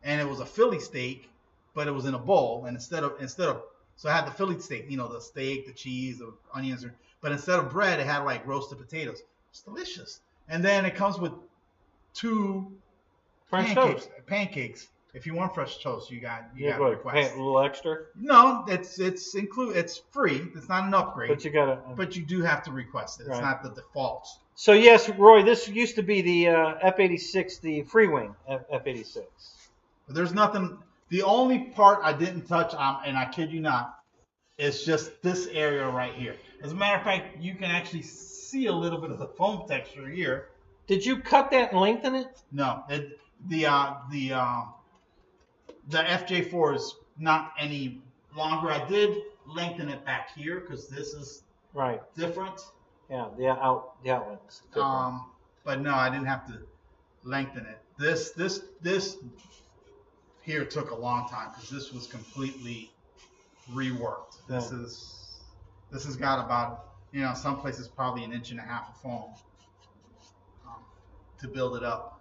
and it was a Philly steak, but it was in a bowl, and instead of so I had the Philly steak, you know, the steak, the cheese, the onions, but instead of bread, it had like roasted potatoes. It's delicious. And then it comes with 2 French pancakes. If you want fresh toast, you got to request. Pay a little extra. No, it's free. It's not an upgrade. But you do have to request it. It's not the default. So yes, Roy, this used to be the F-86, the free wing F-86. There's nothing. The only part I didn't touch, and I kid you not, is just this area right here. As a matter of fact, you can actually see a little bit of the foam texture here. Did you cut that and lengthen it? No, the FJ4 is not any longer. I did lengthen it back here because this is different. Yeah, the outlet's different. But no, I didn't have to lengthen it. This here took a long time because this was completely reworked. This has got about, you know, some places probably 1.5 inches of foam to build it up.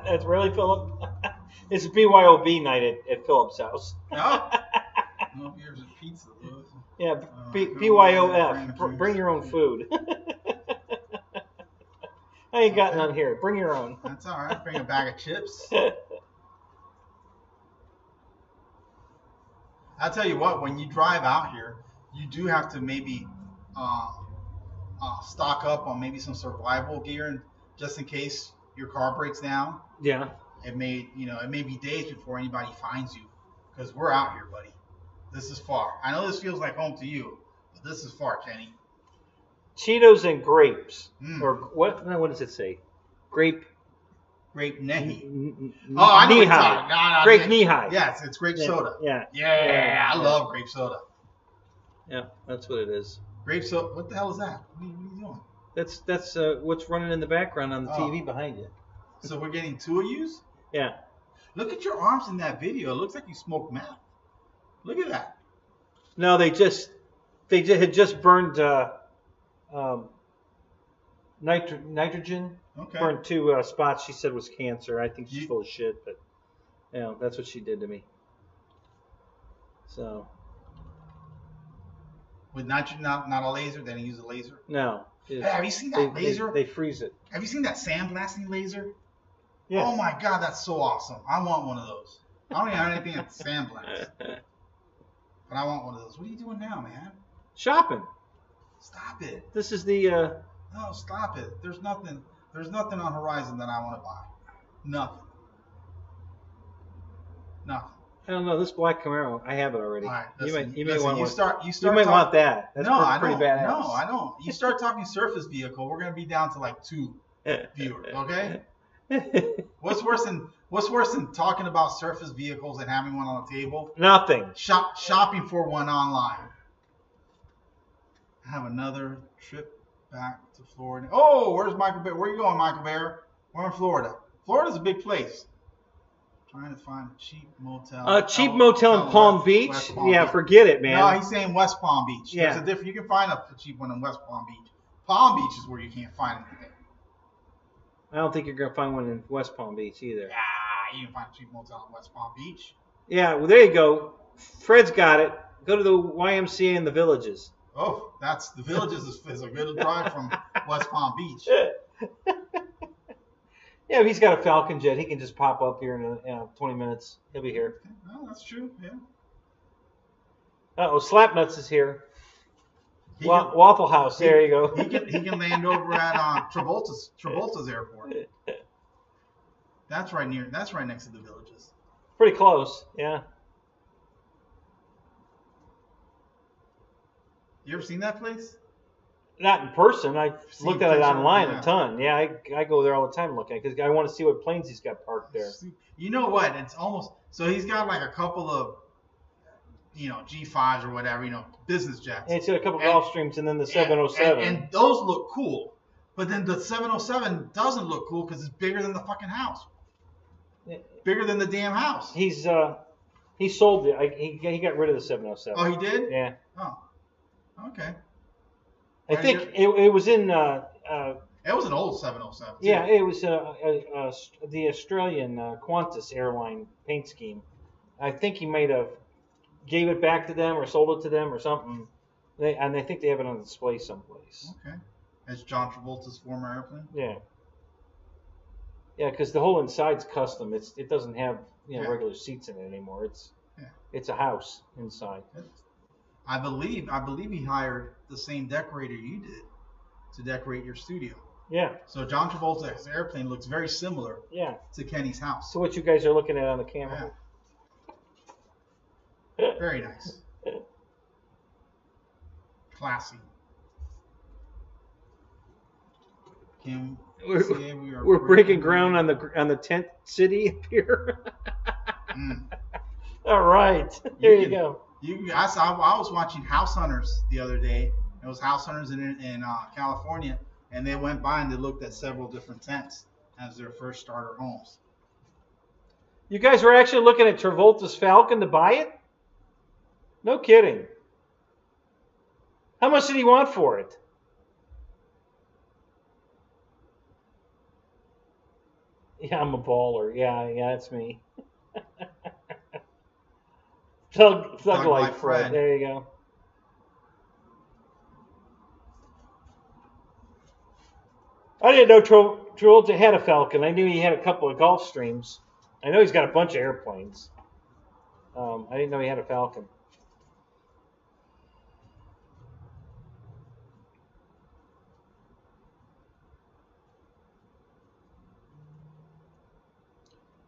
That's really Philip. It's BYOB night at Philip's house. No. No beers and pizza. Yeah, BYOF. Bring your own food. I ain't got none here. Bring your own. That's all right. Bring a bag of chips. I'll tell you what, when you drive out here, you do have to maybe stock up on maybe some survival gear, and just in case your car breaks down. Yeah. It may be days before anybody finds you, because we're out here, buddy. This is far. I know this feels like home to you, but this is far, Kenny. Cheetos and grapes, or what? No, what does it say? Grape nehi. Oh, I know what you're talking. No, grape nehi. Yes, it's grape soda. Yeah. I love grape soda. Yeah, that's what it is. Grape soda. What the hell is that? What are you doing? That's what's running in the background on the TV behind you. So we're getting 2 of yous? Yeah. Look at your arms in that video. It looks like you smoked meth. Look at that. No, they had just burned nitrogen. Okay. Burned 2 spots. She said was cancer. I think she's full of shit, but that's what she did to me. So. With nitrogen, not a laser. They didn't use a laser. No. Hey, have you seen that laser? They freeze it. Have you seen that sandblasting laser? Yeah. Oh my God, that's so awesome! I want one of those. I don't even have anything that sandblasts, but I want one of those. What are you doing now, man? Shopping. Stop it. This is the. No, stop it. There's nothing on Horizon that I want to buy. Nothing. I don't know, this black Camaro. I have it already. All right, you listen, might want that. That's pretty badass. No, I don't. You start talking surface vehicle, we're gonna be down to like 2 viewers. Okay. What's worse than talking about surface vehicles and having one on the table? Nothing. Shopping for one online. I have another trip back to Florida. Oh, where's Michael Bear? Where are you going, Michael Bear? We're in Florida. Florida's a big place. Trying to find a cheap motel. Cheap motel in Palm Beach? West Palm Beach. Forget it, man. No, he's saying West Palm Beach. Yeah. There's a different. You can find a cheap one in West Palm Beach. Palm Beach is where you can't find anything. I don't think you're going to find one in West Palm Beach either. Yeah, you can find a cheap motel in West Palm Beach. Yeah, well, there you go. Fred's got it. Go to the YMCA in the Villages. Oh, the Villages is a good drive from West Palm Beach. Yeah, if he's got a Falcon jet, he can just pop up here in 20 minutes. He'll be here. Well, that's true, yeah. Uh-oh, Slapnuts is here. Waffle House, there you go. He can land over at Travolta's airport. That's right next to the Villages. Pretty close, yeah. You ever seen that place? Not in person. I've looked at it online yeah. a ton. Yeah, I go there all the time looking because I want to see what planes he's got parked there. You know what? It's almost so he's got like a couple of G5s or whatever, business jets. And he's got a couple Gulfstreams and then the 707. And those look cool, but then the 707 doesn't look cool because it's bigger than the fucking house. Bigger than the damn house. He sold it. He got rid of the 707. Oh, he did? Yeah. Oh, okay. I think it was in. It was an old 707. Too. Yeah, it was the Australian Qantas airline paint scheme. I think he might have gave it back to them or sold it to them or something. And I think they have it on display someplace. Okay. It's John Travolta's former airplane? Yeah. Yeah, because the whole inside's custom. It doesn't have regular seats in it anymore. It's a house inside. I believe he hired the same decorator you did to decorate your studio. Yeah. So John Travolta's airplane looks very similar to Kenny's house. So what you guys are looking at on the camera. Yeah. Very nice. Classy. We're breaking ground on the tent city up here. All right. There you go. I was watching House Hunters the other day. It was House Hunters in California, and they went by and they looked at several different tents as their first starter homes. You guys were actually looking at Travolta's Falcon to buy it? No kidding. How much did he want for it? Yeah, I'm a baller. Yeah, that's me. Thug Life Fred. There you go. I didn't know Travolta had a Falcon. I knew he had a couple of Gulfstreams. I know he's got a bunch of airplanes. I didn't know he had a Falcon.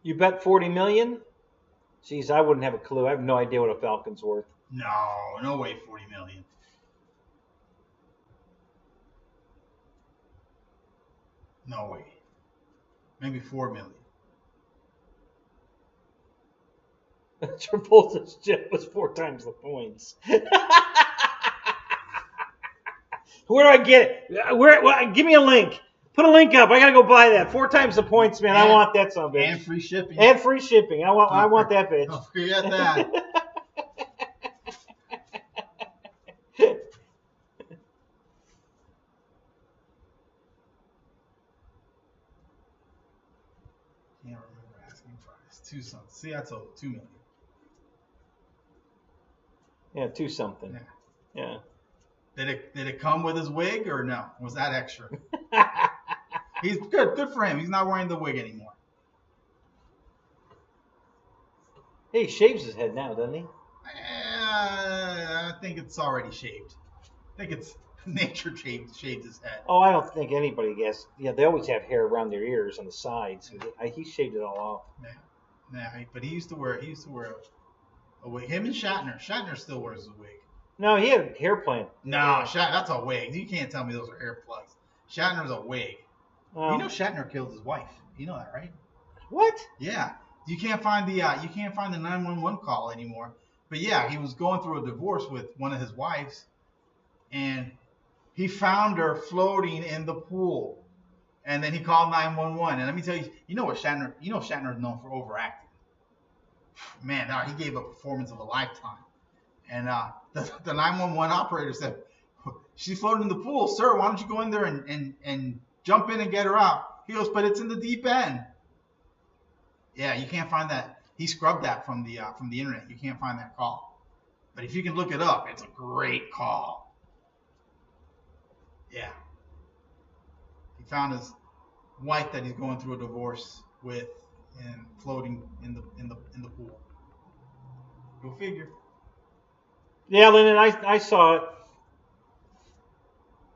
You bet $40 million? Jeez, I wouldn't have a clue. I have no idea what a Falcon's worth. No way, $40 million. No way. Maybe $4 million. Travolta's jet was 4 times the points. Where do I get it? Give me a link. Put a link up. I gotta go buy that. 4 times the points, man. I want that son of a bitch. And free shipping. And free shipping. I want that bitch. Don't forget that. Can't remember asking price. 2 something. See, I told you, $2 million. Yeah, 2 something. Yeah. Did it come with his wig or no? Was that extra? He's good. Good for him. He's not wearing the wig anymore. Hey, he shaves his head now, doesn't he? I think it's already shaved. I think it's nature shaved his head. Oh, I don't think anybody gets. Yeah, they always have hair around their ears on the sides. He shaved it all off. Yeah, but he used to wear a wig. Him and Shatner. Shatner still wears a wig. No, he had a hair plant. No, that's a wig. You can't tell me those are hair plugs. Shatner's a wig. You know Shatner killed his wife. You know that, right? What? Yeah. You can't find the 911 call anymore. But yeah, he was going through a divorce with one of his wives, and he found her floating in the pool, and then he called 911. And let me tell you, you know Shatner is known for overacting. Man, he gave a performance of a lifetime. And the 911 operator said, "She's floating in the pool, sir. Why don't you go in there and jump in and get her out?" He goes, "But it's in the deep end." Yeah, you can't find that. He scrubbed that from the internet. You can't find that call. But if you can look it up, it's a great call. Yeah. He found his wife that he's going through a divorce with and floating in the pool. Go figure. Yeah, Lyndon, I saw it.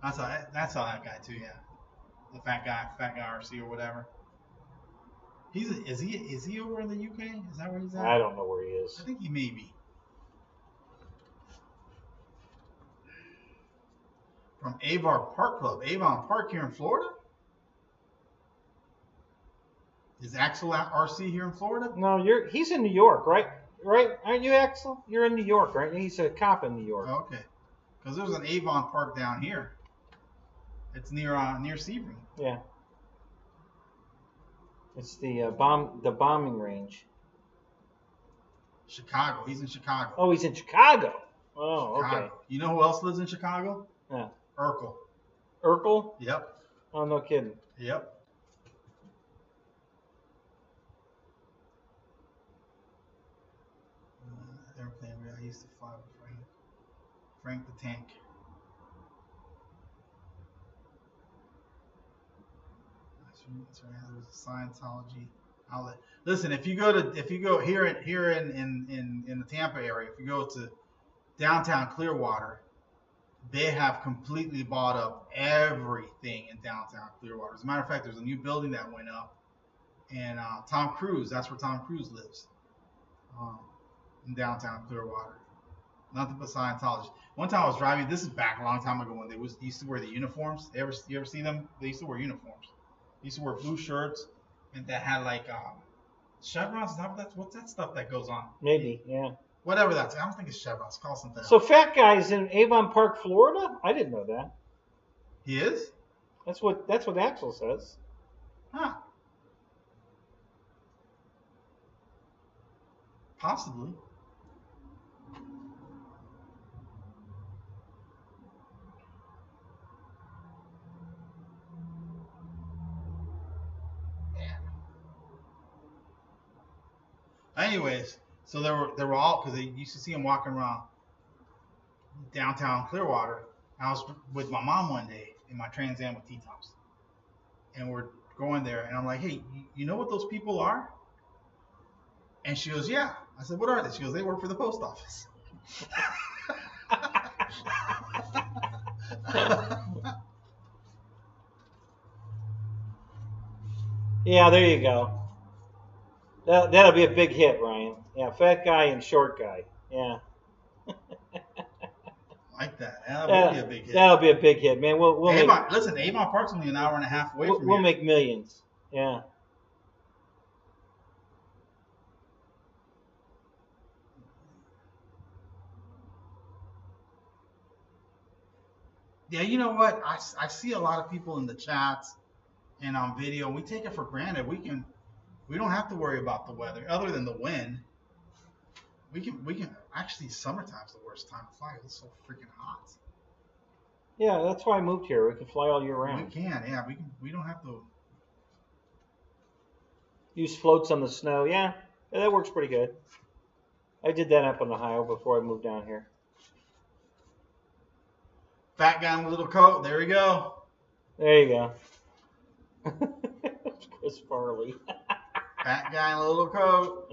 I saw that guy too. Yeah, the fat guy RC or whatever. Is he over in the UK? Is that where he's at? I don't know where he is. I think he may be. From Avon Park Club. Avon Park here in Florida? Is Axel at RC here in Florida? No, he's in New York, right? Right? Aren't you, Axel? You're in New York, right? He's a cop in New York. Oh, okay. Because there's an Avon Park down here. It's near Sebring. Yeah. It's the bombing range. Chicago. He's in Chicago. Oh, he's in Chicago. Oh, Chicago. okay. You know who else lives in Chicago? Yeah. Urkel. Urkel? Yep. Oh, no kidding. Yep. Airplane I used to fly with Frank the Tank. That's right. There's a Scientology outlet. Listen, if you go here in the Tampa area, if you go to downtown Clearwater, they have completely bought up everything in downtown Clearwater. As a matter of fact, there's a new building that went up, and Tom Cruise, that's where Tom Cruise lives, in downtown Clearwater. Nothing but Scientology. One time I was driving, this is back a long time ago when they used to wear the uniforms. You ever see them? They used to wear uniforms. They used to wear blue shirts, and that had like chevrons. What's that stuff that goes on? Maybe, yeah. Whatever that's. I don't think it's chevrons. It's called something else. So Fat Guy's in Avon Park, Florida? I didn't know that. He is? That's what Axel says. Huh. Possibly. Anyways, so they were all, because they used to see him walking around downtown Clearwater. I was with my mom one day in my Trans Am with T-Tops, and we're going there, and I'm like, hey, you know what those people are? And she goes, yeah. I said, what are they? She goes, they work for the post office. Yeah, there you go. That'll be a big hit, Ryan. Yeah, Fat Guy and Short Guy. Yeah. Like that. Yeah, that would be a big hit. That'll be a big hit, man. We'll listen, Avon Park's only an hour and a half away from here. We'll make millions. Yeah. Yeah, you know what? I see a lot of people in the chats and on video. We take it for granted. We don't have to worry about the weather, other than the wind. We can actually, summertime's the worst time to fly. It's so freaking hot. Yeah, that's why I moved here. We can fly all year round. We can, yeah. We don't have to use floats on the snow. Yeah, that works pretty good. I did that up in Ohio before I moved down here. Fat guy in a little coat. There we go. There you go. Chris Farley. Fat guy in a little coat.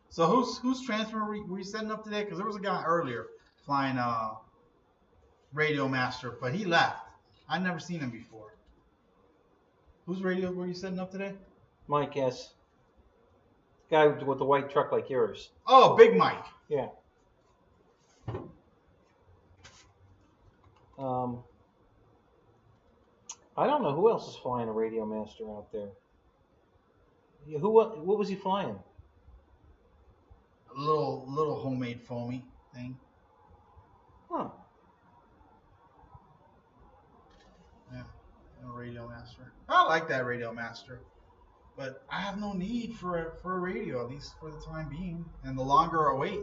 So whose transfer were you setting up today? Because there was a guy earlier flying Radio Master, but he left. I'd never seen him before. Whose radio were you setting up today? Mike, yes. Guy with the white truck like yours. Oh, Big Mike. Yeah. I don't know who else is flying a Radio Master out there. What was he flying? A little homemade foamy thing. Huh. Yeah, a Radio Master. I like that Radio Master, but I have no need for a radio, at least for the time being. And the longer I wait,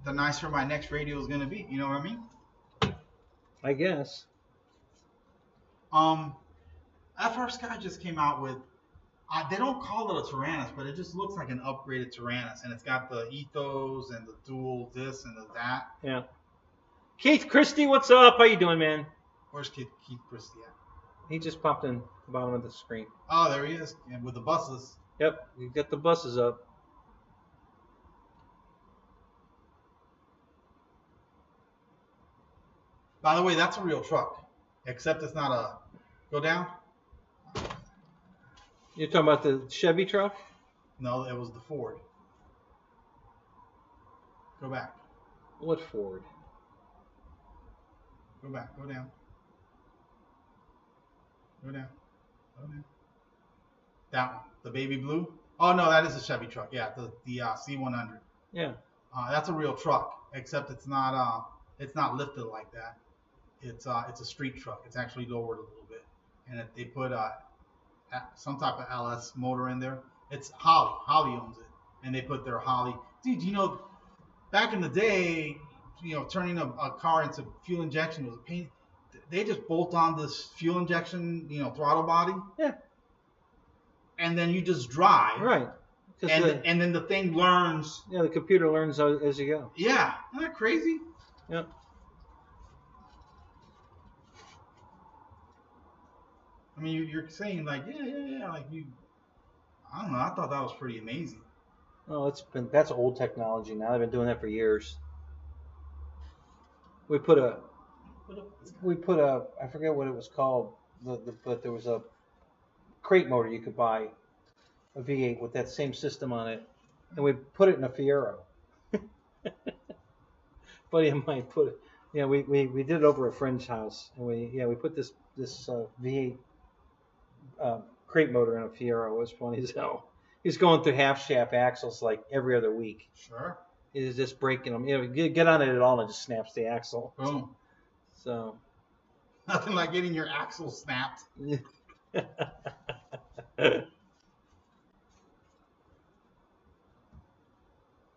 the nicer my next radio is going to be. You know what I mean? I guess. FR Sky just came out with, they don't call it a Tyrannus, but it just looks like an upgraded Tyrannus, and it's got the ethos and the dual this and the that. Yeah. Keith Christie, what's up? How you doing, man? Where's Keith Christie at? He just popped in the bottom of the screen. Oh, there he is, and with the buses. Yep, we've got the buses up. By the way, that's a real truck, except it's not a. Go down. You're talking about the Chevy truck? No, it was the Ford. Go back. What Ford? Go back. Go down. Go down. Go down. That one. The baby blue. Oh no, that is a Chevy truck. Yeah, the C100. Yeah. That's a real truck, except it's not lifted like that. It's a street truck. It's actually lowered a little bit, and they put some type of LS motor in there. It's Holly. Holly owns it, and they put their Holly. Dude, you know, back in the day, you know, turning a car into fuel injection was a pain. They just bolt on this fuel injection, you know, throttle body. Yeah. And then you just drive. Right. And then the thing learns. Yeah, the computer learns as you go. Yeah. Isn't that crazy? Yep. I mean, you're saying like, yeah, like you. I don't know. I thought that was pretty amazing. Oh, that's old technology now. They've been doing that for years. We put a I forget what it was called, but there was a crate motor you could buy, a V8 with that same system on it, and we put it in a Fiero. Buddy of mine put it. Yeah, we did it over a friend's house, and we put this V8 crate motor in a Fiero. It was funny as hell. He's going through half shaft axles like every other week. Sure. He's just breaking them. You know, get on it at all and it just snaps the axle. Boom. So. Nothing like getting your axle snapped. I'm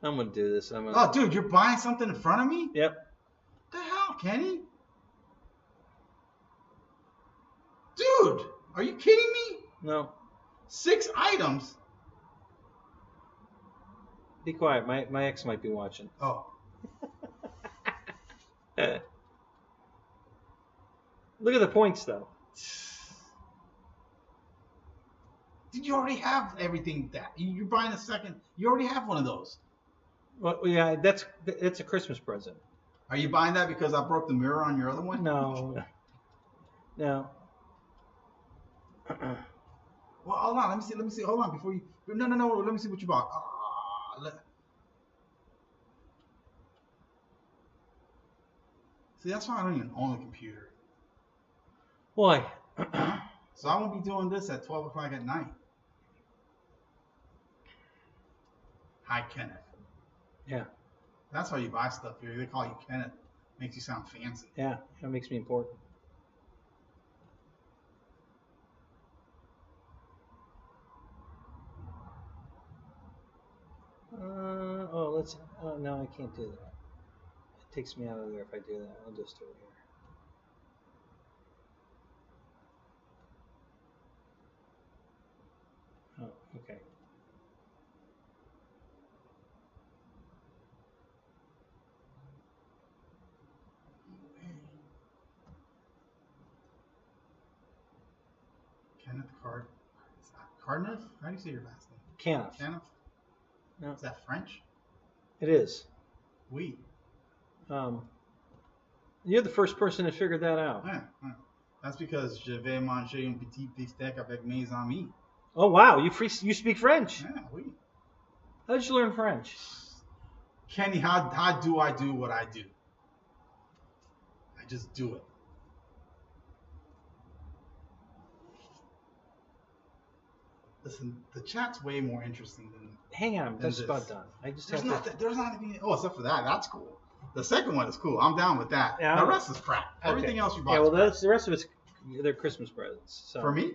gonna do this. Oh, dude, you're buying something in front of me? Yep. What the hell, Kenny? Dude, are you kidding me? No. 6 items. Be quiet. My ex might be watching. Oh. Look at the points, though. Did you already have everything that you're buying a second? You already have one of those. Well, yeah, it's a Christmas present. Are you buying that because I broke the mirror on your other one? No. No. Well, hold on. Let me see. Hold on before you. No. Let me see what you bought. See, that's why I don't even own a computer. Why? So I won't be doing this at 12 o'clock at night. Hi, Kenneth. Yeah. That's how you buy stuff here. They call you Kenneth. Makes you sound fancy. Yeah, that makes me important. Oh, no, I can't do that. It takes me out of there if I do that. I'll just do it here. Oh, okay. Kenneth Cardinef? How do you say your last name? Caniff. Caniff? No. Is that French? It is. Oui. You're the first person to figure that out. Yeah. That's because je vais manger un petit bistec avec mes amis. Oh wow, you speak French. Yeah, oui. How did you learn French? Kenny, how do I do what I do? I just do it. Listen, the chat's way more interesting than. Hang on, that's about done. I just There's have to. There's not anything. Oh, except for that. That's cool. The second one is cool. I'm down with that. Yeah, the rest is crap. Everything else you bought. Yeah, well, the rest of it's their Christmas presents. So. For me?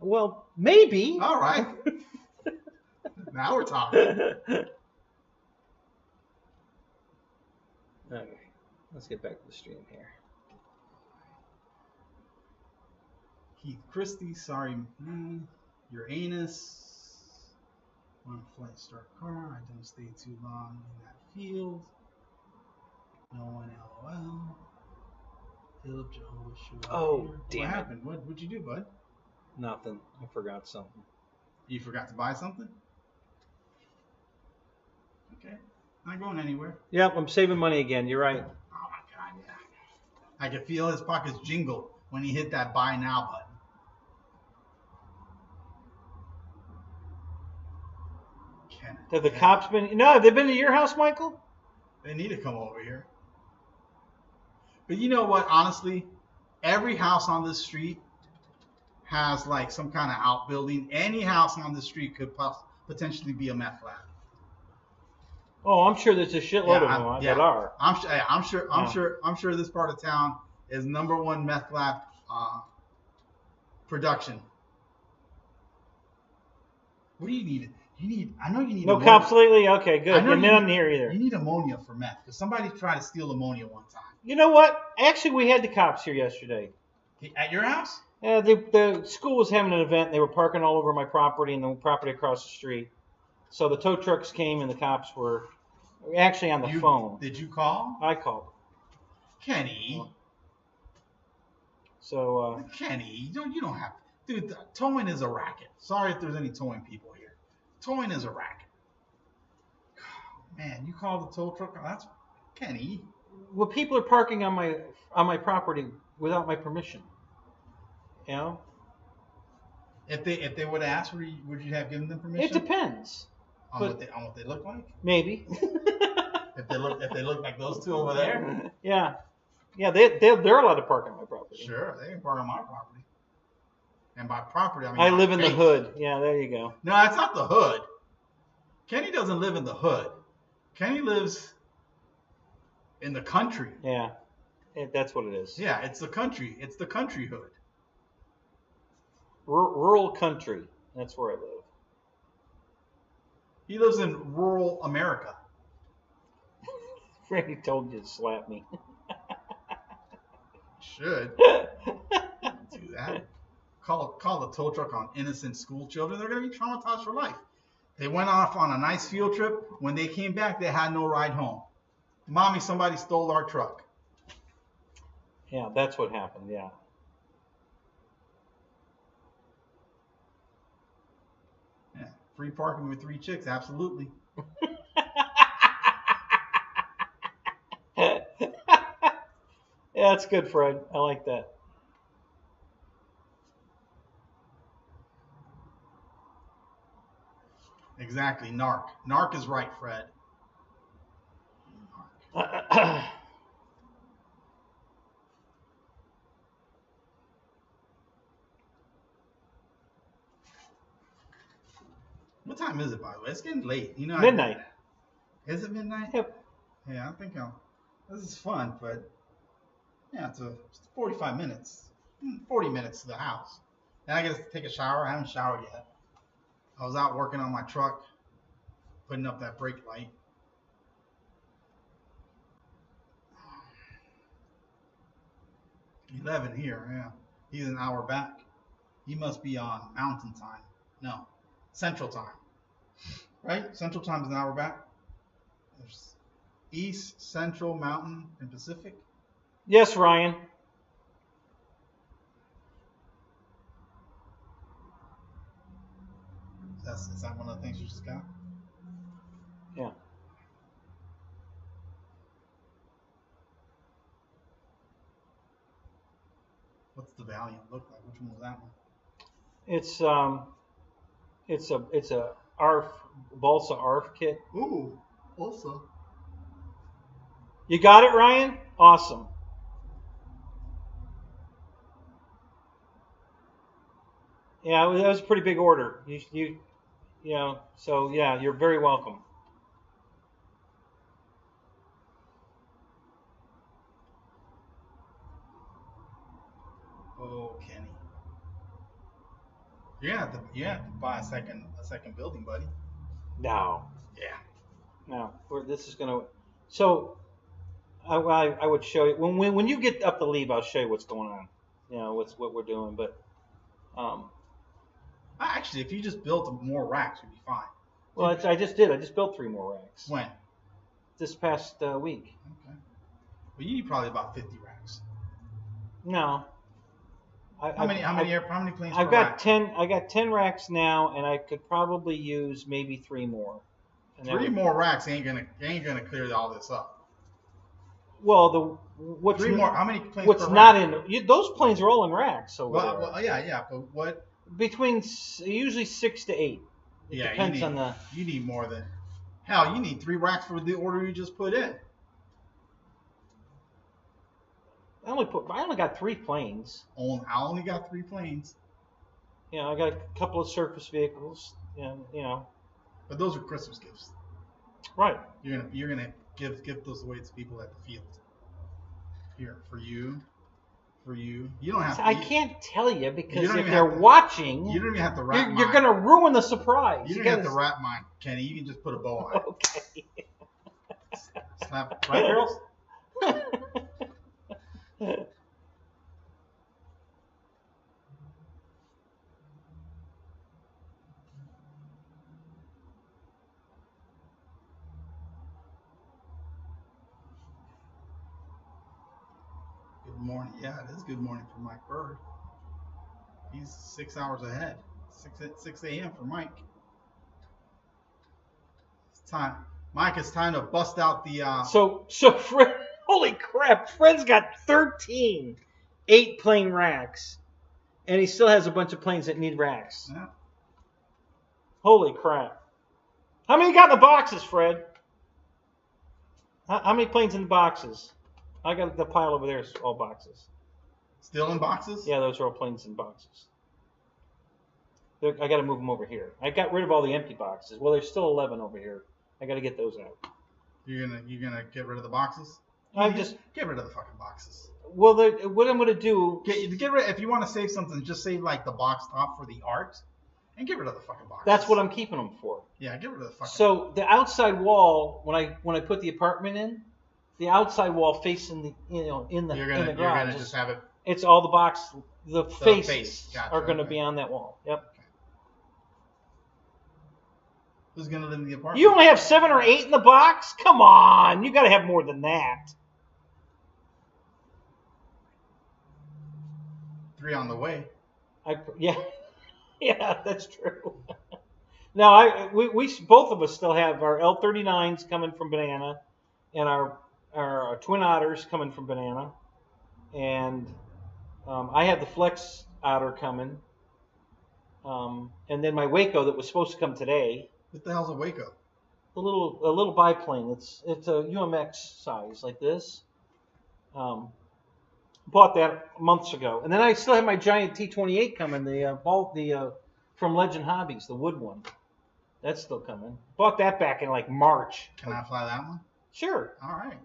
Well, maybe. All right. Now we're talking. Okay, let's get back to the stream here. Keith Christie, sorry, your anus. On a flight start car, I don't stay too long in that field. No one, LOL. Philip Jehovah Shua. Oh, damn What it. happened? What'd you do, bud? Nothing. I forgot something. You forgot to buy something? Okay. Not going anywhere. Yep, I'm saving money again. You're right. Oh my God, yeah. I could feel his pockets jingle when he hit that buy now button. Have the cops been? No, they've been to your house, Michael? They need to come over here. But you know what? Honestly, every house on this street has like some kind of outbuilding. Any house on the street could potentially be a meth lab. Oh, I'm sure there's a shitload of them that are. I'm sure this part of town is #1 meth lab production. What do you need? I know you need. No cops lately. Okay, good. You're not here either. You need ammonia for meth because somebody tried to steal ammonia one time. You know what? Actually, we had the cops here yesterday. At your house? Yeah, the school was having an event. They were parking all over my property and the property across the street. So the tow trucks came and the cops were actually on the phone. Did you call? I called. Kenny. So. Kenny, you don't have to. Dude, towing is a racket. Sorry if there's any towing people here. Towing is a racket. Man, you called the tow truck? That's Kenny. Well, people are parking on my property without my permission. You know. If they would ask, would you have given them permission? It depends. On what they look like? Maybe. if they look like those two over there? Yeah. Yeah, they're allowed to park on my property. Sure, they can park on my property. And by property, I mean I live in the hood. Yeah, there you go. No, it's not the hood. Kenny doesn't live in the hood. Kenny lives in the country. Yeah, that's what it is. Yeah, it's the country. It's the country hood. Rural country. That's where I live. He lives in rural America. Frankie told you to slap me. Should do that. Call the tow truck on innocent school children. They're going to be traumatized for life. They went off on a nice field trip. When they came back, they had no ride home. Mommy, somebody stole our truck. Yeah, that's what happened. Yeah. Yeah, free parking with 3 chicks, absolutely. Yeah, that's good, Fred. I like that. Exactly, narc. Narc is right, Fred. What time is it, by the way? It's getting late. You know. Midnight. Is it midnight? Yep. Yeah, I think this is fun, but yeah, it's 45 minutes. 40 minutes to the house. Then I get to take a shower. I haven't showered yet. I was out working on my truck, putting up that brake light. $11 here, yeah. He's an hour back. He must be on Mountain Time. No, Central Time. Right? Central Time is an hour back. There's East, Central, Mountain, and Pacific. Yes, Ryan. Is that one of the things you just got? Yeah. What's the Valiant look like? Which one was that one? It's a ARF balsa ARF kit. Ooh, balsa. You got it, Ryan? Awesome. Yeah, that was a pretty big order. You know, so yeah, you're very welcome. Oh, Kenny. You have to buy a second building, buddy. No. Yeah. No. This is gonna. So, I would show you when you get up to leave. I'll show you what's going on. You know what we're doing, but actually, if you just built more racks, you'd be fine. Well, I just did. I just built 3 more racks. When? This past week. Okay. Well, you need probably about 50 racks. No. How many planes? I've got 10. I got 10 racks now, and I could probably use maybe 3 more. And 3 more racks ain't gonna clear all this up. Well, what's 3 more? How many planes? What's per not rack? in those planes are all in racks. So well, yeah, but what? Between usually 6 to 8. It depends on the. You need more than. Hell, you need 3 racks for the order you just put in. I only got 3 planes. I only got 3 planes. You know, I got a couple of surface vehicles, and you know. But those are Christmas gifts. Right. You're gonna give those away to people at the field. Here for you. You don't have to. I can't tell you because if even they're have to- watching, You don't even have to wrap mine. you're gonna ruin the surprise. You don't have to wrap mine, Kenny. You can just put a bow on it. Okay. Snap, right, girls? Good morning. Yeah, it is good morning for Mike Bird. He's 6 hours ahead. 6 a.m. for Mike. It's time. Mike, it's time to bust out the. So Fred, holy crap! Fred's got 13 8-plane racks, and he still has a bunch of planes that need racks. Yeah. Holy crap! How many you got in the boxes, Fred? How many planes in the boxes? I got the pile over there. Is all boxes. Still in boxes? Yeah, those are all planes in boxes. I got to move them over here. I got rid of all the empty boxes. Well, there's still 11 over here. I got to get those out. You're gonna get rid of the boxes? I'm just get rid of the fucking boxes. Well, what I'm gonna do. Get rid. If you want to save something, just save like the box top for the art, and get rid of the fucking boxes. That's what I'm keeping them for. Yeah, get rid of the fucking. So the outside wall, when I put the apartment in, the outside wall facing the in the garage. You're gonna just have it. It's all the faces Gotcha, are gonna okay. be on that wall. Yep. Who's gonna live in the apartment? You only have 7 or 8 in the box? Come on, you got to have more than that. 3 on the way. Yeah, that's true. Now we both of us still have our L39s coming from Banana, and our Twin Otters coming from Banana, and I have the Flex Otter coming, and then my Waco that was supposed to come today. What the hell's a Waco? A little biplane. It's a UMX size like this. Bought that months ago, and then I still have my giant T-28 coming. From Legend Hobbies, the wood one. That's still coming. Bought that back in like March. Can I fly that one? Sure. All right.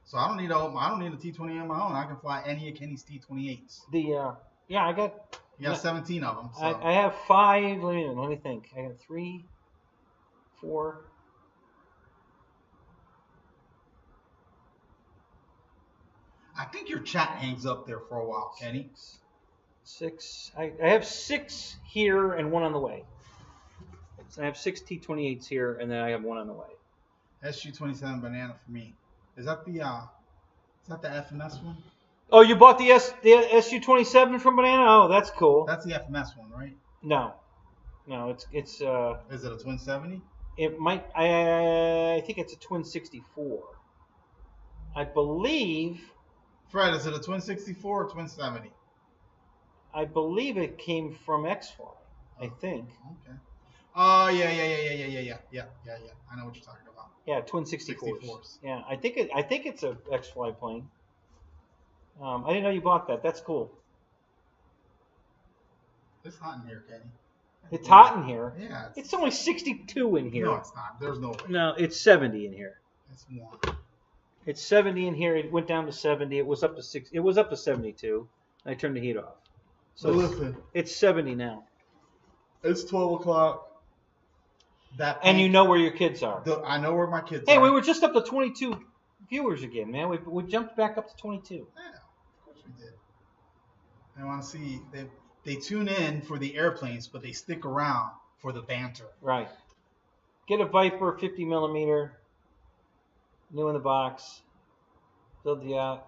So I don't need a T-28 on my own. I can fly any of Kenny's T-28s. I got. You got 17 of them. So. I have 5. Let me think. I got 3, 4. I think your chat hangs up there for a while, Kenny. 6. I have 6 here and 1 on the way. So I have 6 T-28s here, and then I have 1 on the way. SU-27 Banana for me. Is that the FMS one? Oh, you bought the SU-27 from Banana? Oh, that's cool. That's the FMS one, right? No, it's. Is it a Twin 70? It might. I think it's a Twin 64. I believe. Fred, is it a Twin 64 or Twin 70? I believe it came from X-Fly. I think. Okay. Oh yeah. I know what you're talking about. Yeah, Twin 64s. Yeah, I think it's a X-Fly plane. I didn't know you bought that. That's cool. It's hot in here, Kenny. It's hot in here. Yeah. It's only 62 in here. No, it's not. There's no way. No, it's 70 in here. It's warm. It's 70 in here. It went down to 70. It was up to 6. It was up to 72. I turned the heat off. So listen, it's 70 now. it's 12 o'clock. And you know where your kids are. I know where my kids are. Hey, we were just up to 22 viewers again, man. We jumped back up to 22. Yeah, of course we did. They want to see. They tune in for the airplanes, but they stick around for the banter. Right. Get a Viper 50 millimeter, new in the box. Build the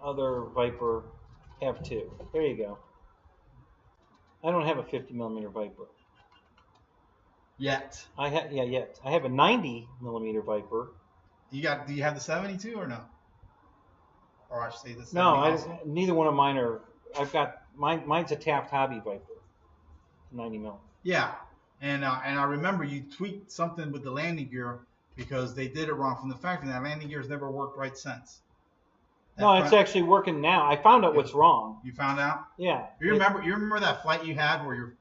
other Viper, have 2. There you go. I don't have a 50 millimeter Viper. Yet. Yet. I have a 90 millimeter Viper. Do you have the 72 or no? Or I should say the 70. No, neither one of mine are. I've got mine's a Taft Hobby Viper, 90 mil. Yeah, and I remember you tweaked something with the landing gear because they did it wrong from the factory. That landing gear has never worked right since. No, it's actually working now. I found out what's wrong. You found out? Yeah. You remember that flight you had where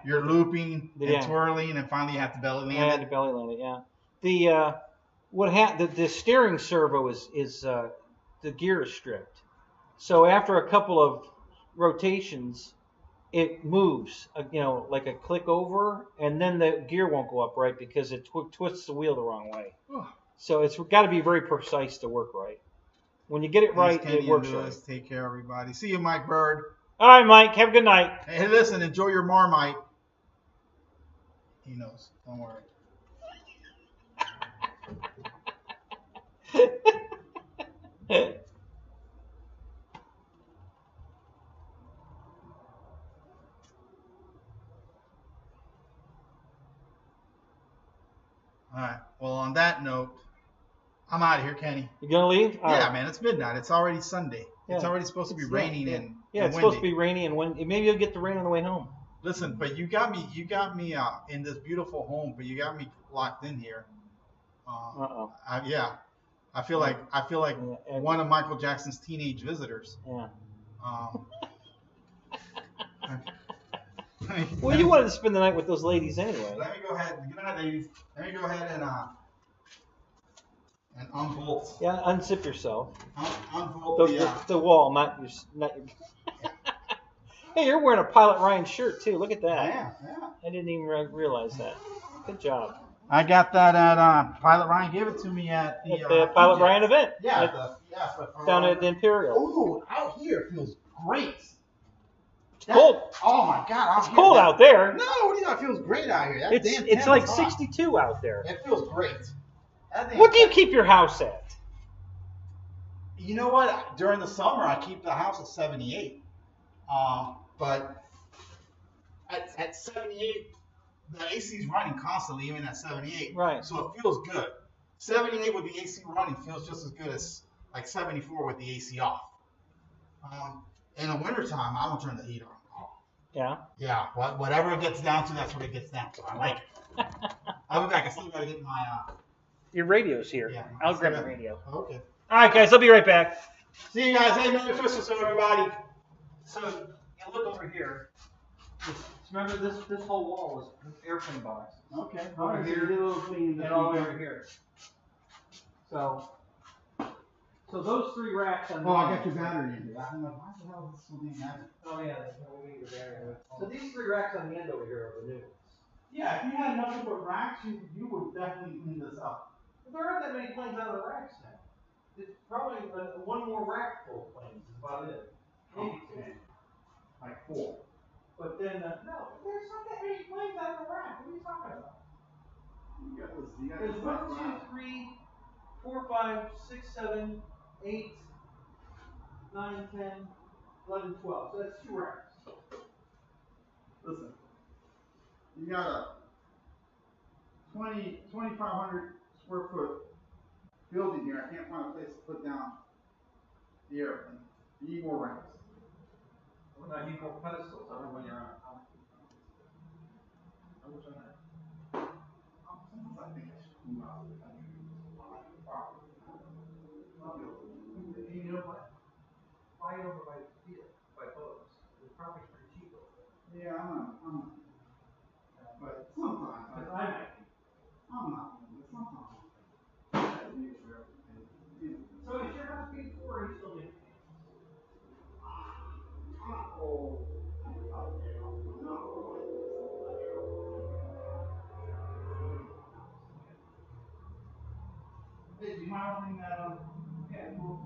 you're looping and twirling and finally you have to belly land it? I had to belly land it, yeah. The steering servo is the gear is stripped. So after a couple of rotations, it moves, like a click over, and then the gear won't go up right because it twists the wheel the wrong way. So it's got to be very precise to work right. When you get it right, it works right. Take care, everybody. See you, Mike Bird. All right, Mike. Have a good night. Hey, listen, enjoy your Marmite. He knows. Don't worry. All right. Well, on that note, I'm out of here, Kenny. You gonna leave? Yeah, man. It's midnight. It's already Sunday. Yeah. It's already supposed to be raining and it's supposed to be rainy and windy. Maybe you'll get the rain on the way home. Listen, but you got me in this beautiful home, but you got me locked in here. I feel like one of Michael Jackson's teenage visitors. Yeah. Well, you wanted to spend the night with those ladies anyway. Let me go ahead. Good night, ladies. Let me go ahead and unbolt. Yeah, unzip yourself. Unbolt the wall, not your. Hey, you're wearing a Pilot Ryan shirt too. Look at that. Yeah. I didn't even realize that. Good job. I got that at Pilot Ryan gave it to me at the Pilot Ryan event. Yeah. Down at the Imperial. Ooh, out here it feels great. It's cold. Oh my God! It's cold out there. No, it feels great out here. It's like 62 out there. It feels great. What do you keep your house at? You know what? During the summer, I keep the house at 78. But at 78, the AC is running constantly, even at 78. Right. So it feels good. 78 with the AC running feels just as good as like 74 with the AC off. In the wintertime, I don't turn the heat on. Yeah? Yeah. Whatever it gets down to, that's what it gets down to. I like it. I'll be back. I still got to get my... Your radio's here. Yeah, I'll grab the radio. Okay. All right, guys. I'll be right back. See you guys. Hey, Merry Christmas, everybody. So, you look over here. Remember, this whole wall was an airplane box. Okay. Over here, and all the way over here. So those three racks on the I got your battery in here. I'm like, why the hell is this still being battery? Oh, yeah, we need your battery. So these three racks on the end over here are the new ones. Yeah, if you had nothing but racks, you would definitely clean this up. But there aren't that many planes out of the racks now. It's probably one more rack full of planes is about it. Maybe two. Like 4. But then, no, there's not that many planes out of the rack. What are you talking about? There's 1, 2, 3, 4, 5, 6, 7, 8, 9, 10, 11, 12. So that's 2 racks. Listen, you got a 2,500 square foot building here. I can't find a place to put down the airplane. You need more racks. Well, I need more pedestals. I don't know when you're on. How much on that? Sometimes I think I should move out of the country. You know what? Fly over by the field, by boats. It's probably pretty cheap over there. Yeah, I'm not. But sometimes I'm not. Sometimes. So is your house paid for, or are you still getting paid? Hey, do you mind opening that? Yeah, cool.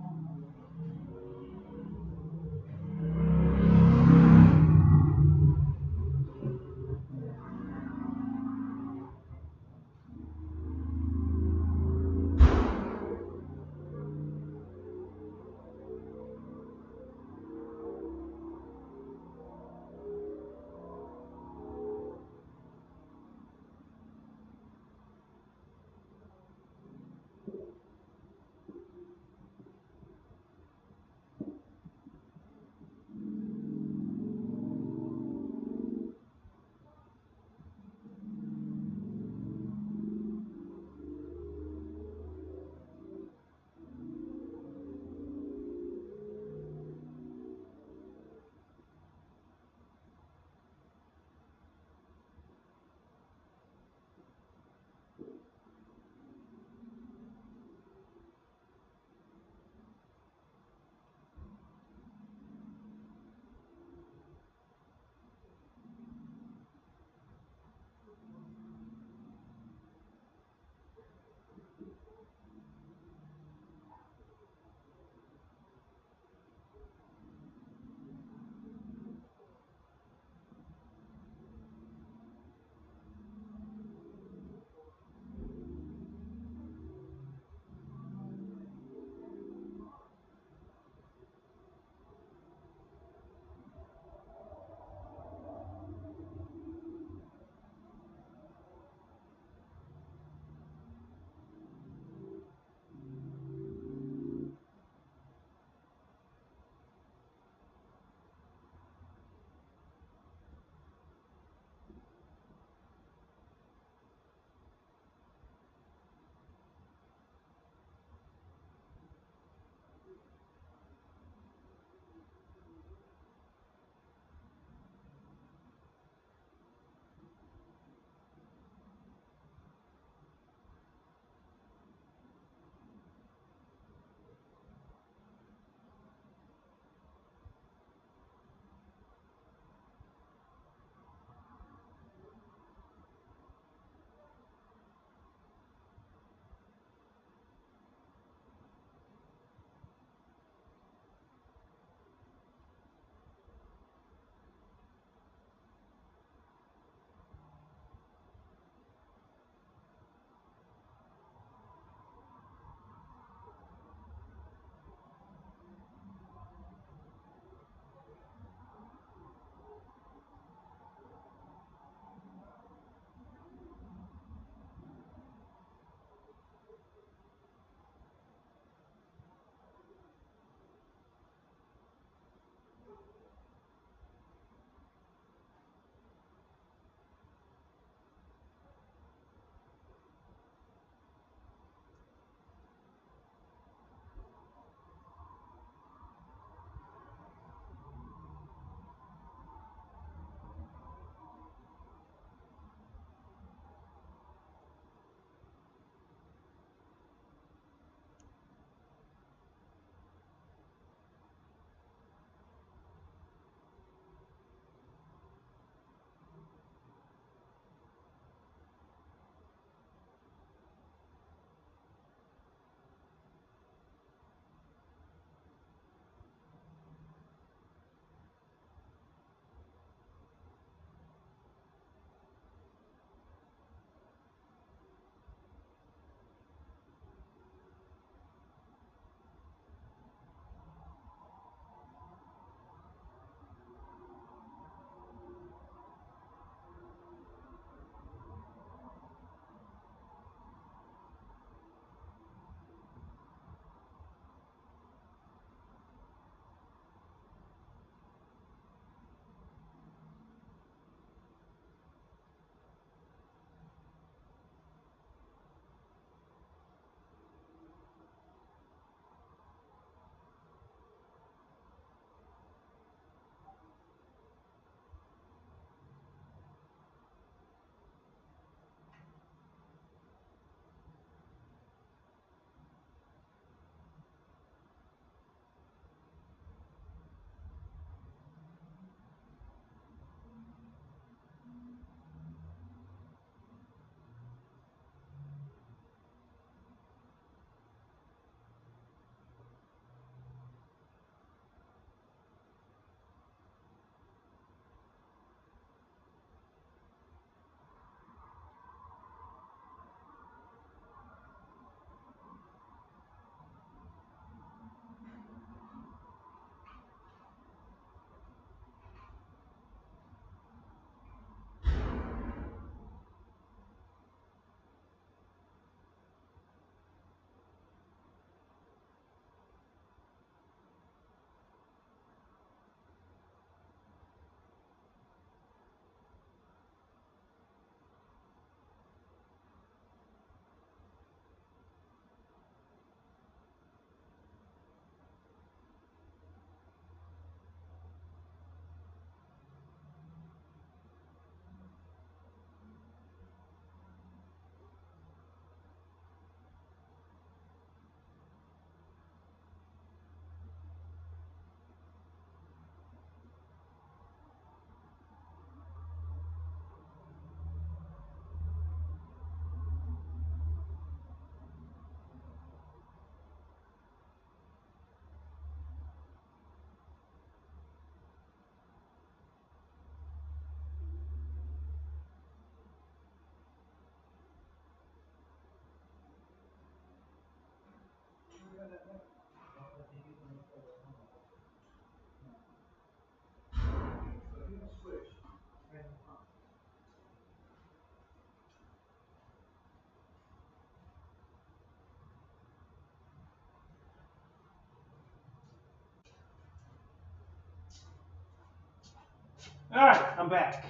All right, I'm back.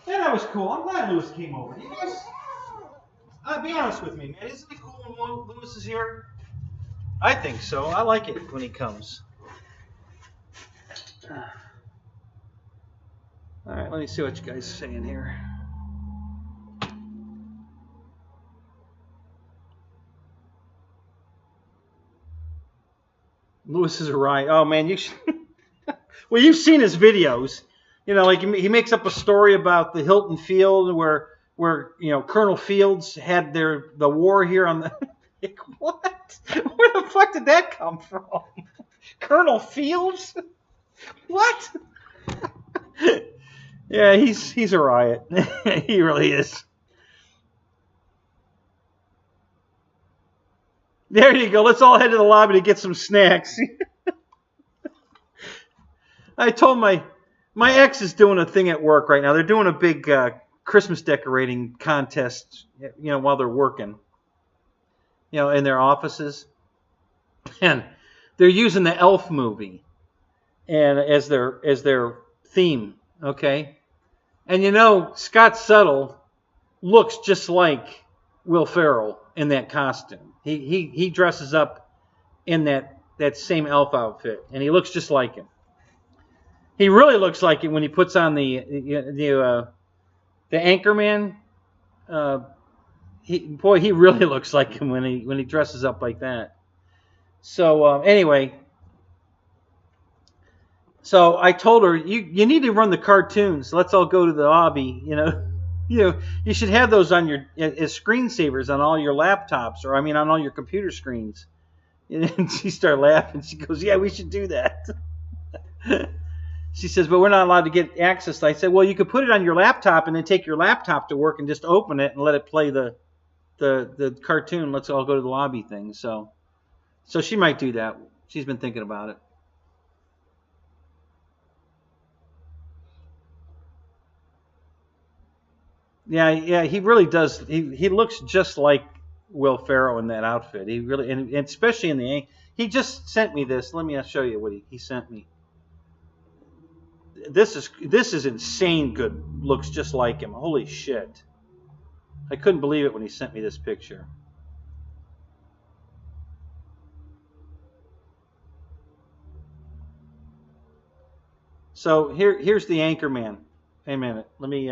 Yeah, that was cool. I'm glad Lewis came over. You guys, be honest with me, man. Isn't it cool when Lewis is here? I think so. I like it when he comes. All right, let me see what you guys are saying here. Lewis is a riot. Oh man, you should. Well, you've seen his videos. You know, like he makes up a story about the Hilton Field where Colonel Fields had the war here on the. Like, what? Where the fuck did that come from? Colonel Fields? What? Yeah, he's a riot. He really is. There you go. Let's all head to the lobby to get some snacks. I told my ex is doing a thing at work right now. They're doing a big Christmas decorating contest, while they're working, in their offices. And they're using the Elf movie and as their theme, okay? And Scott Settle looks just like Will Ferrell in that costume. He dresses up in that same elf outfit, and he looks just like him. He really looks like it when he puts on the Anchorman. He really looks like him when he dresses up like that. So anyway, so I told her you need to run the cartoons. Let's all go to the lobby. You should have those on your as screensavers on all your laptops, or on all your computer screens. And she started laughing. She goes, "Yeah, we should do that." She says, "But we're not allowed to get access." I said, "Well, you could put it on your laptop and then take your laptop to work and just open it and let it play the cartoon. Let's all go to the lobby thing." So she might do that. She's been thinking about it. Yeah, he really does. He looks just like Will Ferrell in that outfit. He really, and especially in the. He just sent me this. Let me show you what he sent me. This is insane good. Looks just like him. Holy shit! I couldn't believe it when he sent me this picture. So here's the Anchorman. Wait a minute. Let me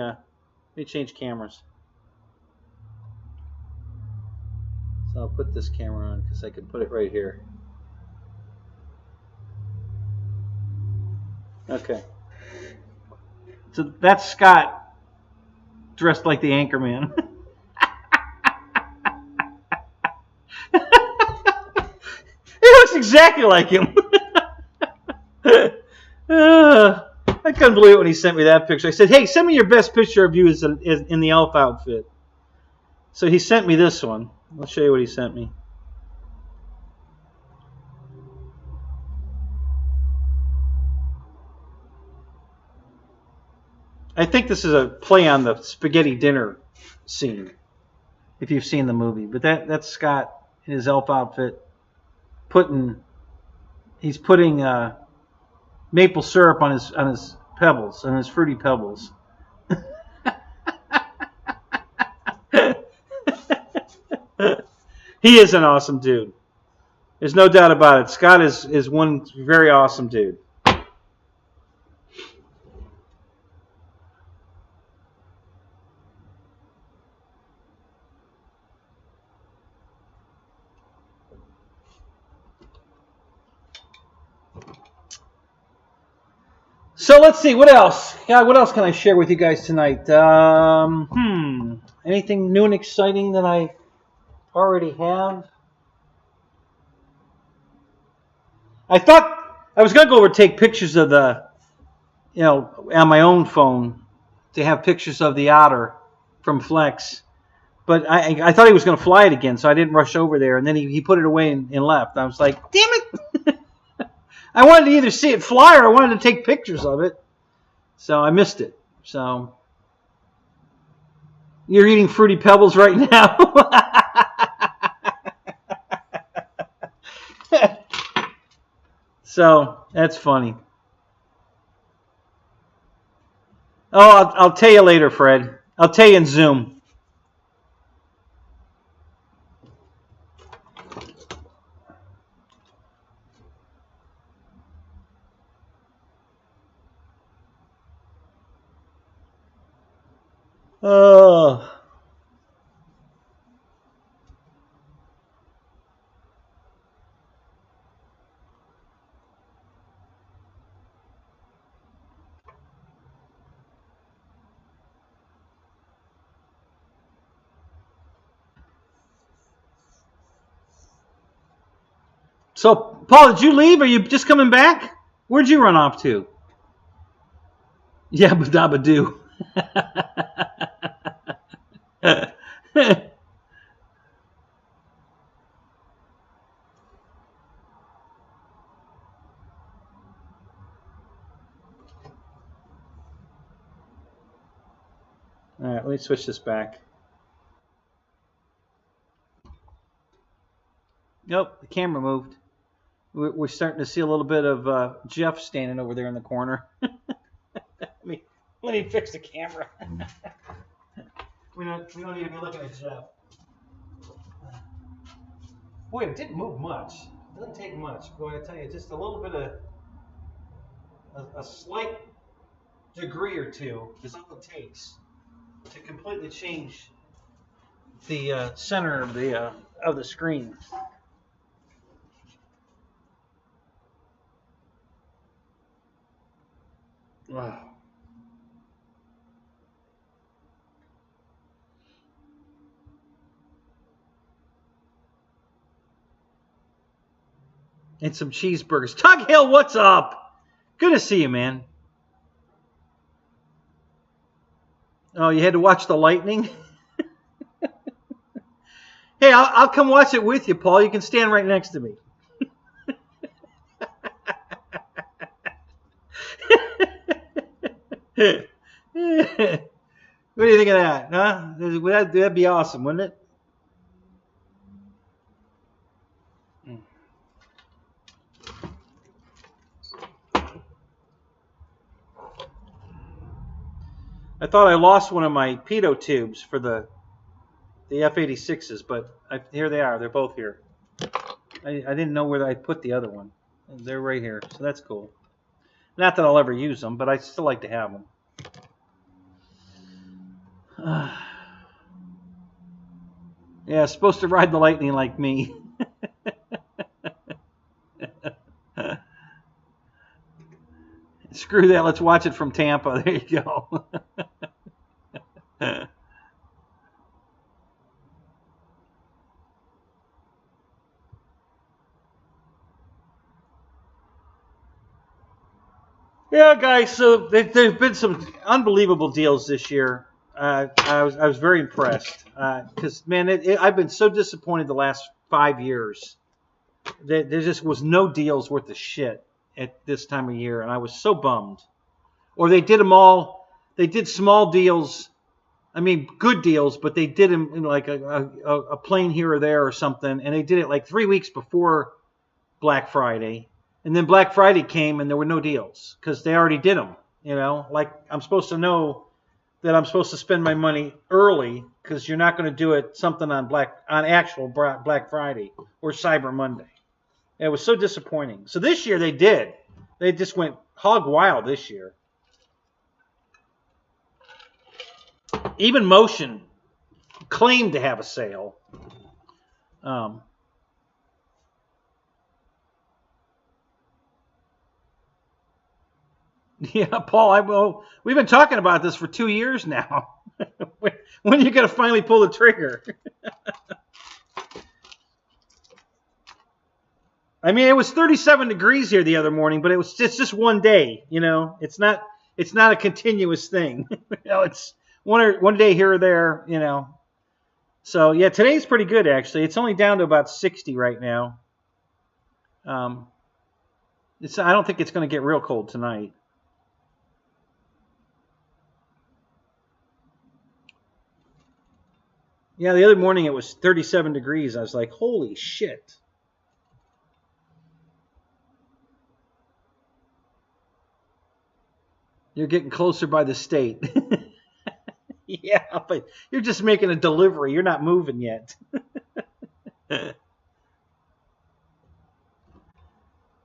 change cameras. So I'll put this camera on because I can put it right here. Okay. So that's Scott dressed like the Anchorman. He looks exactly like him. I couldn't believe it when he sent me that picture. I said, "Hey, send me your best picture of you as in the elf outfit." So he sent me this one. I'll show you what he sent me. I think this is a play on the spaghetti dinner scene, if you've seen the movie. But that's Scott in his elf outfit. He's putting maple syrup on his pebbles, on his fruity pebbles. He is an awesome dude. There's no doubt about it. Scott is one very awesome dude. So let's see, what else? God, what else can I share with you guys tonight? Anything new and exciting that I already have? I thought I was going to go over and take pictures of on my own phone to have pictures of the otter from Flex. But I thought he was going to fly it again, so I didn't rush over there. And then he put it away and left. I was like, damn it. I wanted to either see it fly or I wanted to take pictures of it. So I missed it. So you're eating Fruity Pebbles right now? So that's funny. Oh, I'll tell you later, Fred. I'll tell you in Zoom. Oh. So, Paul, did you leave? Are you just coming back? Where'd you run off to? Yeah, dabba do. All right, let me switch this back. Nope, the camera moved. We're starting to see a little bit of Jeff standing over there in the corner. let me fix the camera. we don't need to be looking at Jeff. Boy, it didn't move much. It doesn't take much. Boy, I tell you, just a little bit of a slight degree or two is all it takes to completely change the center of the screen. Wow. And some cheeseburgers. Tug Hill, what's up? Good to see you, man. Oh, you had to watch the lightning? Hey, I'll come watch it with you, Paul. You can stand right next to me. What do you think of that? Huh? That'd be awesome, wouldn't it? I thought I lost one of my pitot tubes for the F-86s, but here they are. They're both here. I didn't know where I put the other one. They're right here, so that's cool. Not that I'll ever use them, but I still like to have them. Yeah, supposed to ride the lightning like me. Screw that. Let's watch it from Tampa. There you go. Yeah, guys. So there's been some unbelievable deals this year. I was very impressed because man, I've been so disappointed the last 5 years. There just was no deals worth a shit at this time of year, and I was so bummed. Or they did them all. They did small deals. I mean, good deals, but they did them in like a plane here or there or something, and they did it like 3 weeks before Black Friday. And then Black Friday came and there were no deals because they already did them. You know, like I'm supposed to know that I'm supposed to spend my money early because you're not going to do it something on actual Black Friday or Cyber Monday. It was so disappointing. So this year they did. They just went hog wild this year. Even Motion claimed to have a sale. Yeah, Paul, we've been talking about this for 2 years now. When are you going to finally pull the trigger? I mean, it was 37 degrees here the other morning, but it's just one day, you know. It's not a continuous thing. You know, it's one day here or there, you know. So yeah, today's pretty good actually. It's only down to about 60 right now. I don't think it's going to get real cold tonight. Yeah, the other morning it was 37 degrees. I was like, holy shit. You're getting closer by the state. Yeah, but you're just making a delivery. You're not moving yet.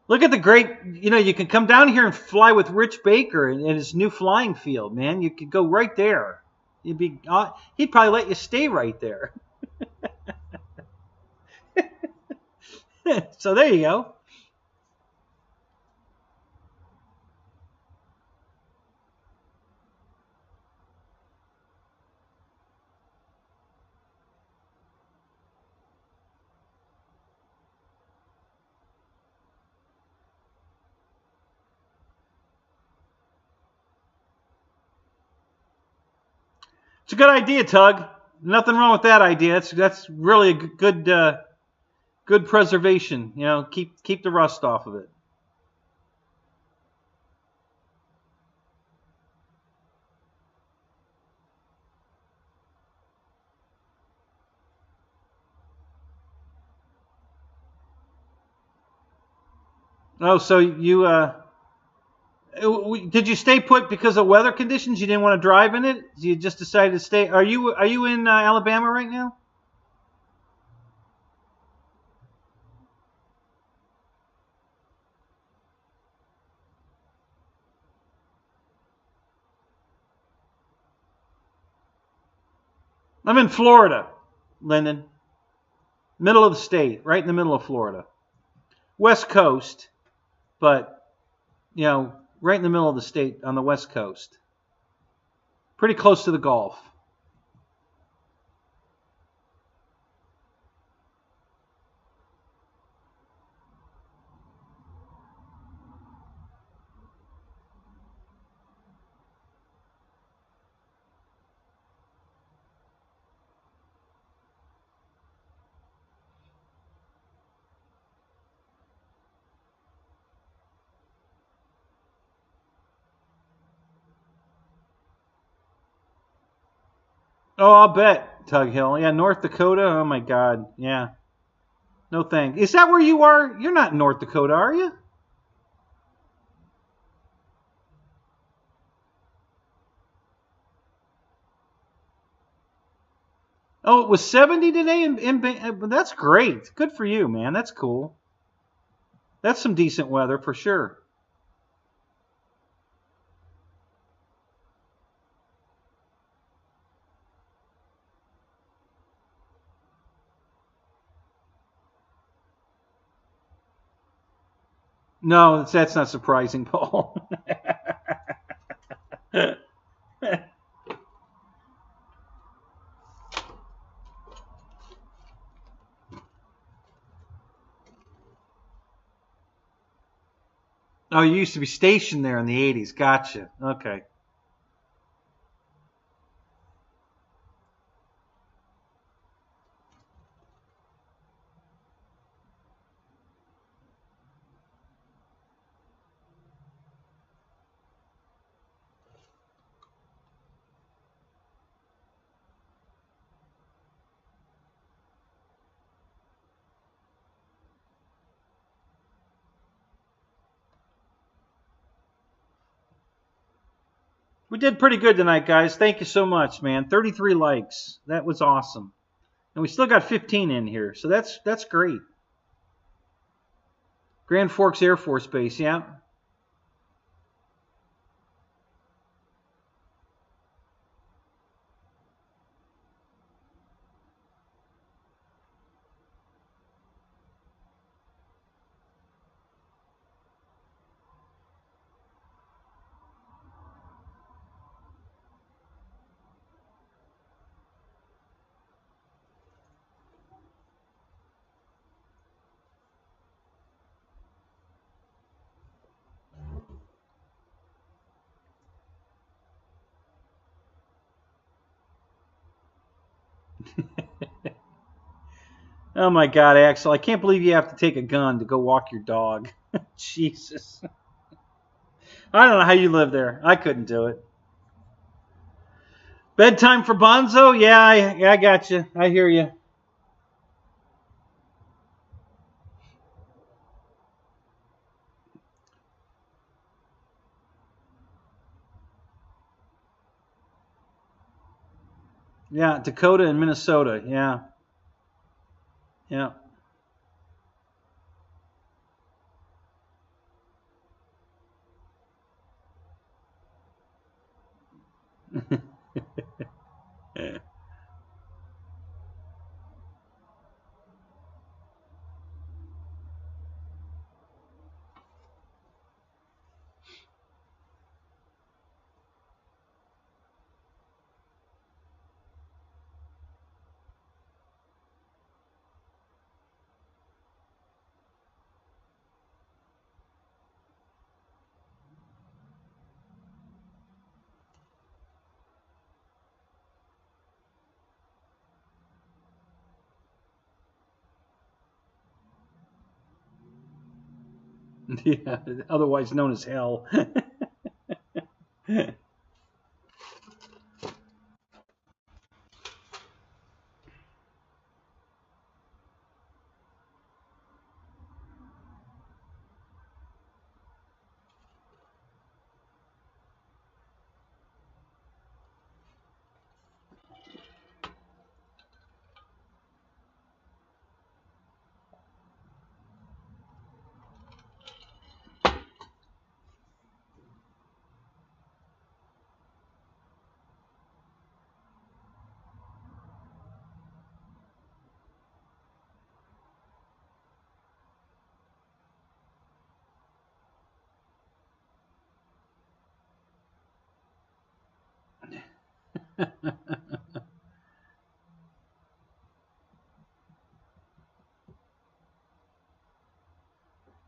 Look at the great, you can come down here and fly with Rich Baker in his new flying field, man. You could go right there. He'd probably let you stay right there. So there you go. It's a good idea, Tug. Nothing wrong with that idea. That's really a good preservation. Keep the rust off of it. Oh, so did you stay put because of weather conditions? You didn't want to drive in it? You just decided to stay. Are you in Alabama right now? I'm in Florida, Lyndon. Middle of the state, right in the middle of Florida. West Coast, but, right in the middle of the state on the West Coast. Pretty close to the Gulf. Oh, I'll bet, Tug Hill. Yeah, North Dakota. Oh, my God. Yeah. No thanks. Is that where you are? You're not in North Dakota, are you? Oh, it was 70 today? That's great. Good for you, man. That's cool. That's some decent weather for sure. No, that's not surprising, Paul. Oh, you used to be stationed there in the 80s. Gotcha. Okay. We did pretty good tonight, guys. Thank you so much, man. 33 likes. That was awesome. And we still got 15 in here, so that's great. Grand Forks Air Force Base, yeah. Oh my God, Axel! I can't believe you have to take a gun to go walk your dog. Jesus. I don't know how you live there. I couldn't do it. Bedtime for Bonzo? Yeah, I got you. I hear you. Yeah, Dakota and Minnesota. Yeah. Yeah. Yeah, otherwise known as hell.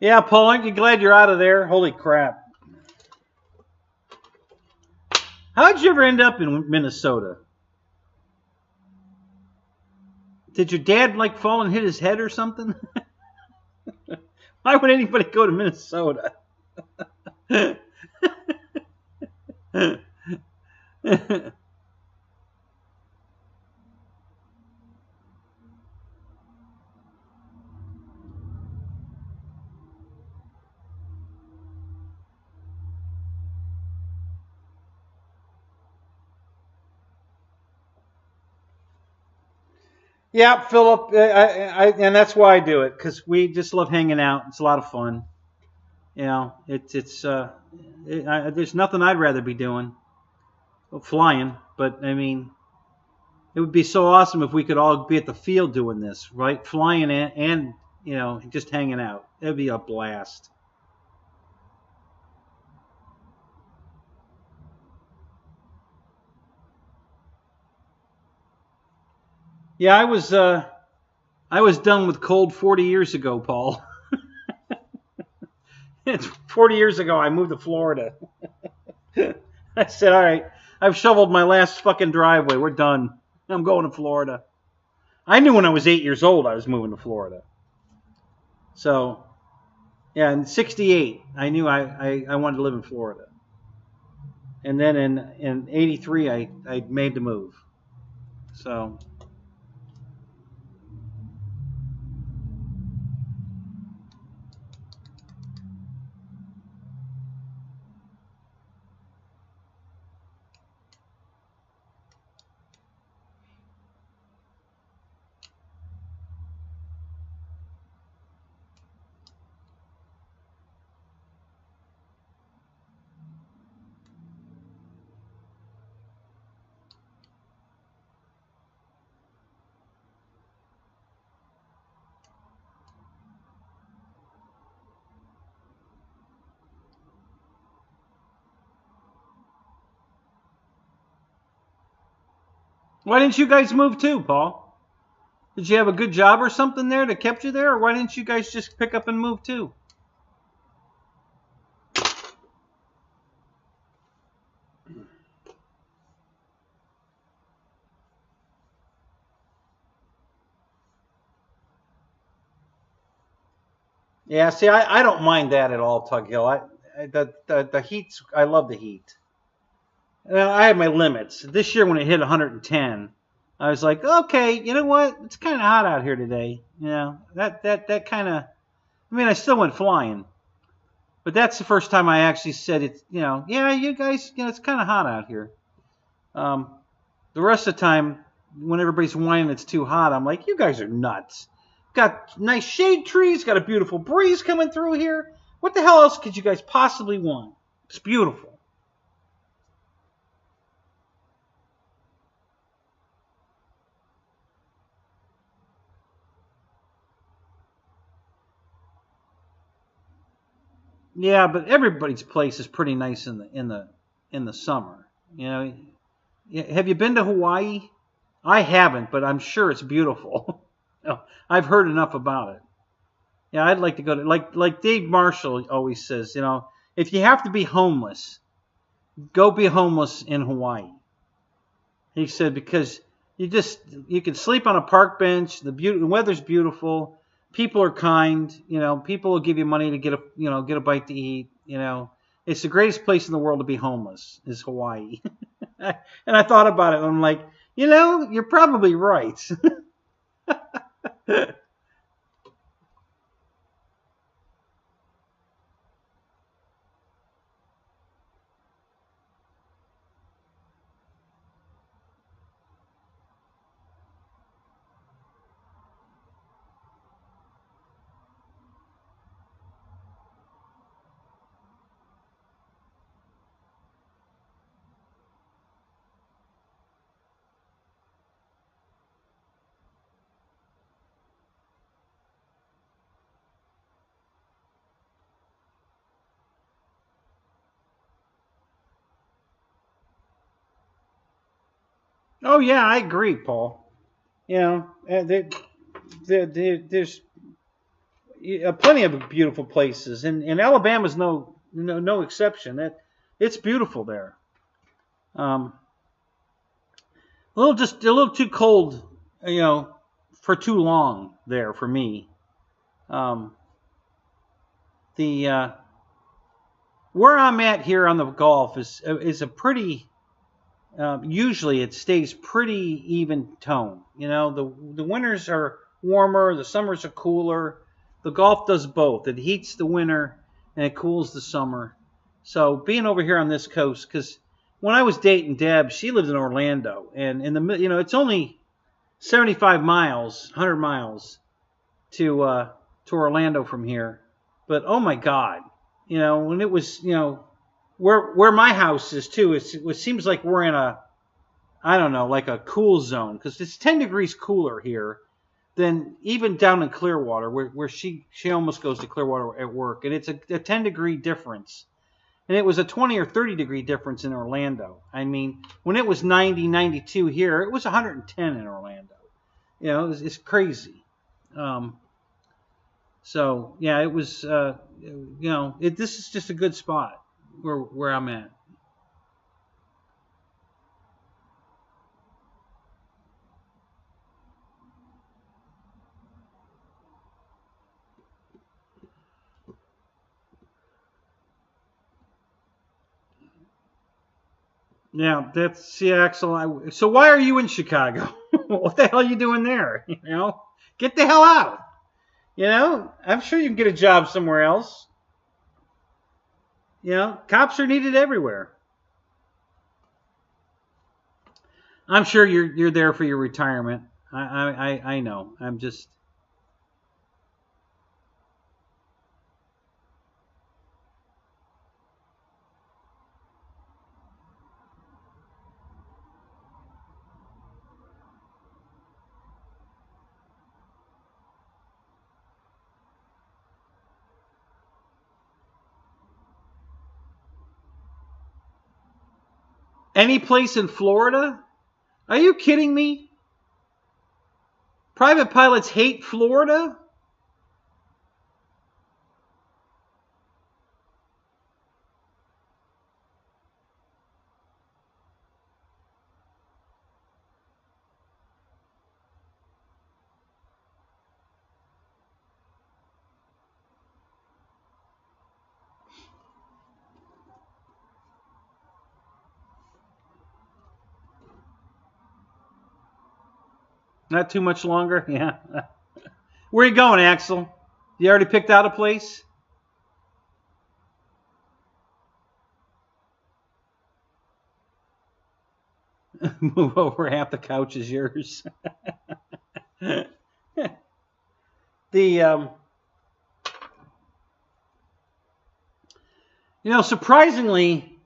Yeah, Paul, aren't you glad you're out of there? Holy crap. How'd you ever end up in Minnesota? Did your dad like fall and hit his head or something? Why would anybody go to Minnesota? Yeah, Philip, and that's why I do it, because we just love hanging out. It's a lot of fun. You know, there's nothing I'd rather be doing. Well, flying, but I mean, it would be so awesome if we could all be at the field doing this, right? Flying and you know, just hanging out. It'd be a blast. Yeah, I was done with cold 40 years ago, Paul. It's 40 years ago I moved to Florida. I said, all right, I've shoveled my last fucking driveway. We're done. I'm going to Florida. I knew when I was 8 years old I was moving to Florida. So, yeah, in 68, I knew I wanted to live in Florida. And then in 83, I made the move. So, why didn't you guys move too, Paul? Did you have a good job or something there that kept you there? Or why didn't you guys just pick up and move too? Yeah, see, I don't mind that at all, Tug Hill. The heat's, I love the heat. I have my limits. This year when it hit 110, I was like, okay, you know what? It's kind of hot out here today. You know, that kind of. I mean, I still went flying, but that's the first time I actually said it's. You know, yeah, you guys, you know, it's kind of hot out here. Um, the rest of the time, when everybody's whining it's too hot, I'm like, you guys are nuts. Got nice shade trees, got a beautiful breeze coming through here. What the hell else could you guys possibly want? It's beautiful. Yeah, but everybody's place is pretty nice in the summer. You know, have you been to Hawaii? I haven't, but I'm sure it's beautiful. I've heard enough about it. Yeah, I'd like to go to like Dave Marshall always says. You know, if you have to be homeless, go be homeless in Hawaii. He said because you can sleep on a park bench. The weather's beautiful. People are kind. You know, people will give you money to get a bite to eat. You know, it's the greatest place in the world to be homeless is Hawaii. And I thought about it. And I'm like, you know, you're probably right. Oh yeah, I agree, Paul. You know, there's plenty of beautiful places, and Alabama's no exception. It's beautiful there. Um, just a little too cold, you know, for too long there for me. Um, the Where I'm at here on the Gulf is a pretty. Usually it stays pretty even tone. You know, the winters are warmer, the summers are cooler. The Gulf does both. It heats the winter and it cools the summer. So being over here on this coast, because when I was dating Deb, she lived in Orlando, and it's only 75 miles, 100 miles to Orlando from here. But oh my God, you know, when it was, you know, where my house is too, it seems like we're in a, I don't know, like a cool zone, because it's 10 degrees cooler here than even down in Clearwater, where she almost goes to Clearwater at work, and it's a 10-degree difference. And it was a 20 or 30 degree difference in Orlando. I mean, when it was 90, 92 here, it was 110 in Orlando. You know, it's crazy. Um, so yeah, it was. You know, this is just a good spot where I'm at. Yeah, Axel. So why are you in Chicago? What the hell are you doing there? You know, get the hell out. You know, I'm sure you can get a job somewhere else. You know, cops are needed everywhere. I'm sure you're there for your retirement. I know. I'm just. Any place in Florida? Are you kidding me? Private pilots hate Florida? Not too much longer? Yeah. Where are you going, Axel? You already picked out a place? Move over, half the couch is yours. The surprisingly,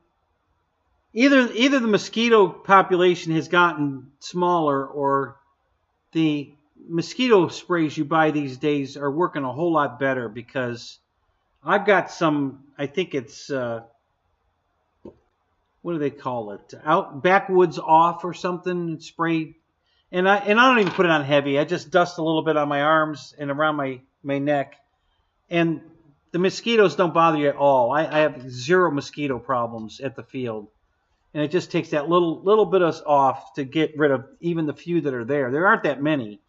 either the mosquito population has gotten smaller, or the mosquito sprays you buy these days are working a whole lot better, because I've got some, I think it's what do they call it? Backwoods off or something, spray. And I don't even put it on heavy. I just dust a little bit on my arms and around my neck. And the mosquitoes don't bother you at all. I have zero mosquito problems at the field. And it just takes that little bit of off to get rid of even the few that are there. There aren't that many.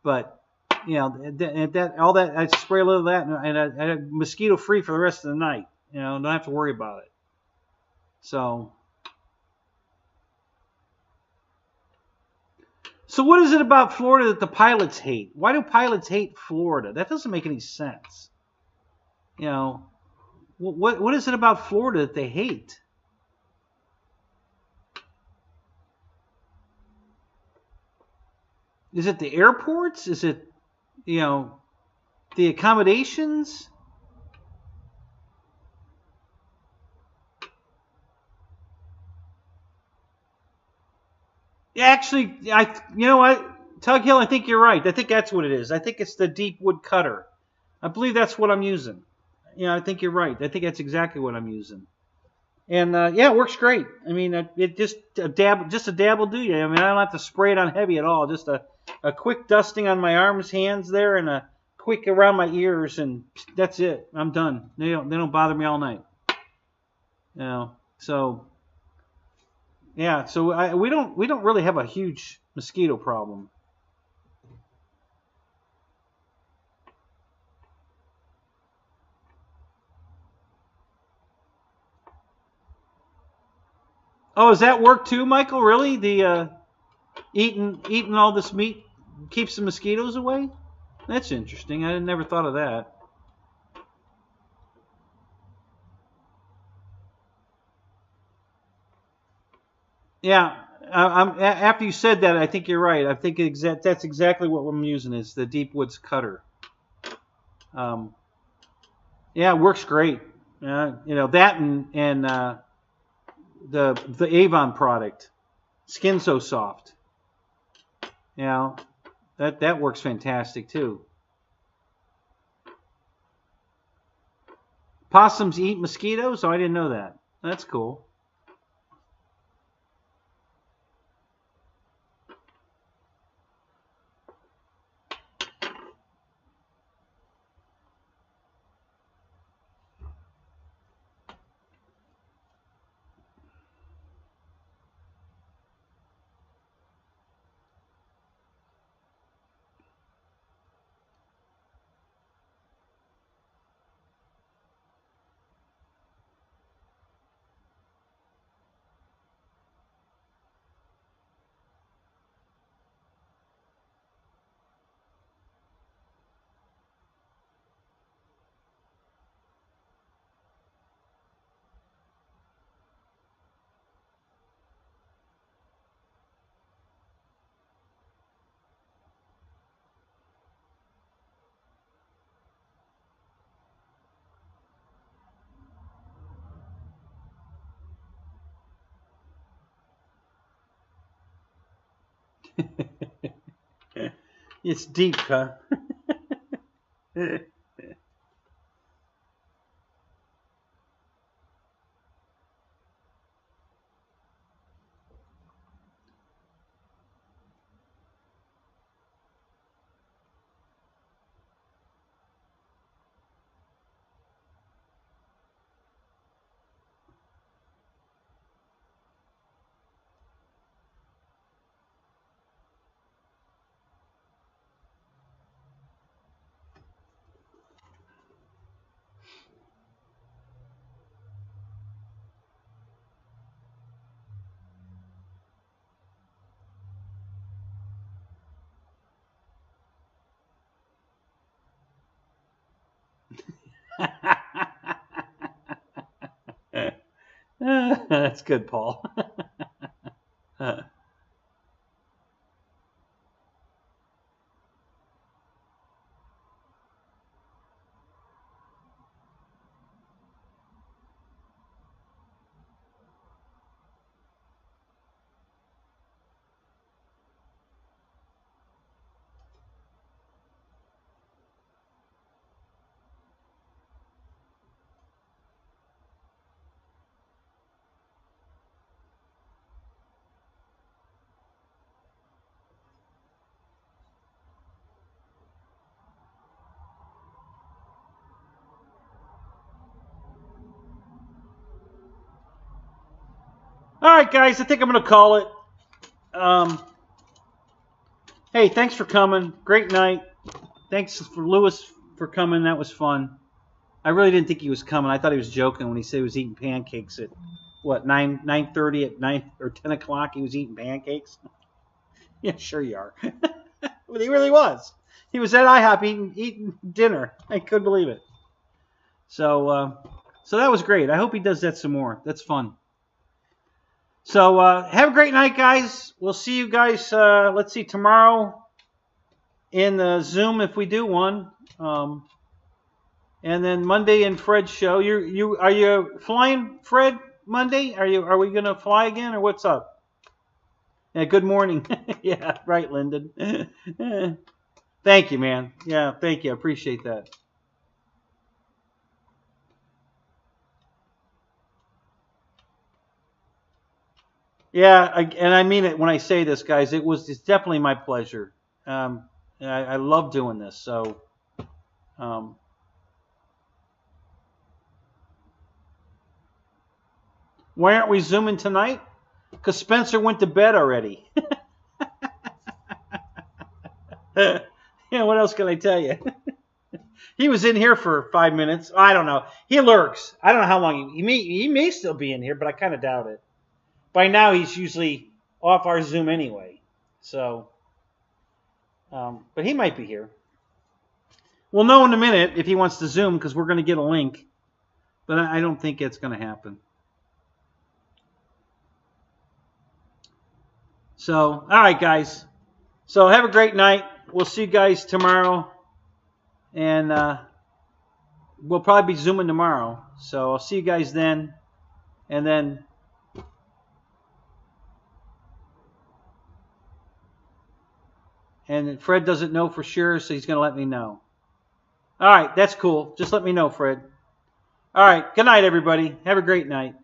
But, I spray a little of that, and I'm mosquito free for the rest of the night. Don't have to worry about it. So what is it about Florida that the pilots hate? Why do pilots hate Florida? That doesn't make any sense. What is it about Florida that they hate? Is it the airports? Is it, the accommodations? Actually, Tug Hill, I think you're right. I think that's what it is. I think it's the deep wood cutter. I believe that's what I'm using. I think you're right. I think that's exactly what I'm using. And it works great. I mean, it just a dab will do you. I mean, I don't have to spray it on heavy at all. Just a quick dusting on my arms, hands there, and a quick around my ears, and that's it. I'm done. They don't bother me all night. So. Yeah, so we don't really have a huge mosquito problem. Oh, does that work too, Michael? Really? The eating all this meat keeps the mosquitoes away? That's interesting. I never thought of that. Yeah, after you said that, I think you're right. I think that's exactly what I'm using, is the deep woods cutter. It works great. That and the Avon product, Skin So Soft. That works fantastic too. Possums eat mosquitoes? Oh, I didn't know that. That's cool. It's deep, huh? That's good, Paul. All right, guys, I think I'm going to call it. Hey, thanks for coming. Great night. Thanks for Lewis for coming. That was fun. I really didn't think he was coming. I thought he was joking when he said he was eating pancakes at, what, 9:30 at 9 or 10 o'clock. He was eating pancakes. Yeah, sure you are. But he really was. He was at IHOP eating dinner. I couldn't believe it. So that was great. I hope he does that some more. That's fun. So have a great night, guys. We'll see you guys, let's see, tomorrow in the Zoom if we do one. And then Monday in Fred's show. Are you flying, Fred, Monday? Are we gonna fly again, or what's up? Yeah, good morning. Yeah, right, Lyndon. Thank you, man. Yeah, thank you. I appreciate that. Yeah, and I mean it when I say this, guys. It's definitely my pleasure. I love doing this. So, why aren't we Zooming tonight? Because Spencer went to bed already. Yeah, what else can I tell you? He was in here for 5 minutes. I don't know. He lurks. I don't know how long he may still be in here, but I kind of doubt it. By now, he's usually off our Zoom anyway. So, but he might be here. We'll know in a minute if he wants to Zoom because we're going to get a link. But I don't think it's going to happen. So, all right, guys. So, have a great night. We'll see you guys tomorrow. And we'll probably be Zooming tomorrow. So, I'll see you guys then. And then... And Fred doesn't know for sure, so he's going to let me know. All right, that's cool. Just let me know, Fred. All right, good night, everybody. Have a great night.